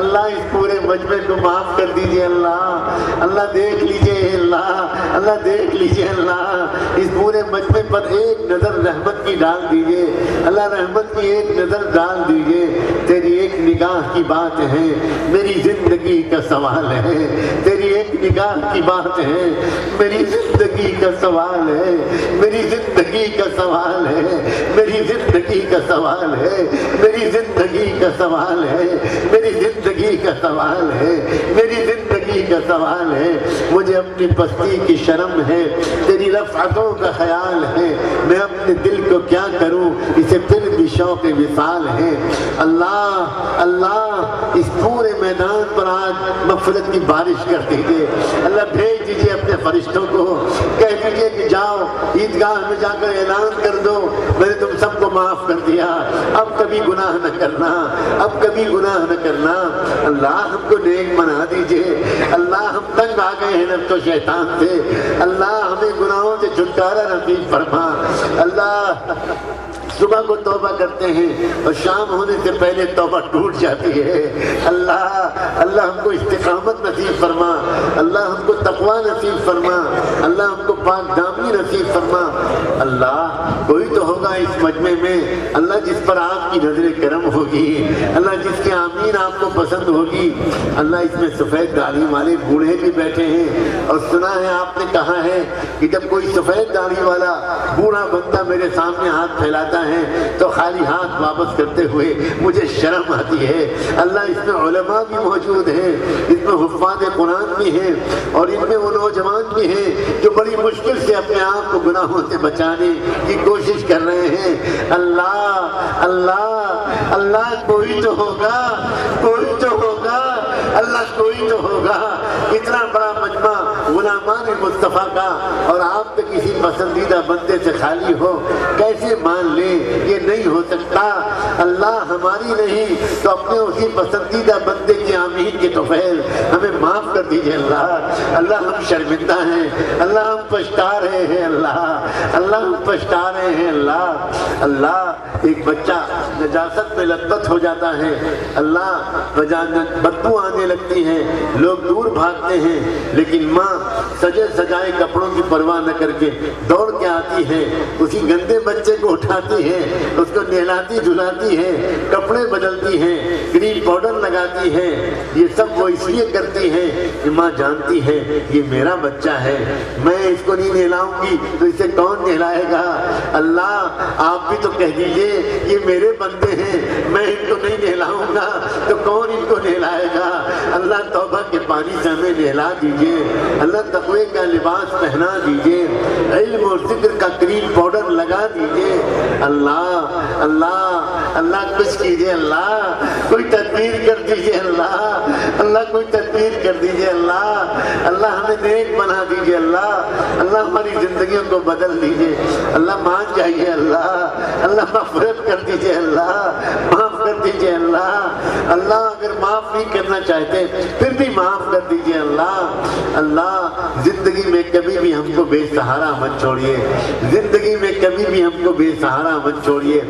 اللہ اس پورے مجمع کو معاف کر دیجئے. اللہ اللہ دیکھ لیجئے, اللہ دیکھ لیجئے. اللہ اس پورے مجمع پر ایک نظر رحمت کی ڈال دیجئے. اللہ رحمت کی ایک نظر ڈال دیجئے. تیری ایک نگاہ کی بات ہے, میری زندگی کا سوال ہے. تیری ایک نگاہ کی بات ہے, میری زندگی کا سوال ہے. میری زندگی کا سوال ہے, میری زندگی کا سوال ہے, میری زندگی کا سوال ہے, میری زندگی کا سوال ہے, میری زندگی کا سوال ہے. مجھے اپنی پستی کی شرم ہے, تیری رفعتوں کا خیال ہے. میں اپنے دل کو کیا کروں, اسے پھر بھی شوق وصال ہے. اللہ اللہ اس پورے میدان پر آج مغفرت کی بارش کر دیجیے. اللہ بھیج دیجیے اپنے فرشتوں کو, کہہ دیجیے کہ جاؤ عیدگاہ میں جا کر اعلان کر دو میں نے تم سب کو معاف کر دیا, اب کبھی گناہ نہ کرنا, اب کبھی گناہ نہ کرنا. اللہ ہم کو نیک بنا دیجیے. اللہ ہم تنگ آ گئے ہیں نفس و شیطان سے. اللہ ہمیں گناہوں سے چھٹکارا نصیب فرما. اللہ صبح کو توبہ کرتے ہیں اور شام ہونے سے پہلے توبہ ٹوٹ جاتی ہے. اللہ اللہ ہم کو استقامت نصیب فرما. اللہ ہم کو تقوی نصیب فرما. اللہ ہم کو پاک دامنی نصیب فرما. اللہ کوئی تو ہوگا اس مجمع میں اللہ جس پر آپ کی نظر کرم ہوگی, اللہ جس کے آمین آپ کو پسند ہوگی. اللہ اس میں سفید داڑھی والے بوڑھے بھی بیٹھے ہیں اور سنا ہے آپ نے کہا ہے کہ جب کوئی سفید داڑھی والا بوڑھا بندہ میرے سامنے ہاتھ پھیلاتا ہے تو خالی ہاتھ واپس کرتے ہوئے مجھے شرم آتی ہے. اللہ اس میں علماء بھی موجود ہیں, اس میں حفاظ قرآن بھی ہیں اور ان میں وہ نوجوان بھی ہیں جو بڑی مشکل سے اپنے آپ کو گناہوں سے بچانے کی کوشش کر رہے ہیں. اللہ اللہ اللہ کوئی تو ہوگا, کوئی تو ہوگا, اللہ کوئی تو ہوگا. اتنا بڑا مجمع غلامان مصطفیٰ کا اور آپ کے کسی پسندیدہ بندے سے خالی ہو, کیسے مان لیں یہ نہیں ہو سکتا. اللہ ہماری نہیں تو اپنے اسی پسندیدہ بندے کی آمین کے طفیل ہمیں معاف کر دیجئے. اللہ اللہ ہم شرمندہ ہیں, اللہ ہم پچھتا رہے ہیں, اللہ اللہ ہم پچھتا رہے ہیں. اللہ اللہ ایک بچہ نجاست میں لطبت ہو جاتا ہے, اللہ بدبو آنے لگتی ہے, لوگ دور بھاگتے ہیں, لیکن ماں سجے سجائے کپڑوں کی پرواہ نہ کر کے دوڑ کے آتی ہے, اسی گندے بچے کو اٹھاتی ہے, اس کو نہلاتی دھلاتی ہے, کپڑے بدلتی ہے, کریم پاؤڈر لگاتی ہے. یہ سب وہ اس لیے کرتی ہے کہ ماں جانتی ہے یہ میرا بچہ ہے, میں اس کو نہیں نہلاؤں گی تو اسے کون نہلائے گا. اللہ آپ بھی تو کہہ دیجئے یہ میرے بندے ہیں, میں ان کو نہیں نہلاؤں گا تو کون ان کو نہلائے گا. اللہ توبہ کے پانی سے ہمیں نہلا دیجئے. اللہ تقوی کا لباس پہنا دیجئے, علم اور ذکر کا کریم پاؤڈر لگا دیجئے. اللہ اللہ اللہ کچھ کیجئے. اللہ کوئی تدبیر کر دیجئے. اللہ اللہ کوئی تدبیر کر دیجئے. اللہ اللہ ہمیں نیک بنا دیجئے. اللہ اللہ ہماری زندگیوں کو بدل دیجئے. اللہ مان جائیے. اللہ اللہ مغفرت کر دیجئے. اللہ معاف کر دیجئے. اللہ اللہ اگر معاف نہیں کرنا چاہتے پھر بھی معاف کر دیجئے. اللہ اللہ زندگی میں کبھی بھی ہم کو بے سہارا مت چھوڑیے. زندگی میں کبھی بھی ہم کو بے سہارا مت چھوڑیے.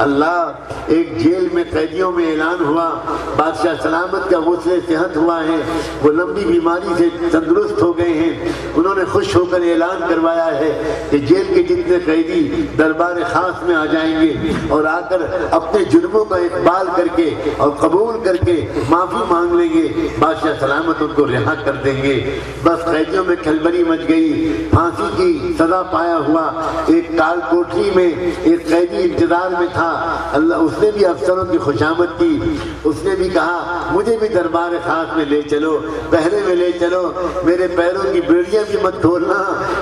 اللہ ایک جیل میں قیدیوں میں اعلان ہوا, بادشاہ سلامت کا غسل صحت ہوا ہے, وہ لمبی بیماری سے تندرست ہو گئے ہیں. انہوں نے خوش ہو کر اعلان کروایا ہے کہ جیل کے جتنے قیدی دربار خاص میں آ جائیں گے اور آ کر اپنے جرموں کا اقبال کر کے اور قبول کر کے معافی مانگ لیں گے, بادشاہ سلامت ان کو رہا کر دیں گے. بس قیدیوں میں کھلبلی مچ گئی. پھانسی کی سزا پایا ہوا ایک کال کوٹری میں ایک قیدی انتظار میں تھا. اللہ اس نے بھی افسروں کی خوشامد کی. اس نے بھی کہا مجھے بھی دربار خاص میں لے چلو, پہرے میں لے چلو, میرے پیروں کی بیڑیاں بھی مت کھولنا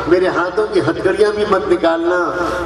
میرے ہاتھوں کی ہتھکڑیاں بھی مت نکالنا،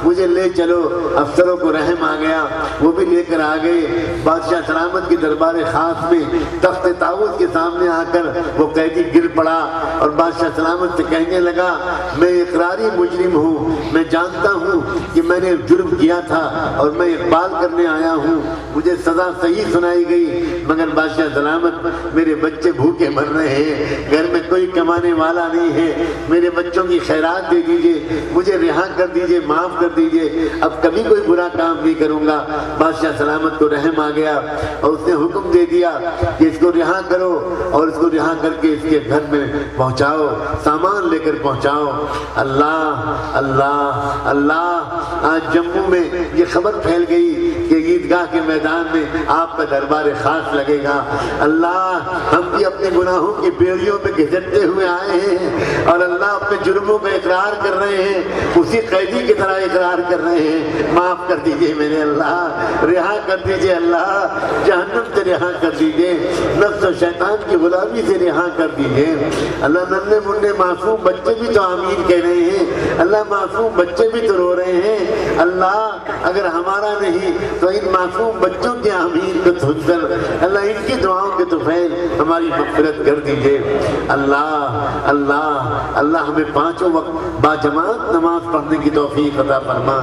مجھے لے چلو۔ افسروں کو رحم آ گیا، وہ بھی لے کر آ گئے۔ بادشاہ سلامت کے دربار خاص میں تخت طاؤس کے سامنے آ کر وہ قیدی گر پڑا اور بادشاہ سلامت سے کہنے لگا میں اقراری مجرم ہوں، میں جانتا ہوں کہ میں نے جرم کیا تھا اور میں اقبال کرنے آیا ہوں، مجھے سزا صحیح سنائی گئی، مگر بادشاہ سلامت میرے بچے بھوکے مر رہے ہیں، گھر میں کوئی کمانے والا نہیں ہے، میرے بچوں کی خیرات دے دیجئے، مجھے رہا کر دیجئے، معاف کر دیجئے، اب کبھی کوئی برا کام نہیں کروں گا۔ بادشاہ سلامت کو رحم آ گیا اور اس نے حکم دے دیا کہ اس کو رہا کرو اور اس کو رہا کر کے اس کے گھر میں پہنچاؤ، سامان لے کر پہنچاؤ۔ اللہ اللہ اللہ، آج جموں میں یہ خبر پھیل گئی کہ عیدگاہ کے میدان میں آپ کا دربار خاص لگے گا۔ اللہ، ہم بھی اپنے گناہوں کی بیڑیوں میں گھسٹتے ہوئے آئے ہیں اور اللہ اپنے جرموں کا اقرار کر رہے ہیں، اسی قیدی کی طرح اقرار کر رہے ہیں۔ معاف کر دیجئے میرے اللہ، رہا کر دیجئے اللہ، جہنم سے رہا کر دیجئے، نفس و شیطان کی غلامی سے رہا کر دیجئے۔ اللہ، ننھے منھے معصوم بچے بھی تو آمین کہہ رہے ہیں، اللہ معصوم بچے بھی تو رو رہے ہیں۔ اللہ، اگر ہمارا نہیں تو ان معصوم بچوں کے آمین کو سن کر اللہ ان کی دعاؤں کے طفیل ہماری مغفرت کر دیجئے۔ اللہ اللہ اللہ، ہمیں پانچوں وقت باجماعت نماز پڑھنے کی توفیق عطا فرما،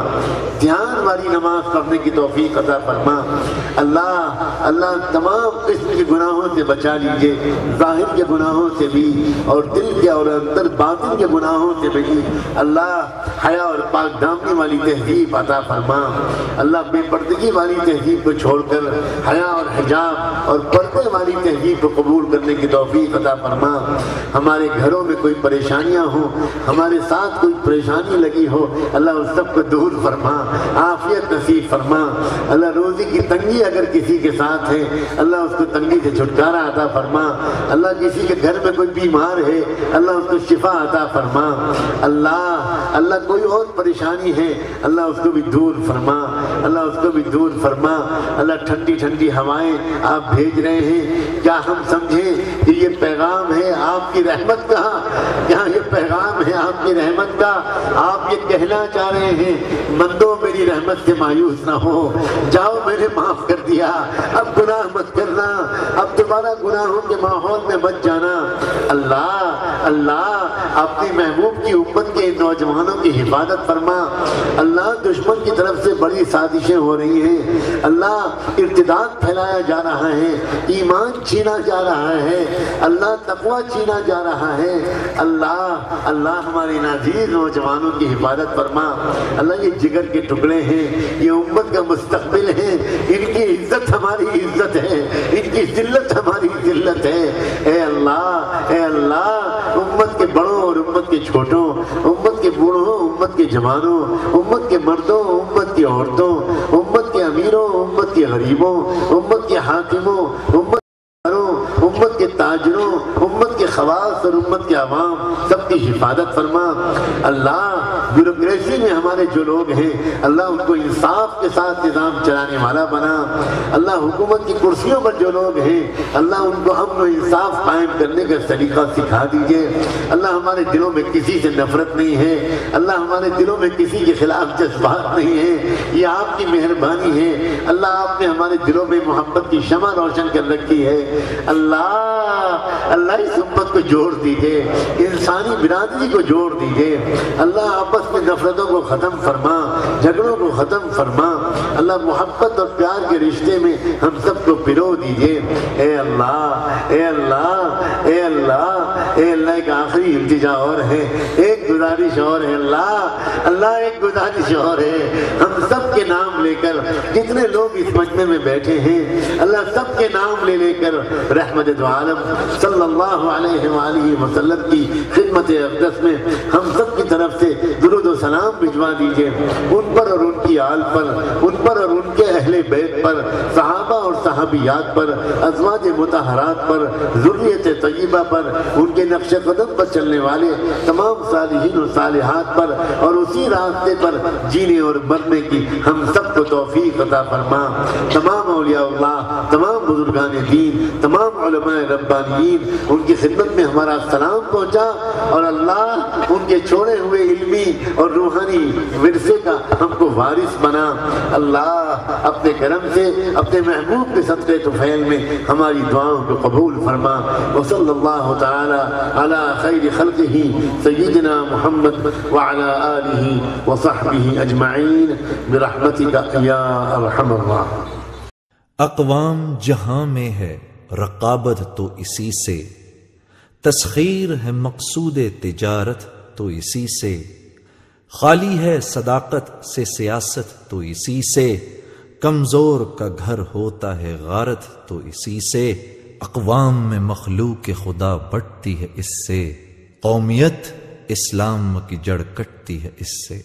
دھیان والی نماز پڑھنے کی توفیق عطا فرما۔ اللہ اللہ، تمام قسم کے گناہوں سے بچا لیجئے، ظاہر کے گناہوں سے بھی اور دل کے اور اندر باطن کے گناہوں سے بھی۔ اللہ، حیا اور پاک دامنی والی تہذیب عطا فرما۔ اللہ، بے پردگی والی تہذیب کو چھوڑ کر حیا اور حجاب اور پردے والی تہذیب کو قبول کرنے کی توفیق عطا فرما۔ ہمارے گھروں میں کوئی پریشانیاں ہوں، ہمارے ساتھ کوئی پریشانی لگی ہو، اللہ اس سب کو دور فرما، عافیت نصیب فرما۔ اللہ، روزی کی تنگی اگر کسی کے ساتھ ہے، اللہ اس کو تنگی سے چھٹکارا عطا فرما۔ اللہ، کسی کے گھر میں کوئی بیمار ہے، اللہ اس کو شفا عطا فرما۔ اللہ اللہ، کوئی اور پریشانی ہے، اللہ اس کو بھی دور فرما، اللہ اس کو بھی دور فرما۔ اللہ، ٹھنڈی ٹھنڈی ہوائیں آپ بھیج رہے ہیں، کیا ہم سمجھیں کہ یہ پیغام ہے آپ کی رحمت کا؟ کیا یہ پیغام ہے آپ کی رحمت کا؟ آپ یہ کہنا چاہ رہے ہیں بندو میری رحمت سے مایوس نہ ہو، جاؤ میں نے معاف کر دیا، اب گناہ مت کرنا، اب دوبارہ گناہوں کے ماحول میں مت جانا۔ اللہ اللہ، اپنی محبوب کی امت کے نوجوانوں کی حفاظت فرما۔ اللہ، دشمن کی طرف سے بڑی سازشیں ہو رہی ہیں، اللہ ارتداد پھیلایا جا رہا ہے، ایمان چھینا جا رہا ہے، اللہ تقوی چھینا جا رہا ہے۔ اللہ اللہ، ہمارے ناجیز نوجوانوں کی حفاظت فرما۔ اللہ، یہ جگر کے ٹکڑے ہیں، یہ امت کا مستقبل ہے، ان کی عزت ہماری عزت ہے، ان کی ذلت ہماری ذلت ہے۔ اے اللہ اے اللہ، امت کے بڑوں اور امت کے چھوٹوں، امت کے بوڑھوں، امت کے جوانوں، امت کے مردوں، امت کی عورتوں، امت کے امیروں، امت کے غریبوں، امت کے حاکموں، امت کے تاجروں، امت کے خواص اور امت کے عوام، سب کی حفاظت فرما۔ اللہ، بیوروکریسی میں ہمارے جو لوگ ہیں، اللہ ان کو انصاف کے ساتھ نظام چلانے والا بنا۔ اللہ، حکومت کی کرسیوں پر جو لوگ ہیں، اللہ ان کو امن و انصاف قائم کرنے کا طریقہ سکھا دیجئے۔ اللہ، ہمارے دلوں میں کسی سے نفرت نہیں ہے، اللہ ہمارے دلوں میں کسی کے خلاف جذبات نہیں ہے، یہ آپ کی مہربانی ہے۔ اللہ، آپ نے ہمارے دلوں میں محبت کی شمع روشن کر رکھی ہے۔ اللہ اللہ، اس امت کو جوڑ دیجئے، انسانی برادری کو جوڑ دیجئے۔ اللہ، آپس میں نفرتوں کو ختم فرما، جھگڑوں کو ختم فرما۔ اللہ، محبت اور پیار کے رشتے میں ہم سب کو پرو دیجئے۔ اے اللہ اے اللہ اے اللہ اے اللہ، ایک آخری التجا اور ہے، ایک گزارش اور ہے۔ اللہ اللہ، ایک گزارش اور ہے، ہم سب کے نام لے کر، جتنے لوگ اس مجمع میں بیٹھے ہیں، اللہ سب کے نام لے لے کر رحمت دو عالم صلی اللہ علیہ وآلہ وسلم کی خدمت اقدس میں ہم سب کی طرف سے درود و سلام بھجوا دیجئے، ان پر اور ان کی آل پر، ان پر اور ان کے اہل بیت پر، صحابہ اور صحابیات پر، ازواج مطہرات پر، ذریت طیبہ پر، ان کے نقش قدم پر چلنے والے تمام صالحین و صالحات پر، اور اسی راستے پر جینے اور مرنے کی ہم سب کو توفیق عطا فرما۔ تمام اولیاء اللہ، تمام بزرگان دین، تمام علماء ربانیین، ان کی خدمت میں ہمارا سلام پہنچا، اور اللہ ان کے چھوڑے ہوئے علمی اور روحانی ورثے کا ہم کو وارث بنا۔ اللہ اپنے کرم سے اپنے محبوب کے صدقے طفیل میں ہماری دعاؤں کو قبول فرما۔ وصلی اللہ تعالی علی خیر خلقہ سیدنا محمد وعلی آلہ وصحبہ اجمعین برحمتک یا ارحم الراحمین۔ اقوام جہاں میں ہے رقابت تو اسی سے، تسخیر ہے مقصود تجارت تو اسی سے، خالی ہے صداقت سے سیاست تو اسی سے، کمزور کا گھر ہوتا ہے غارت تو اسی سے، اقوام میں مخلوق خدا بٹتی ہے اس سے، قومیت اسلام کی جڑ کٹتی ہے اس سے۔